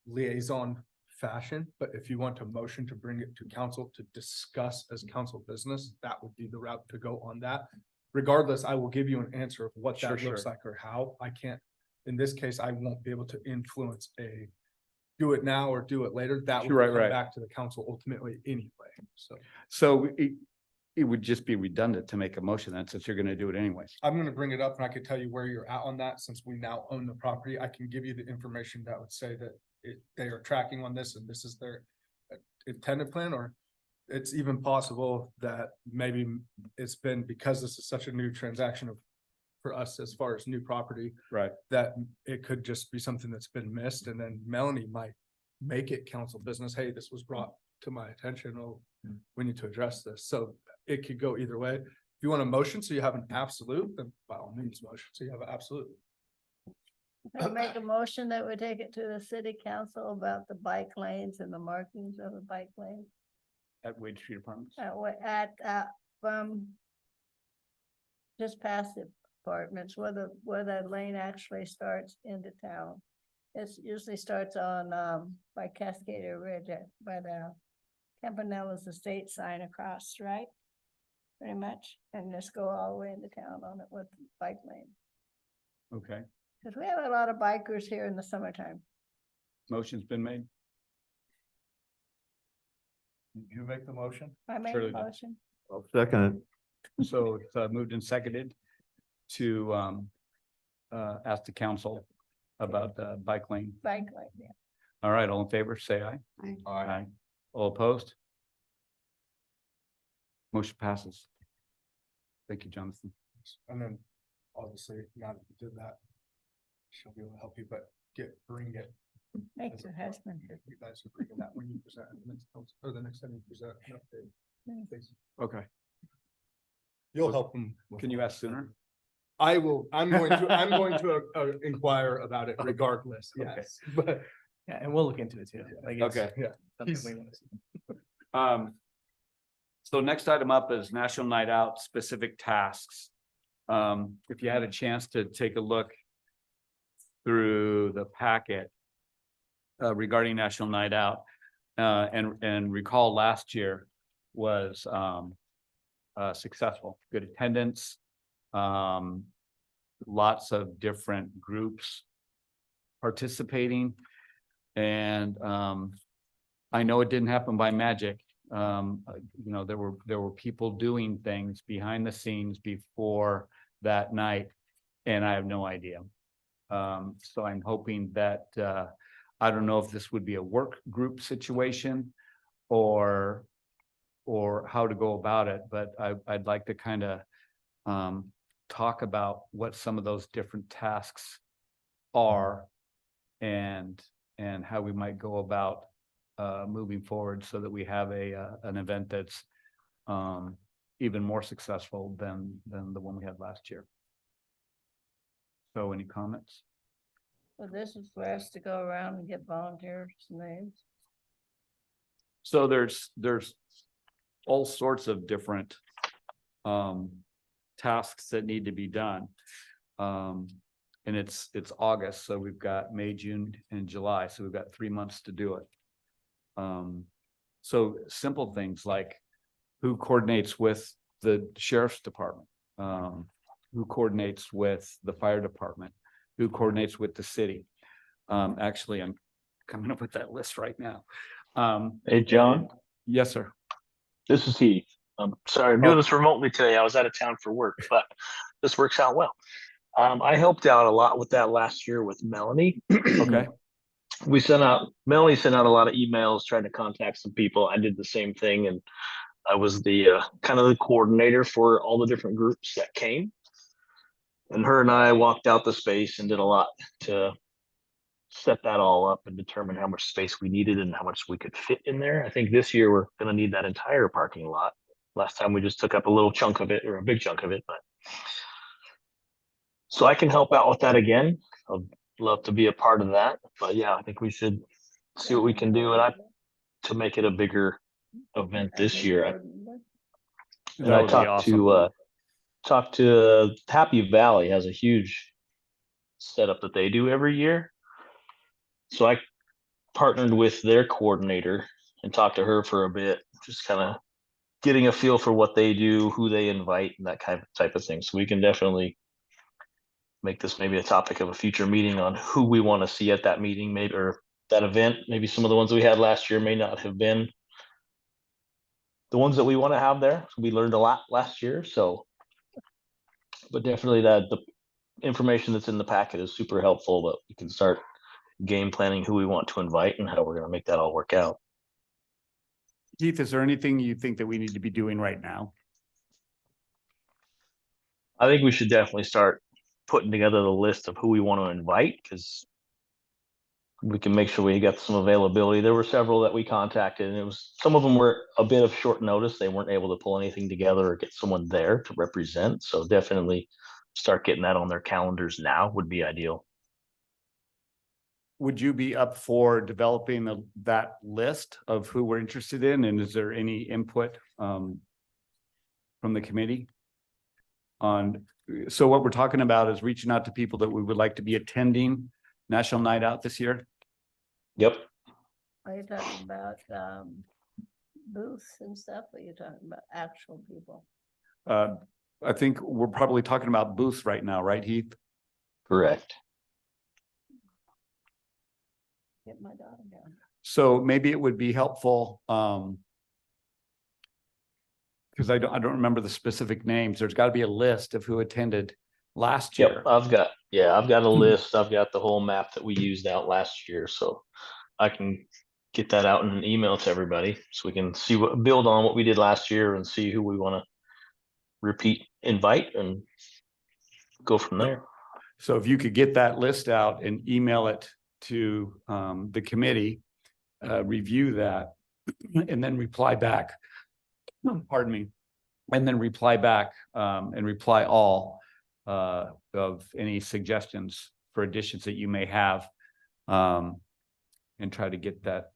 liaison fashion, but if you want a motion to bring it to council to discuss as council business, that would be the route to go on that. Regardless, I will give you an answer of what Sure, that looks sure. like or how. I can't, in this case, I won't be able to influence a do it now or do it later. That will Right, come right. back to the council ultimately anyway, so. So it would just be redundant to make a motion then, since you're gonna do it anyways. I'm gonna bring it up and I could tell you where you're at on that, since we now own the property. I can give you the information that would say that they are tracking on this and this is their intended plan, or it's even possible that maybe it's been, because this is such a new transaction for us as far as new property, Right. that it could just be something that's been missed, and then Melanie might make it council business. Hey, this was brought to my attention. Oh, we need to address this. So it could go either way. If you want a motion, so you have an absolute, then by all means, motion, so you have an absolute. I make a motion that we take it to the city council about the bike lanes and the markings of the bike lanes. At Wade Street Apartments. From just past the apartments, where the lane actually starts into town. It usually starts on, by Cascada Ridge, by the Campanella's estate sign across, right? Pretty much, and just go all the way into town on it with the bike lane. Okay, Cause we have a lot of bikers here in the summertime. motion's been made. You make the motion? I made Surely a not. motion. I'll second it. So it's moved and seconded to ask the council about the bike lane. Bike lane, yeah. All right, all in favor, say aye. Aye. Aye. All opposed? Motion passes. Thank you, Jonathan. And then, obviously, now that you did that, she'll be able to help you, but bring it. Thanks, your husband. You guys are bringing that when you present, the next time you present an update. Okay. You'll help them. Can you ask sooner? I'm going to inquire about it regardless, Okay. yes, but. Yeah, and we'll look into it too. Like, it's Okay. Yeah. something He's- we wanna see. So next item up is National Night Out specific tasks. If you had a chance to take a look through the packet regarding National Night Out, and recall last year was successful, good attendance. Lots of different groups participating. And I know it didn't happen by magic. You know, there were people doing things behind the scenes before that night, and I have no idea. So I'm hoping that I don't know if this would be a work group situation or how to go about it, but I'd like to kind of talk about what some of those different tasks are and how we might go about moving forward so that we have an event that's even more successful than the one we had last year. So any comments? So this is for us to go around and get volunteers' names. So there's all sorts of different tasks that need to be done. And it's August, so we've got May, June, and July, so we've got 3 months to do it. So simple things like who coordinates with the sheriff's department? Who coordinates with the fire department? Who coordinates with the city? Actually, I'm coming up with that list right now. Hey, John, Yes, sir. this is Heath. I'm sorry, I'm doing this remotely today. I was out of town for work, but this works out well. I helped out a lot with that last year with Melanie. Okay. Melanie sent out a lot of emails trying to contact some people. I did the same thing, and I was the kind of the coordinator for all the different groups that came. And her and I walked out the space and did a lot to set that all up and determine how much space we needed and how much we could fit in there. I think this year we're going to need that entire parking lot. Last time we just took up a little chunk of it, or a big chunk of it, but so I can help out with that again. I'd love to be a part of that, but yeah, I think we should see what we can do to make it a bigger event this year. And I talked to Happy Valley has a huge setup that they do every year. So I partnered with their coordinator and talked to her for a bit, just kind of getting a feel for what they do, who they invite, and that kind of type of thing. So we can definitely make this maybe a topic of a future meeting on who we want to see at that meeting, maybe, or that event. Maybe some of the ones we had last year may not have been the ones that we want to have there. We learned a lot last year, so, but definitely that the information that's in the packet is super helpful, but we can start game planning who we want to invite and how we're going to make that all work out. Keith, is there anything you think that we need to be doing right now? I think we should definitely start putting together the list of who we want to invite, because we can make sure we got some availability. There were several that we contacted, and it was, some of them were a bit of short notice. They weren't able to pull anything together or get someone there to represent. So definitely start getting that on their calendars now would be ideal. Would you be up for developing that list of who we're interested in? And is there any input from the committee on? So what we're talking about is reaching out to people that we would like to be attending National Night Out this year. Yep. Are you talking about booths and stuff? Or are you talking about actual people? I think we're probably talking about booths right now, right, Heath? Correct. Get my daughter down. So maybe it would be helpful, because I don't remember the specific names. There's got to be a list of who attended last year. Yep. I've got a list. I've got the whole map that we used out last year. So I can get that out in an email to everybody so we can see build on what we did last year and see who we want to invite and go from there. So if you could get that list out and email it to the committee, review that, and then reply back. Pardon me. and then reply back, and reply all, of any suggestions for additions that you may have. And try to get that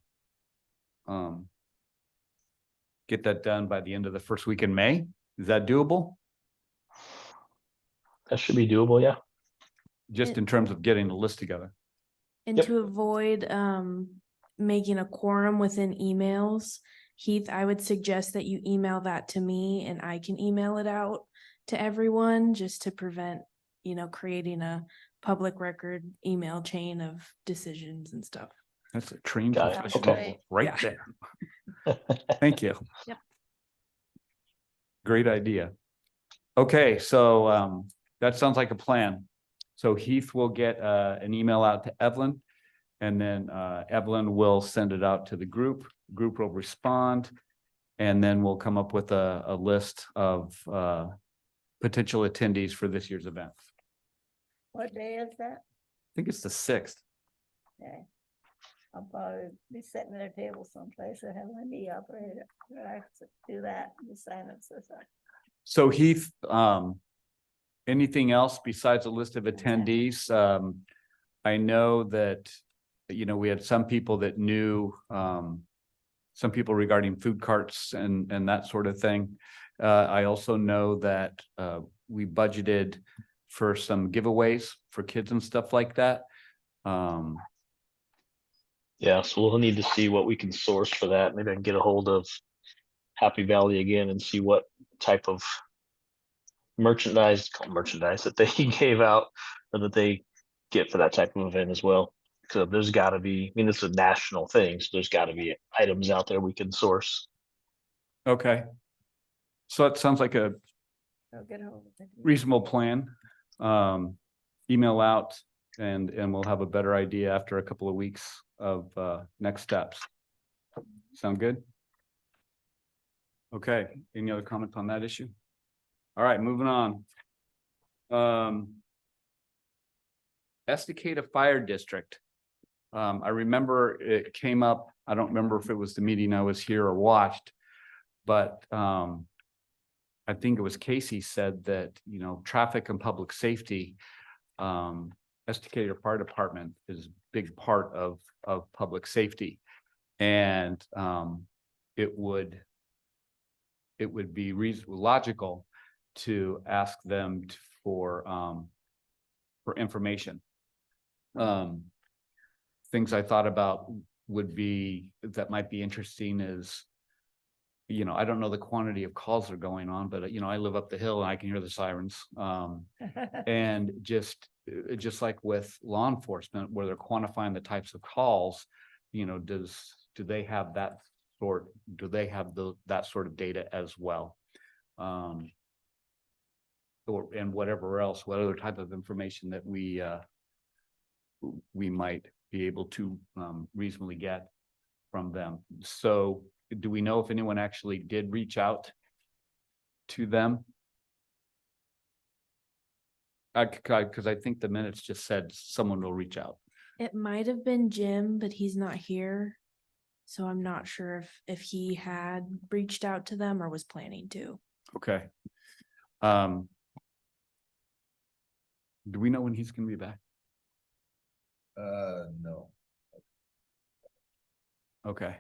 done by the end of the first week in May. Is that doable? That should be doable, yeah. Just in terms of getting the list together. And Yep. to avoid making a quorum within emails, Heath, I would suggest that you email that to me and I can email it out to everyone just to prevent, creating a public record email chain of decisions and stuff. That's a trained Got it. professional Okay. right Yeah. there. Thank you. Yep. Great idea. Okay, so that sounds like a plan. So Heath will get an email out to Evelyn. And then Evelyn will send it out to the group. Group will respond. And then we'll come up with a list of potential attendees for this year's event. What day is that? I think it's the 6th. Okay. I'll probably be sitting at a table someplace and have my knee operated. I have to do that, the silence. So Heath, anything else besides a list of attendees? I know that, we had some people that knew, some people regarding food carts and that sort of thing. I also know that we budgeted for some giveaways for kids and stuff like that. Yeah, so we'll need to see what we can source for that. Maybe I can get a hold of Happy Valley again and see what type of merchandise that they gave out or that they get for that type of event as well. So there's got to be, this is a national thing, so there's got to be items out there we can source. Okay. So it sounds like a I'll get a hold of it. reasonable plan. Email out and we'll have a better idea after a couple of weeks of next steps. Sound good? Okay, any other comments on that issue? All right, moving on. Estacada Fire District. I remember it came up, I don't remember if it was the meeting I was here or watched, but I think it was Casey said that, traffic and public safety, Estacada Fire Department is a big part of public safety. And it would be logical to ask them for information. Things I thought about would be, that might be interesting is, I don't know the quantity of calls that are going on, but I live up the hill and I can hear the sirens. And just like with law enforcement, where they're quantifying the types of calls, do they have that sort of data as well? And whatever else, what other type of information that we might be able to reasonably get from them. So do we know if anyone actually did reach out to them? Because I think the minutes just said someone will reach out. It might have been Jim, but he's not here. So I'm not sure if he had reached out to them or was planning to. Okay. Do we know when he's gonna be back? No. Okay.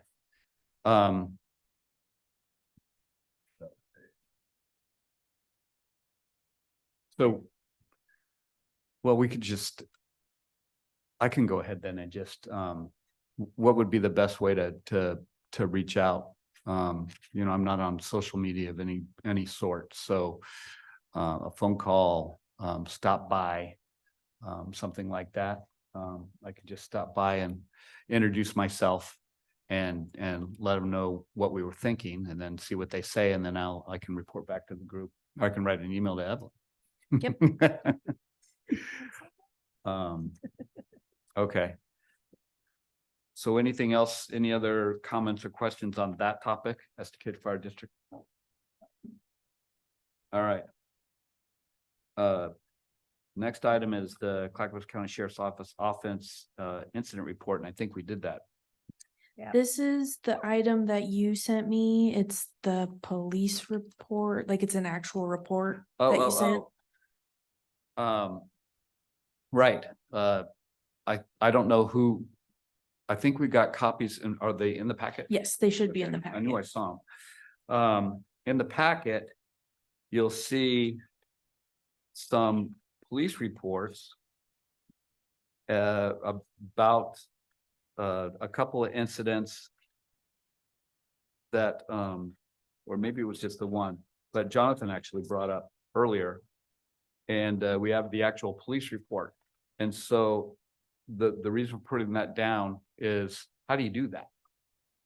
So, well, we could I can go ahead then and just, what would be the best way to reach out? I'm not on social media of any sort, so a phone call, stop by, something like that. I could just stop by and introduce myself and let them know what we were thinking and then see what they say. And then I can report back to the group. Or I can write an email to Evelyn. Yep. Okay. So anything else, any other comments or questions on that topic, Estacada Fire District? All right. Next item is the Clackamas County Sheriff's Office offense incident report, and I think we did that. This is the item that you sent me. It's the police report, like it's an actual report that you sent. Right, I don't know who, I think we got copies and are they in the packet? Yes, they should be in the Okay, I knew I packet. saw them. In the packet, you'll see some police reports about a couple of incidents that, or maybe it was just the one, but Jonathan actually brought up earlier. And we have the actual police report. And so the reason for putting that down is, how do you do that?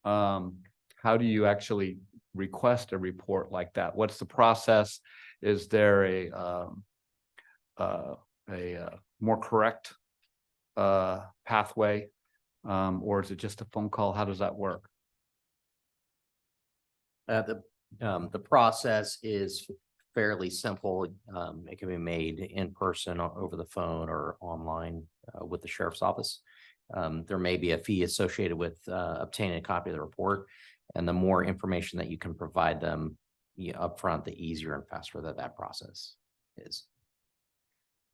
How do you actually request a report like that? What's the process? Is there a more correct pathway? Or is it just a phone call? How does that work? The process is fairly simple. It can be made in person, over the phone, or online with the sheriff's office. There may be a fee associated with obtaining a copy of the report, and the more information that you can provide them upfront, the easier and faster that process is.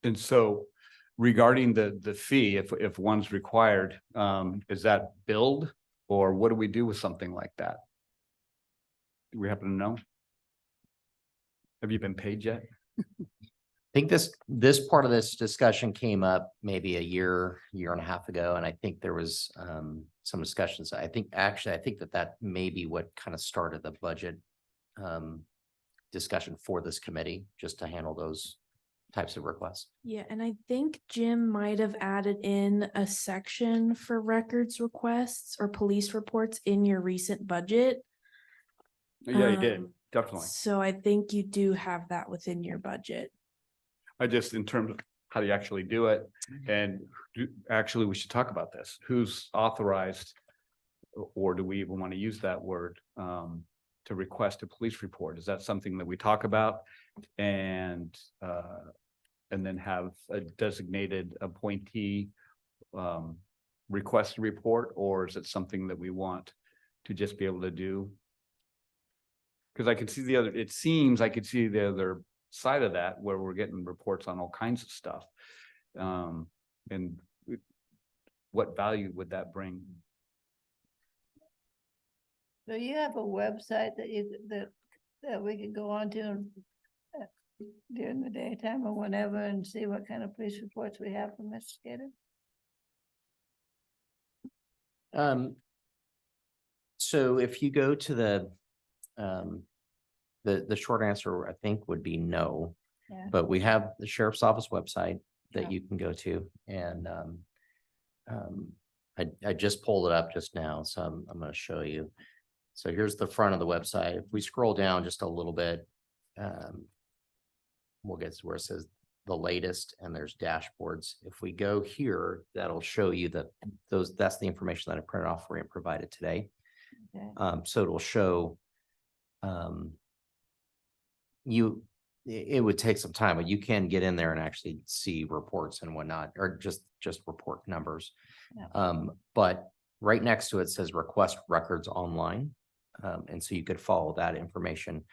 And so regarding the fee, if one's required, is that billed, or what do we do with something like that? Do we happen to know? Have you been paid yet? I think this part of this discussion came up maybe a year and a half ago, and I think there was some discussions. I think that may be what kind of started the budget discussion for this committee, just to handle those types of requests. Yeah, and I think Jim might have added in a section for records requests or police reports in your recent budget. Yeah, you did, Um, definitely. So I think you do have that within your budget. I just, in terms of how do you actually do it, and actually, we should talk about this. Who's authorized, or do we even want to use that word, to request a police report? Is that something that we talk about and then have a designated appointee request a report, or is it something that we want to just be able to do? Because I could see I could see the other side of that, where we're getting reports on all kinds of stuff. And what value would that bring? So you have a website that we can go on to during the daytime or whenever and see what kind of police reports we have from investigators? So if you go to the short answer, I think, would be no. Yeah. But we have the sheriff's office website that Yeah. you can go to, and I just pulled it up just now, so I'm going to show you. So here's the front of the website. If we scroll down just a little bit, we'll get to where it says the latest, and there's dashboards. If we go here, that'll show you that's the information that I printed off for you and provided today. Okay. So it'll show it would take some time, but you can get in there and actually see reports and whatnot, or just report numbers. Yeah. But right next to it says request records online. And so you could follow that information.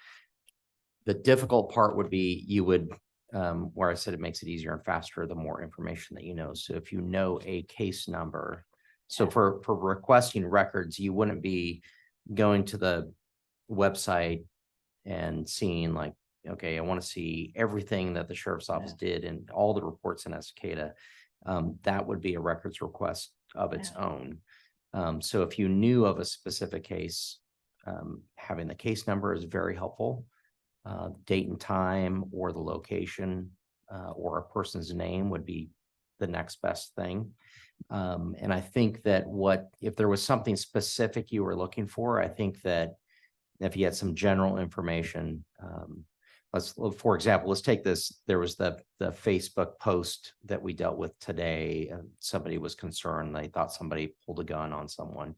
The difficult part would be where I said it makes it easier and faster, the more information that you know. So if you know a case number, so for requesting records, you wouldn't be going to the website and seeing like, okay, I want to see everything that the sheriff's office did and all the reports in Estacada. That would be a records request of its own. So if you knew of a specific case, having the case number is very helpful. Date and time, or the location, or a person's name would be the next best thing. And I think that if there was something specific you were looking for, I think that if you had some general information, for example, let's take this. There was the Facebook post that we dealt with today. Somebody was concerned. They thought somebody pulled a gun on someone.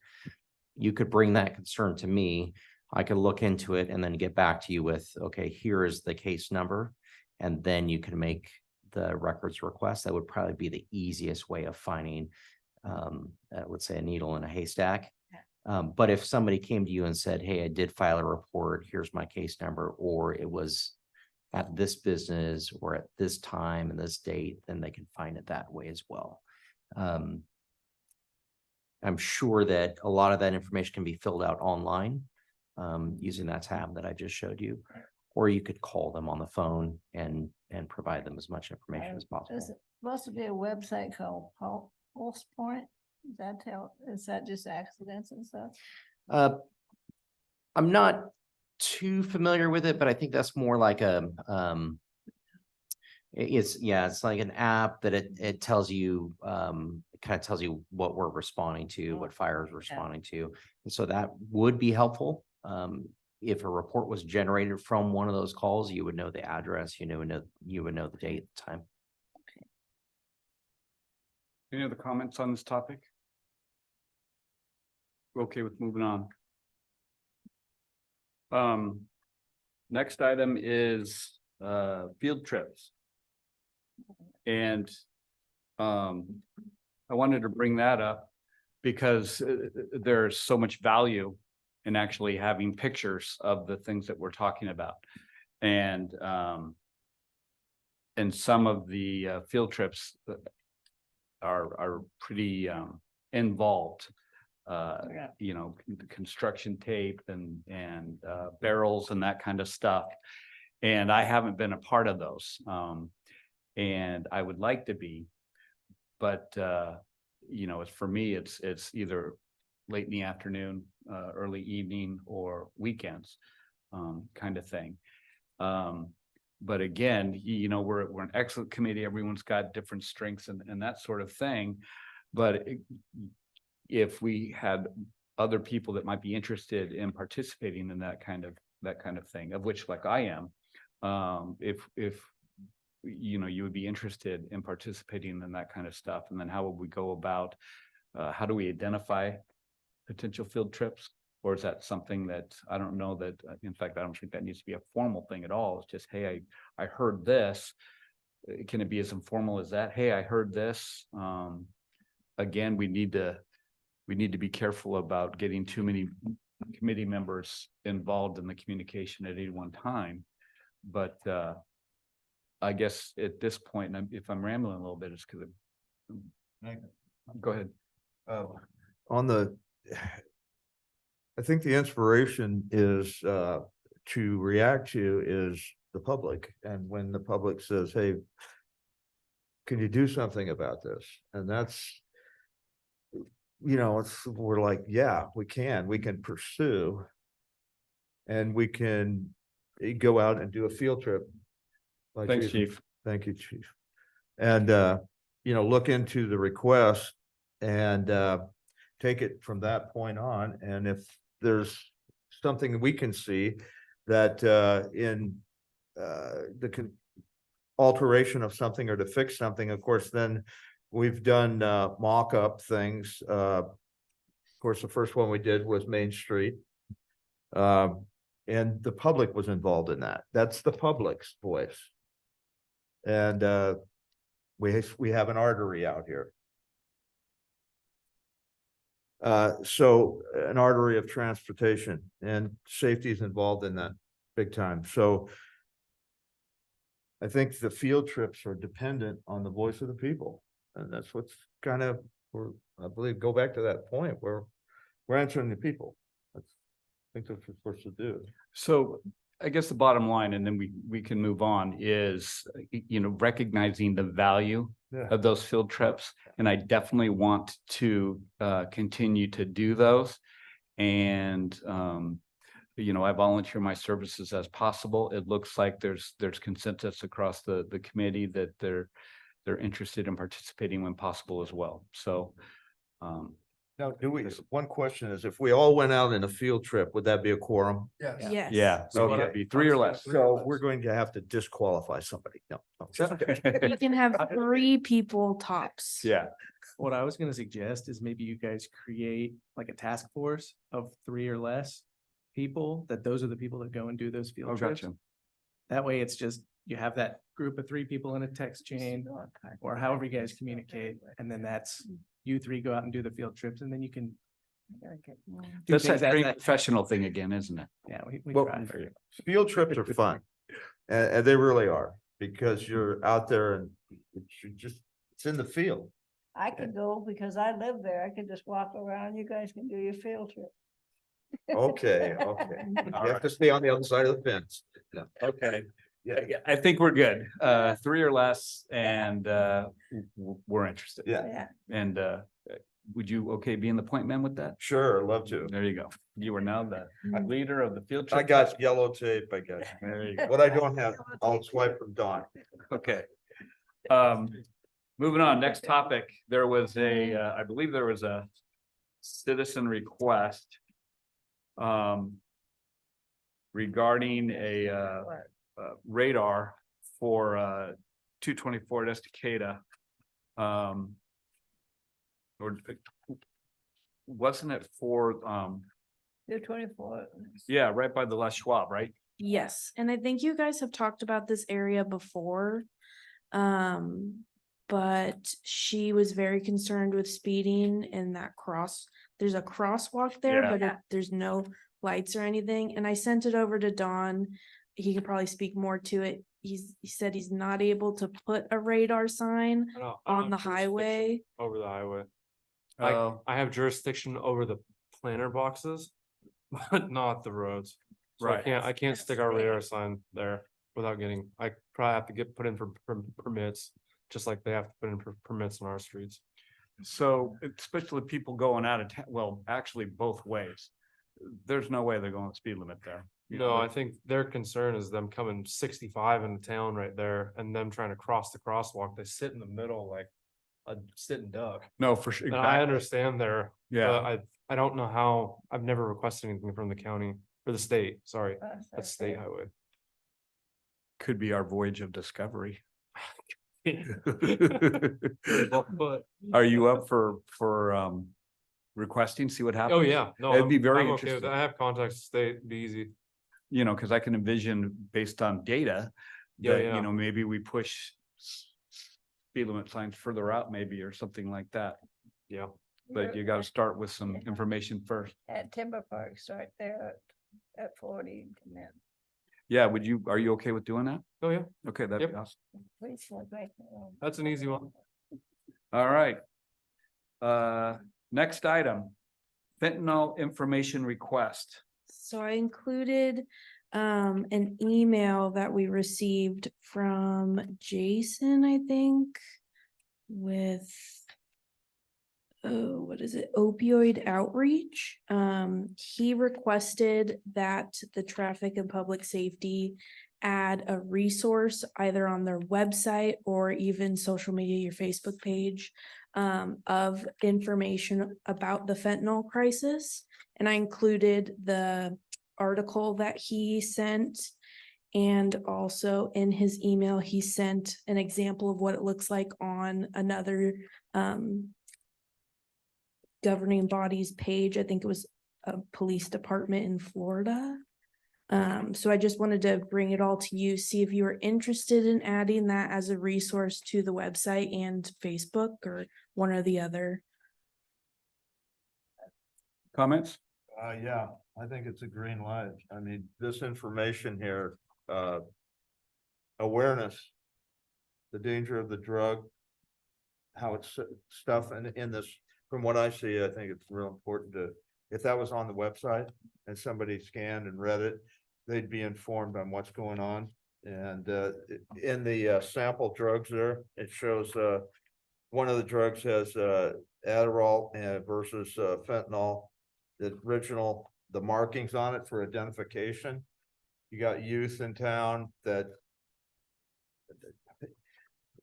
You could bring that concern to me. I could look into it and then get back to you with, okay, here is the case number. And then you can make the records request. That would probably be the easiest way of finding, let's say, a needle in a haystack. But if somebody came to you and said, hey, I did file a report, here's my case number, or it was at this business or at this time and this date, then they can find it that way as well. I'm sure that a lot of that information can be filled out online using that tab that I just showed you. Or you could call them on the phone and provide them as much information as possible. There's supposed to be a website called Pulse Point. Is that just accidents and stuff? I'm not too familiar with it, but I think that's more like a it's like an app that it tells you it kind of tells you what we're responding to, what fire is responding to. And so that would be helpful. If a report was generated from one of those calls, you would know the address, you would know the date, time. Any other comments on this topic? We're okay with moving on. Next item is field trips. And I wanted to bring that up because there's so much value in actually having pictures of the things that we're talking about. And some of the field trips are pretty involved. The construction tape and barrels and that kind of stuff. And I haven't been a part of those. And I would like to be, but it's for me, it's either late in the afternoon, early evening, or weekends, kind of thing. But again, we're an excellent committee. Everyone's got different strengths and that sort of thing. But if we had other people that might be interested in participating in that kind of thing, of which like I am, if you would be interested in participating in that kind of stuff, and then how would we go about, how do we identify potential field trips? Or is that something that I don't know that, in fact, I don't think that needs to be a formal thing at all. It's just, hey, I heard this. Can it be as informal as that? Hey, I heard this. Again, we need to be careful about getting too many committee members involved in the communication at any one time. But I guess at this point, and if I'm rambling a little bit, it's because go ahead. I think the inspiration is to react to is the public. And when the public says, hey, can you do something about this? And that's, we're like, yeah, we can pursue. And we can go out and do a field trip. Thanks, Chief. Thank you, Chief. And, look into the request and take it from that point on. And if there's something we can see that in the alteration of something or to fix something, of course, then we've done mock-up things. Of course, the first one we did was Main Street. And the public was involved in that. That's the public's voice. And we have an artery out here. So an artery of transportation, and safety is involved in that big time. So I think the field trips are dependent on the voice of the people. And that's what's kind of, I believe, go back to that point where we're answering the people. I think that's what we're supposed to do. So I guess the bottom line, and then we can move on, is, recognizing the value of those field trips. And I definitely want to continue to do those. And, I volunteer my services as possible. It looks like there's consensus across the committee that they're interested in participating when possible as well. So, now, one question is, if we all went out in a field trip, would that be a quorum? Yes. yeah, so it'd be 3 or less. So we're going to have to disqualify somebody. No. You can have 3 people tops. Yeah. What I was gonna suggest is maybe you guys create like a task force of 3 or less people, that those are the people that go and do those field Oh, trips. gotcha. That way it's just, you have that group of 3 people in a text chain or however you guys communicate. And then that's you 3 go out and do the field trips, and then you can That's that things at trained that- professional thing again, isn't it? Yeah, we Well, try. Field trips are fun. And they really are, because you're out there and it's in the field. I could go because I live there. I could just walk around. You guys can do your field trip. Okay, okay. You have to stay on the other side of the fence. Okay. Yeah, Yeah, I think we're good. 3 or less and we're interested. yeah, Yeah. And would you okay being the point man with that? sure, love to. There you go. You are now the leader of the field trip. I got yellow tape, I guess. There you go. What I don't have, I'll swipe from Dawn. Okay. Moving on, next topic, there was I believe there was a citizen request. Regarding a radar for 224 Estacada. Or wasn't it for, You're 24. yeah, right by the Les Schwab, right? Yes, and I think you guys have talked about this area before. But she was very concerned with speeding in that there's a crosswalk there, Yeah. but there's no lights or anything. And I sent it over to Don. He could probably speak more to it. He said he's not able to put a radar sign on the highway. Over the highway. Oh, I have jurisdiction over the planter boxes, but not the roads. So Right. I can't stick our radar sign there without I probably have to put in for permits, just like they have to put in for permits on our streets. so especially people going out of town, well, actually both ways. There's no way they're going the speed limit there. You No, know, I think their concern is them coming 65 into town right there and them trying to cross the crosswalk. They sit in the middle like a sitting duck. No, for sure. And I understand there. Yeah. But I don't know how, I've never requested anything from the county or the state, sorry, that's state highway. Could be our voyage of discovery. But, Are you up for requesting, see what happens? oh yeah, no. It'd be very I'm okay with interesting. that. I have contacts to state, it'd be easy. You know, because I can envision based on data. Yeah, That, yeah. you know, maybe we push speed limit signs further out maybe, or something like that. Yeah. But you gotta start with some information first. At Timber Park, start there at 40 and come in. Yeah, are you okay with doing that? Oh yeah, Okay, that'd be Yep. awesome. Please, like, right there. that's an easy one. All right. Next item, fentanyl information request. So I included an email that we received from Jason, I think, with what is it? Opioid outreach. He requested that the traffic and public safety add a resource either on their website or even social media, your Facebook page, of information about the fentanyl crisis. And I included the article that he sent. And also in his email, he sent an example of what it looks like on another governing body's page. I think it was a police department in Florida. So I just wanted to bring it all to you, see if you were interested in adding that as a resource to the website and Facebook, or one or the other. Comments? Yeah, I think it's a green light. I mean, this information here, awareness, the danger of the drug, how it's stuff, and in this, from what I see, I think it's real important to, if that was on the website and somebody scanned and read it, they'd be informed on what's going on. And in the sample drugs there, it shows one of the drugs has Adderall versus fentanyl. The original, the markings on it for identification. You got youth in town that.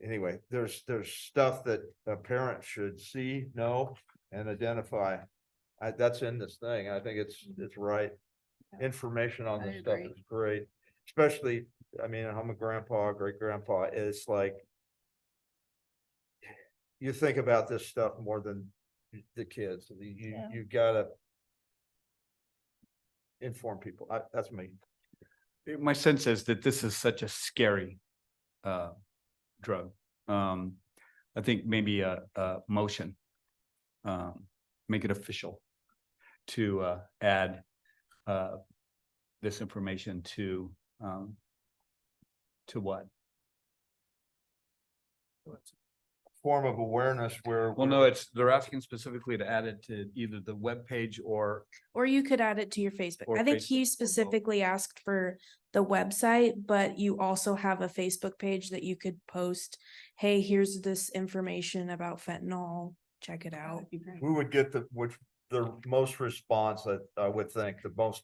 Anyway, there's stuff that a parent should see, know, and identify. That's in this thing. I think it's right. Information on I this stuff agree. is great, especially, I mean, I'm a grandpa, great grandpa, it's like. You think about this stuff more than the kids, Yeah. you gotta. Inform people, that's me. My sense is that this is such a scary drug. I think maybe a motion. Make it official. to add this information to what? Form of awareness where. Well, no, they're asking specifically to add it to either the webpage or, Or you could add it to your Facebook. Or I think Facebook, or he both. specifically asked for the website, but you also have a Facebook page that you could post, hey, here's this information about fentanyl, check it out. That'd be great. We would get the most response, I would think, the most.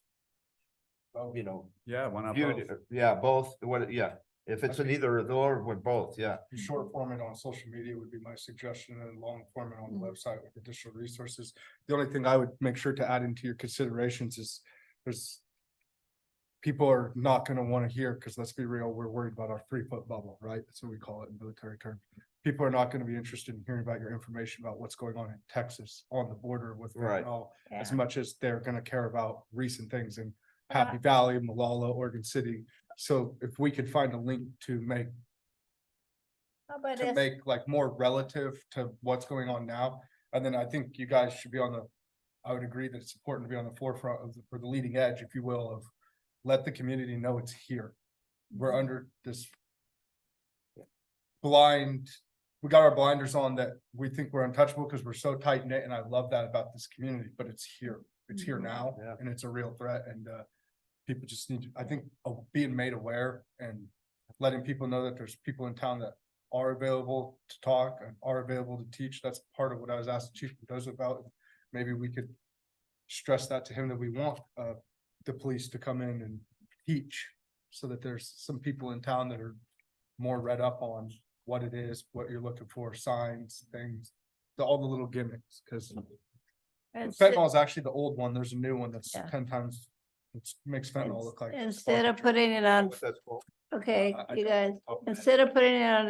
yeah, why not Viewed, both? yeah, both, if it's in either of those, with both, yeah. Short format on social media would be my suggestion, and long format on the Mhm. website with additional resources. The only thing I would make sure to add into your considerations is there's. People are not gonna wanna hear, because let's be real, we're worried about our 3-foot bubble, right? That's what we call it in military terms. People are not gonna be interested in hearing about your information about what's going on in Texas on the border with Right. fentanyl, as Yeah. much as they're gonna care about recent things in Happy Valley, Malala, Oregon City. So if we could find a link to make like more relative to what's going on now. And then I think you guys should be I would agree that it's important to be on the forefront of, or the leading edge, if you will, of let the community know it's here. We're under this blind, we got our blinders on that we think we're untouchable because we're so tight knit, and I love that about this community, but it's here. It's here now, Yeah. and it's a real threat, and people just need to, I think, being made aware and letting people know that there's people in town that are available to talk and are available to teach. That's part of what I was asked Chief Mendoza about. Maybe we could stress that to him, that we want the police to come in and teach, so that there's some people in town that are more read up on what it is, what you're looking for, signs, things, all the little gimmicks, because fentanyl is actually the old one. There's a new one that's Yeah. 10 times, it makes fentanyl look like. Instead of putting it on, That's cool. okay, I- you guys, Okay. instead of putting it on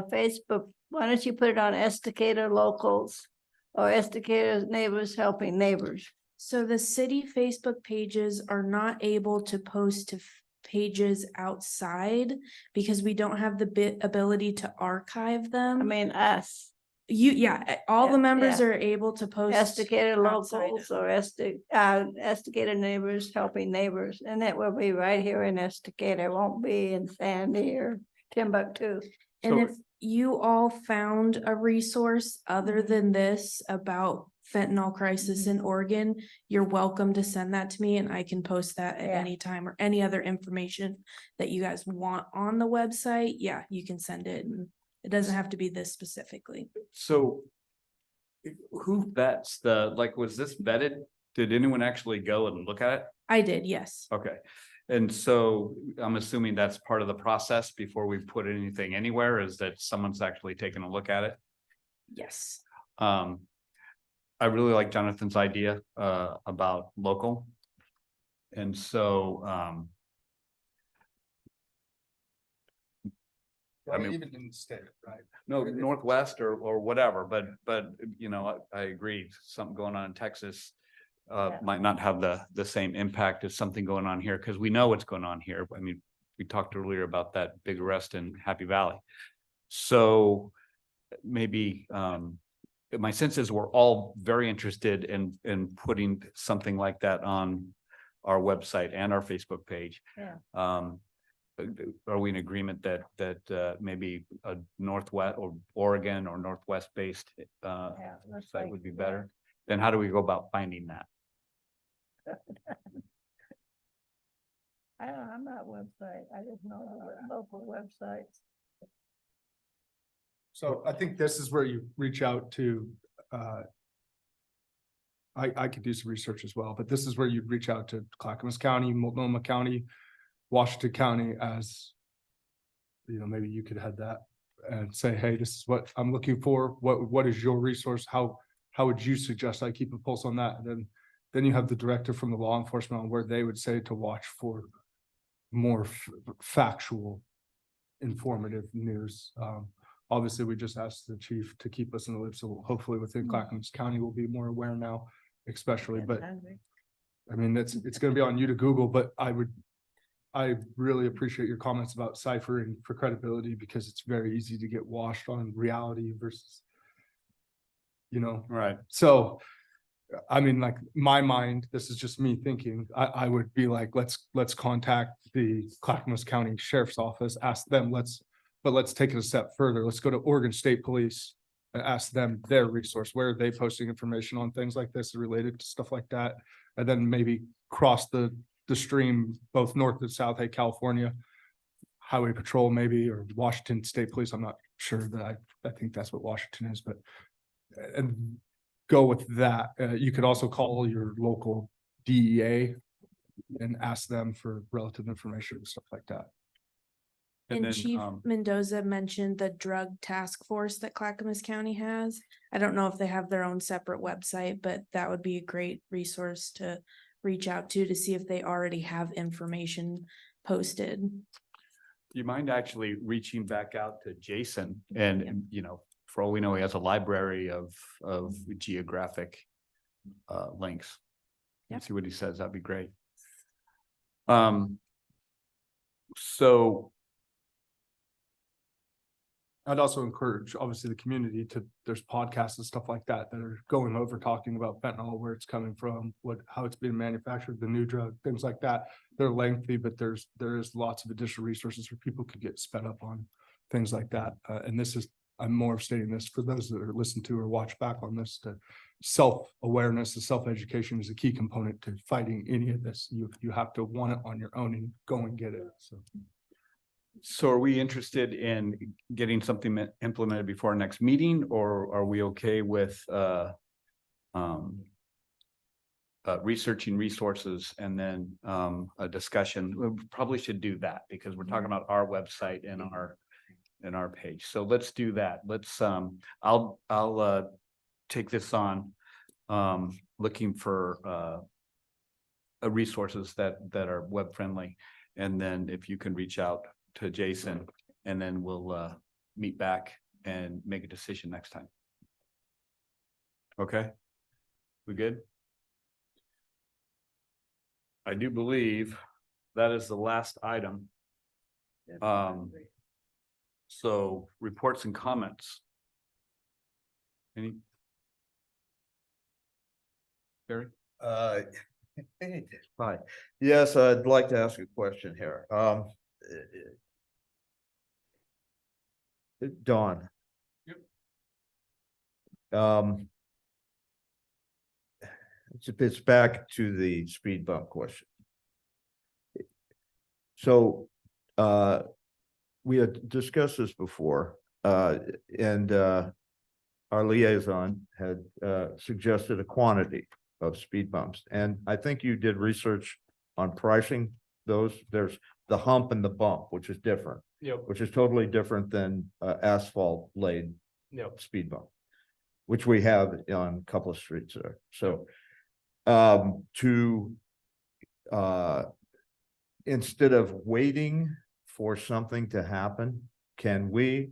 Facebook, why don't you put it on Esticator Locals? Or Esticator Neighbors Helping Neighbors? So the city Facebook pages are not able to post to pages outside because we don't have the ability to archive them. I mean, us, All the Yeah, members yeah. are able to post. Esticator outside Locals of- or Esticator Neighbors Helping Neighbors, and it will be right here in Esticator, it won't be in Sandy or Timbuktu. And So- if you all found a resource other than this about fentanyl crisis in Oregon, you're welcome to send that to me and I can post that at Yeah. any time, or any other information that you guys want on the website. Yeah, you can send it. And it doesn't have to be this specifically. So who vets was this vetted? Did anyone actually go and look at it? I did, yes. Okay, and so I'm assuming that's part of the process before we put anything anywhere, is that someone's actually taken a look at it. Yes. I really like Jonathan's idea about local. And so I mean- Even in the state, right? no, Northwest or whatever, but you know, I agree, something going on in Texas. Might not have the same impact as something going on here, because we know what's going on here. I mean, we talked earlier about that big arrest in Happy Valley. So maybe my sense is we're all very interested in putting something like that on our website and our Facebook page. Yeah. Are we in agreement that maybe a Northwest or Oregon or Northwest based looks site like- would be better? Then how do we go about finding that? I'm not website, I just know the local websites. So I think this is where you reach out to, I could do some research as well, but this is where you'd reach out to Clackamas County, Multnomah County, Washington County as, you know, maybe you could head that and say, hey, this is what I'm looking for. What is your resource? How would you suggest I keep a pulse on that? And then you have the director from the law enforcement on where they would say to watch for more factual, informative news. Obviously, we just asked the chief to keep us in the loop, so hopefully within Clackamas County, we'll be more aware now, especially, but I mean, it's gonna be on you to Google, but I really appreciate your comments about ciphering for credibility, because it's very easy to get washed on reality versus, you know, Right. so I mean, like, my mind, this is just me thinking, I would be like, let's contact the Clackamas County Sheriff's Office, ask them, but let's take it a step further. Let's go to Oregon State Police and ask them their resource. Where are they posting information on things like this related to stuff like that? And then maybe cross the stream, both north and south, hey, California Highway Patrol maybe, or Washington State Police. I'm not sure that I think that's what Washington is, but and go with that. You could also call your local DEA and ask them for relative information and stuff like that. And then, Chief Mendoza mentioned the drug task force that Clackamas County has. I don't know if they have their own separate website, but that would be a great resource to reach out to see if they already have information posted. Do you mind actually reaching back out to Jason and, you know, for all we know, he has a library of geographic links. Yep. See what he says. That'd be great. So I'd also encourage, obviously, the community to, there's podcasts and stuff like that that are going over talking about fentanyl, where it's coming from, how it's being manufactured, the new drug, things like that. They're lengthy, but there's lots of additional resources where people could get sped up on things like that. And this is, I'm more stating this for those that are listening to or watch back on this, to self-awareness and self-education is a key component to fighting any of this. You have to want it on your own and go and get it. So are we interested in getting something implemented before our next meeting, or are we okay with researching resources and then a discussion? We probably should do that because we're talking about our website and our page. So let's do that. Let's I'll take this on, looking for resources that are web friendly, and then if you can reach out to Jason, and then we'll meet back and make a decision next time. Okay, we good? I do believe that is the last item. So reports and comments. Any? Barry? Hi, yes, I'd like to ask a question here. Dawn. Yep. It's back to the speed bump question. So, we had discussed this before, and our liaison had suggested a quantity of speed bumps, and I think you did research on pricing those. There's the hump and the bump, which is different. Yep. Which is totally different than asphalt laid Yep. speed bump, which we have on a couple of streets there. So instead of waiting for something to happen, can we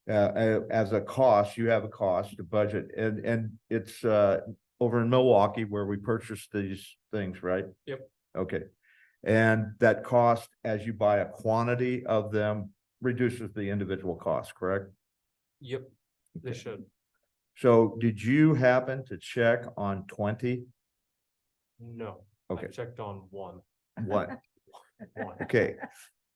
as a cost, you have a cost to budget, and it's over in Milwaukee where we purchase these things, right? Yep. Okay. And that cost, as you buy a quantity of them, reduces the individual cost, correct? Yep, they Okay. should. So did you happen to check on 20? No, I Okay. checked on one, What? one, Okay,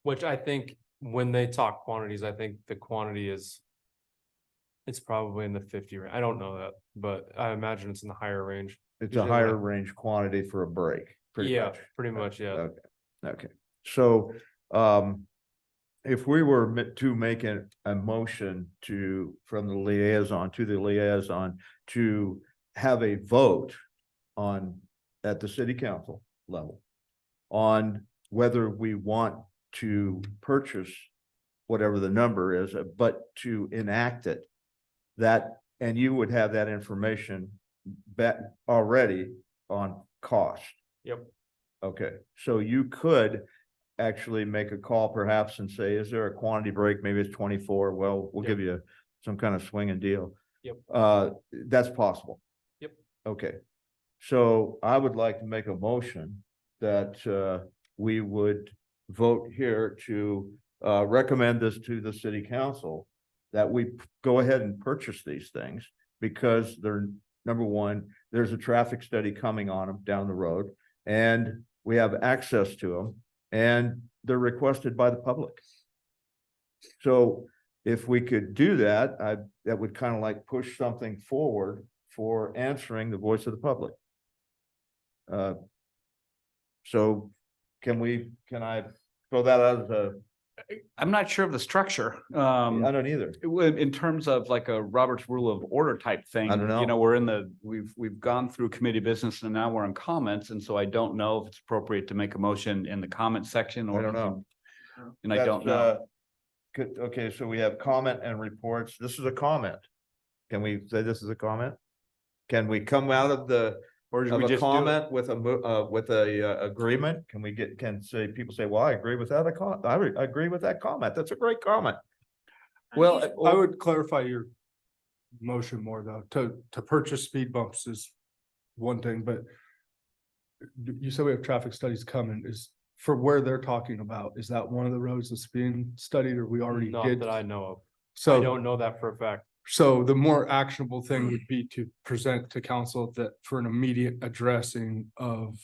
which I think when they talk quantities, I think the quantity it's probably in the 50 range. I don't know that, but I imagine it's in the higher range. it's a Usually higher like- range quantity for a break. Pretty Yeah, much. pretty much, yeah. Okay, okay. So, if we were to make a motion from the liaison to the liaison to have a vote at the city council level on whether we want to purchase whatever the number is, but to enact it, and you would have that information already on cost. Yep. Okay, so you could actually make a call perhaps and say, is there a quantity break? Maybe it's 24. Well, we'll give you some kind of swinging deal. Yep. That's possible. Yep. Okay, so I would like to make a motion that we would vote here to recommend this to the city council, that we go ahead and purchase these things because they're, number one, there's a traffic study coming on them down the road, and we have access to them, and they're requested by the public. So if we could do that, that would kind of like push something forward for answering the voice of the public. So can I throw that out as a, I'm not sure of the structure. I don't either. In terms of like a Robert's Rule of Order type thing. I don't know. You know, we've gone through committee business and now we're on comments, and so I don't know if it's appropriate to make a motion in the comment section or. I don't know. And I don't know. Okay, so we have comment and reports. This is a comment. Can we say this is a comment? Can we come out of Or should of we a just do it? comment with agreement? Can people say, well, I agree with that, I agree with that comment. That's a great comment. Well, I would clarify your motion more though, to purchase speed bumps is one thing, but you said we have traffic studies coming, is for where they're talking about, is that one of the roads that's being studied, or we already Not did? that I know of. I So, don't know that for a fact. so the more actionable thing would be to present to council that for an immediate addressing of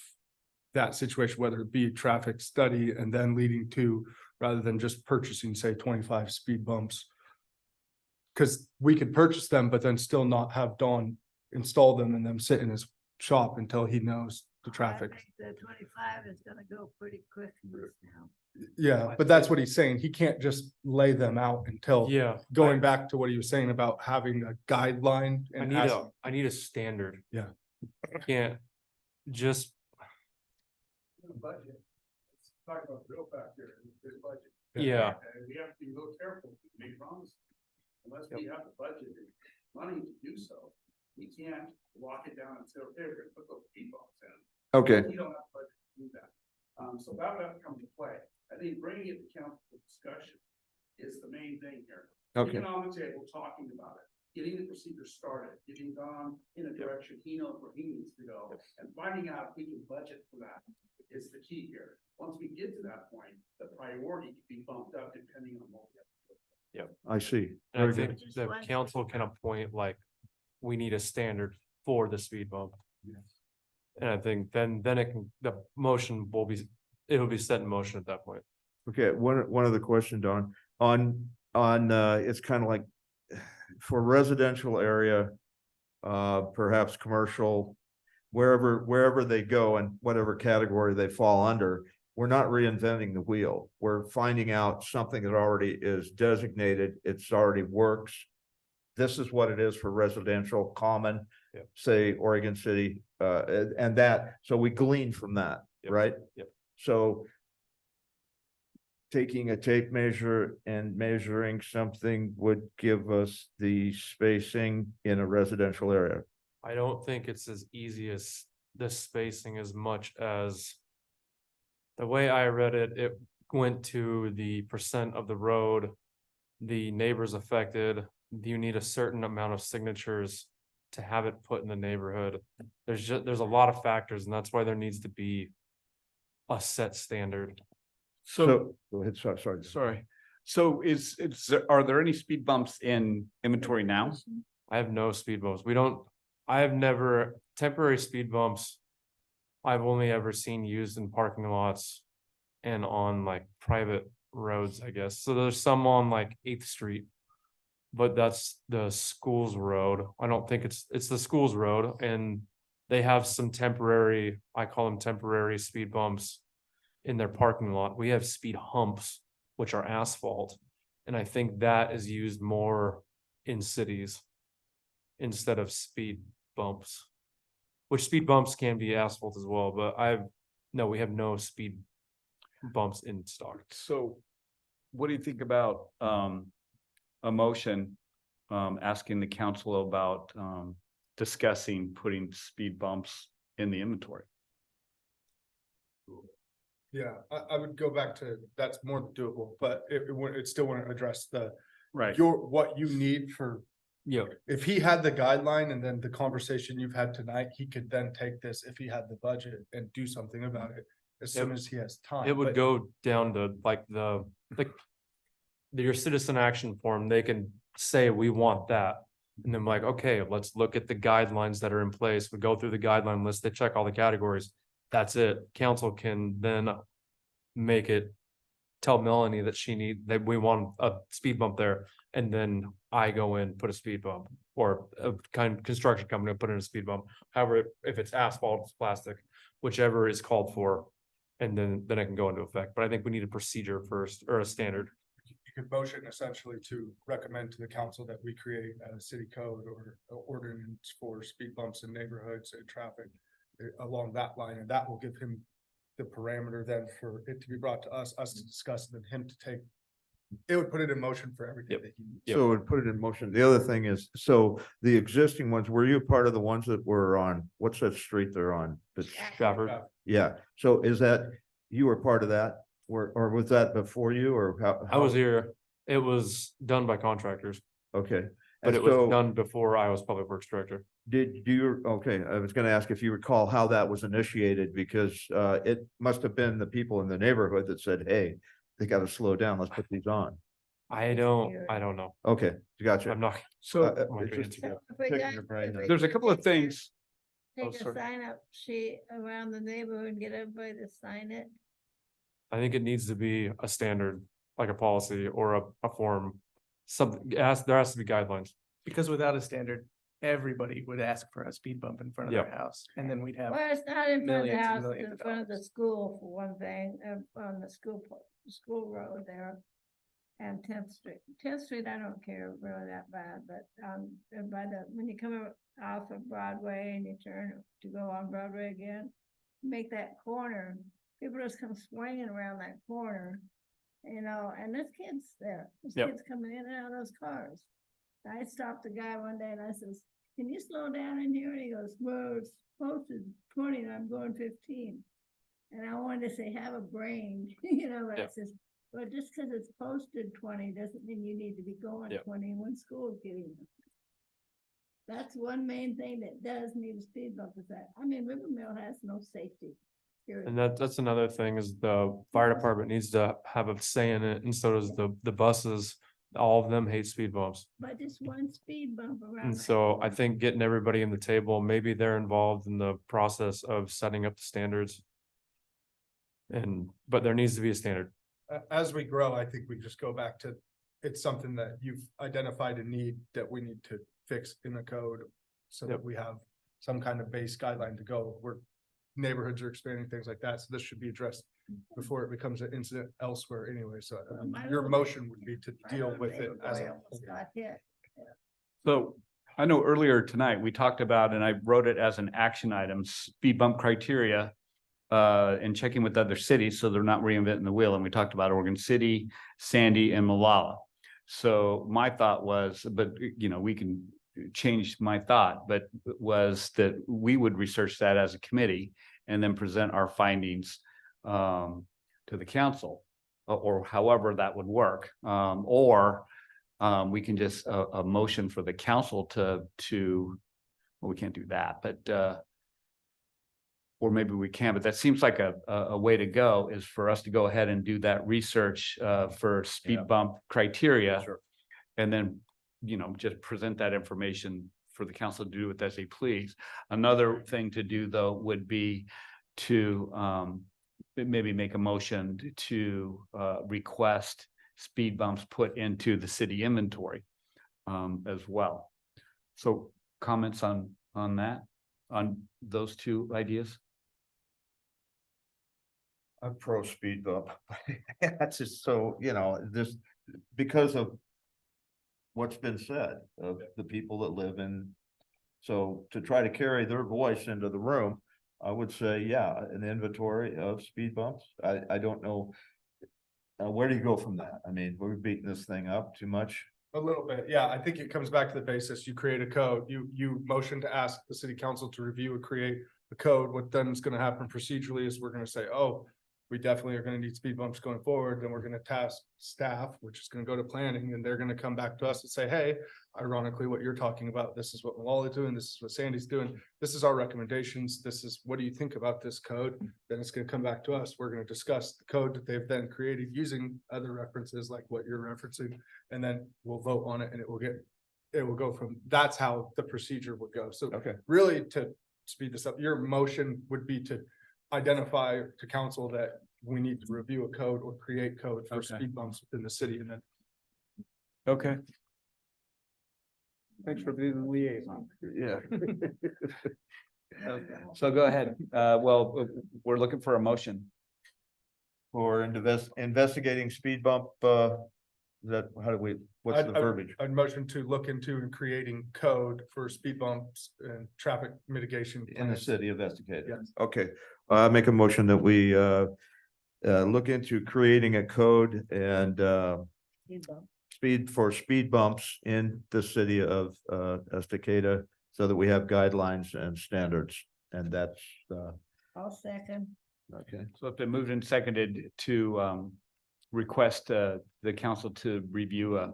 that situation, whether it be a traffic study and then leading to, rather than just purchasing, say, 25 speed bumps. Cause we could purchase them, but then still not have Dawn install them and them sit in his shop until he knows the traffic. The 25 is gonna go pretty quick now. Yeah, but that's what he's saying. He can't just lay them out until. Yeah. Going back to what he was saying about having a guideline. I and need ask- I need a standard. Yeah. I can't just, Budget. Let's talk about real fact here, this budget. yeah, And we have to be real careful to make promises. Unless we have the budget and money to do so, we can't lock it down and say, okay, we're gonna put those speed bumps in. Okay, You don't have the budget to do that. So that would have to come to play. I think bringing it to council for discussion is the main thing here. okay. Getting on the table, talking about it, getting the procedure started, getting Don in a direction he knows where he needs to go, and finding out if we can budget for that is the key here. Once we get to that point, the priority can be bumped up depending on what we have to do. I see. and I Very good. think the council can appoint like, we need a standard for the speed bump. And I think then it can, the motion will be, it'll be set in motion at that point. Okay, one other question, Don, on, it's kind of like for residential area, perhaps commercial, wherever they go and whatever category they fall under, we're not reinventing the wheel. We're finding out something that already is designated, it's already works. This is what it is for residential common, Yep. say Oregon City, and that, so we glean from that, Yep. right? Yep. So taking a tape measure and measuring something would give us the spacing in a residential area. I don't think it's as easy as the spacing as much as. The way I read it, it went to the percent of the road, the neighbors affected, you need a certain amount of signatures to have it put in the neighborhood. There's a lot of factors, and that's why there needs to be a set standard. So, Go ahead, sorry. sorry. So are there any speed bumps in inventory now? I have no speed bumps. Temporary speed bumps. I've only ever seen used in parking lots and on like private roads, I guess. So there's some on like 8th Street. But that's the school's road. I don't think it's the school's road, and they have some temporary, I call them temporary speed bumps in their parking lot. We have speed humps, which are asphalt. And I think that is used more in cities instead of speed bumps. Which speed bumps can be asphalt as well, but we have no speed bumps in stock. So what do you think about a motion asking the council about discussing putting speed bumps in the inventory? Yeah, I would go back to, that's more than doable, but it still wouldn't address Right. what you need for. Yeah. If he had the guideline and then the conversation you've had tonight, he could then take this, if he had the budget, and do something about it as soon as he has time. It would But- go down to like your citizen action form, they can say, we want that. And then like, okay, let's look at the guidelines that are in place. We go through the guideline list, they check all the categories. That's it. Council can then make it, tell Melanie that we want a speed bump there. And then I go in, put a speed bump, or a construction company will put in a speed bump. However, if it's asphalt, it's plastic, whichever is called for. And then it can go into effect. But I think we need a procedure first, or a standard. You could motion essentially to recommend to the council that we create a city code or a ordinance for speed bumps in neighborhoods and traffic along that line, and that will give him the parameter then for it to be brought to us to discuss, and then him to take. It would put it in motion for everything Yep. that he needs. Yep. So it would put it in motion. The other thing is, so the existing ones, were you part of the ones that were on, what's that street they're on? Trafford. Yeah, so is that, you were part of that, or was that before you, or how? I was here. It was done by contractors, Okay. but And it was so done before I was public works director. Did you, okay, I was gonna ask if you recall how that was initiated, because it must have been the people in the neighborhood that said, hey, they gotta slow down, let's put these on. I don't know. Okay, gotcha. I'm not. So Uh, I'm not it's gonna just- answer that. If we Picking got- your brain if there. we there's a could couple of take things. Take a sorry. sign up sheet around the neighborhood and get everybody to sign it. I think it needs to be a standard, like a policy or a form. Something, there has to be guidelines. Because without a standard, everybody would ask for a speed bump in front of their house, and then we'd have. Well, it's not in front of the millions and house, millions in of front of the dollars. school for one thing, on the school road there. And 10th Street, I don't care really that bad, but, when you come off of Broadway and you turn to go on Broadway again, make that corner, people just come swinging around that corner. And there's kids there, there's Yep. kids coming in and out of those cars. I stopped the guy one day and I says, can you slow down in here? And he goes, well, it's posted 20 and I'm going 15. And I wanted to say, have a brain, but I Yep. says, well, just because it's posted 20 doesn't mean you need to be going Yep. 20 when school's getting them. That's one main thing that does need a speed bump is that, Rivermill has no safety. period. And that's another thing is the fire department needs to have a say in it, and so does the buses. All of them hate speed bumps. But just one speed bump around. And that so I corner. think getting everybody in the table, maybe they're involved in the process of setting up the standards. But there needs to be a standard. As we grow, I think we just go back to, it's something that you've identified a need that we need to fix in the code. So that Yep. we have some kind of base guideline to go, where neighborhoods are expanding things like that, so this should be addressed before it becomes an incident elsewhere anyway, so My your little- motion would be to My deal little with it neighbor as boy a. almost got hit. So I know earlier tonight, we talked about, and I wrote it as an action item, speed bump criteria. And checking with other cities, so they're not reinventing the wheel. And we talked about Oregon City, Sandy and Malala. So my thought was, but we can change my thought, but was that we would research that as a committee and then present our findings to the council, or however that would work. Or we can just a motion for the council to, well, we can't do that, but or maybe we can, but that seems like a way to go, is for us to go ahead and do that research for speed bump criteria. Sure. And then, just present that information for the council to do with as they please. Another thing to do, though, would be to maybe make a motion to request speed bumps put into the city inventory as well. So comments on that, on those two ideas? I'm pro speed bump. That's just so, just because of what's been said of the people that live in. So to try to carry their voice into the room, I would say, yeah, an inventory of speed bumps. I don't know. Where do you go from that? We're beating this thing up too much. A little bit, yeah, I think it comes back to the basis, you create a code, you motion to ask the city council to review and create a code. What then is gonna happen procedurally is we're gonna say, oh, we definitely are gonna need speed bumps going forward, then we're gonna task staff, which is gonna go to planning, and they're gonna come back to us and say, hey, ironically, what you're talking about, this is what Malala's doing, this is what Sandy's doing, this is our recommendations, this is, what do you think about this code? Then it's gonna come back to us, we're gonna discuss the code that they've then created using other references like what you're referencing, and then we'll vote on it and it will get it will go from, that's how the procedure would go. So Okay. really to speed this up, your motion would be to identify to council that we need to review a code or create code for Okay. speed bumps in the city and then. Okay. Thanks for being the liaison. Yeah. So go ahead. Well, we're looking for a motion. For investigating speed bump, that, how do we, what's the verbiage? I'd motion to look into and creating code for speed bumps and traffic mitigation. In the plans. city of Estacada? Yes. Okay, I make a motion that we look into creating a code and speed bumps in the city of Estacada so that we have guidelines and standards, and that's I'll second. okay. So if they moved and seconded to request the council to review a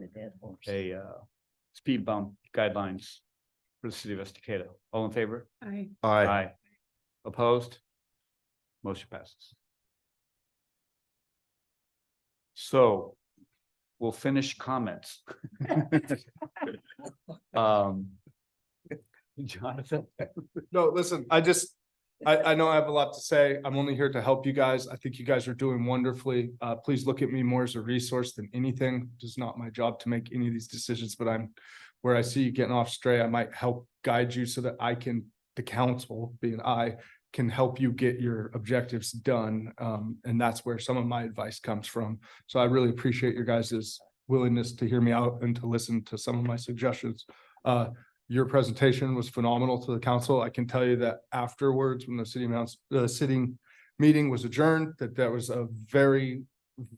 speed bump guidelines for the city of Estacada. All in favor? Aye. Opposed? Motion passes. So we'll finish comments. Jonathan? No, listen, I know I have a lot to say. I'm only here to help you guys. I think you guys are doing wonderfully. Please look at me more as a resource than anything. It's not my job to make any of these decisions, but where I see you getting off stray, I might help guide you so that the council, being I, can help you get your objectives done. And that's where some of my advice comes from. So I really appreciate your guys' willingness to hear me out and to listen to some of my suggestions. Your presentation was phenomenal to the council. I can tell you that afterwards, when the sitting meeting was adjourned, that was a very,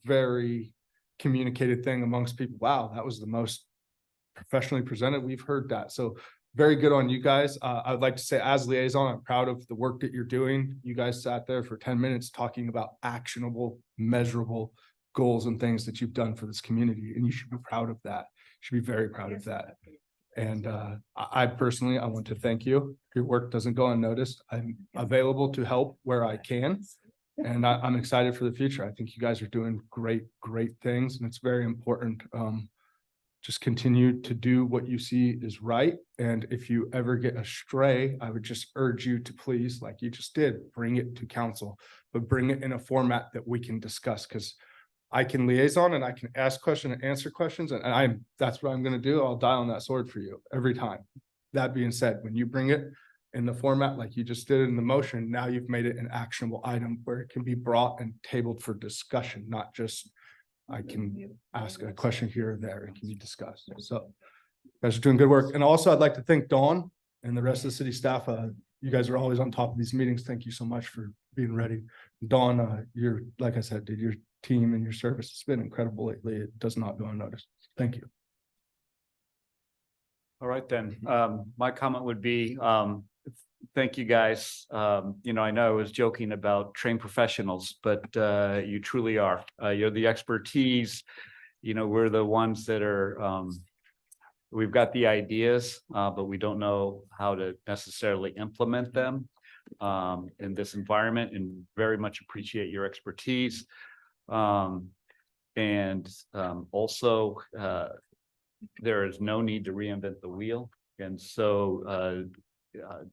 very communicated thing amongst people. Wow, that was the most professionally presented. We've heard that. So very good on you guys. I would like to say as liaison, I'm proud of the work that you're doing. You guys sat there for 10 minutes talking about actionable, measurable goals and things that you've done for this community, and you should be proud of that. You should be very proud of that. And I personally, I want to thank you. Your work doesn't go unnoticed. I'm available to help where I can. And I'm excited for the future. I think you guys are doing great, great things, and it's very important. Just continue to do what you see is right. And if you ever get astray, I would just urge you to please, like you just did, bring it to council, but bring it in a format that we can discuss, because I can liaison and I can ask questions and answer questions, and that's what I'm gonna do. I'll die on that sword for you every time. That being said, when you bring it in the format like you just did in the motion, now you've made it an actionable item where it can be brought and tabled for discussion, not just I can ask a question here or there and can be discussed. So you guys are doing good work. And also I'd like to thank Dawn and the rest of the city staff. You guys are always on top of these meetings. Thank you so much for being ready. Dawn, you're, like I said, dude, your team and your service has been incredible lately. It does not go unnoticed. Thank you. All right, then. My comment would be, thank you, guys. You know, I know I was joking about trained professionals, but you truly are. You're the expertise. You know, we're the ones that are, we've got the ideas, but we don't know how to necessarily implement them in this environment, and very much appreciate your expertise. Also, there is no need to reinvent the wheel. And so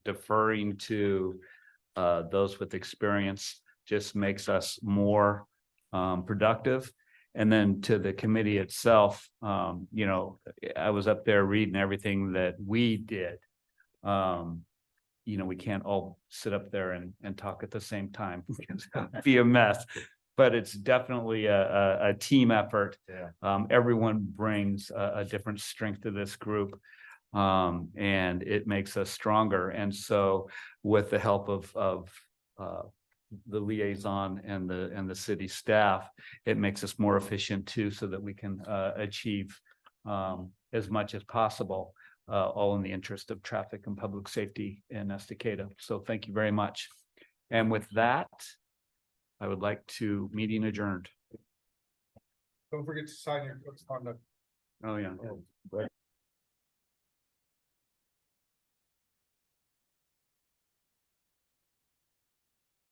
deferring to those with experience just makes us more productive. And then to the committee itself, you know, I was up there reading everything that we did. You know, we can't all sit up there and talk at the same time. It'd be a mess. But it's definitely a team effort. Yeah. Everyone brings a different strength to this group. And it makes us stronger. And so with the help of the liaison and the city staff, it makes us more efficient too, so that we can achieve as much as possible, all in the interest of traffic and public safety in Estacada. So thank you very much. And with that, I would like to meeting adjourned. Don't forget to sign your conduct. Oh, yeah.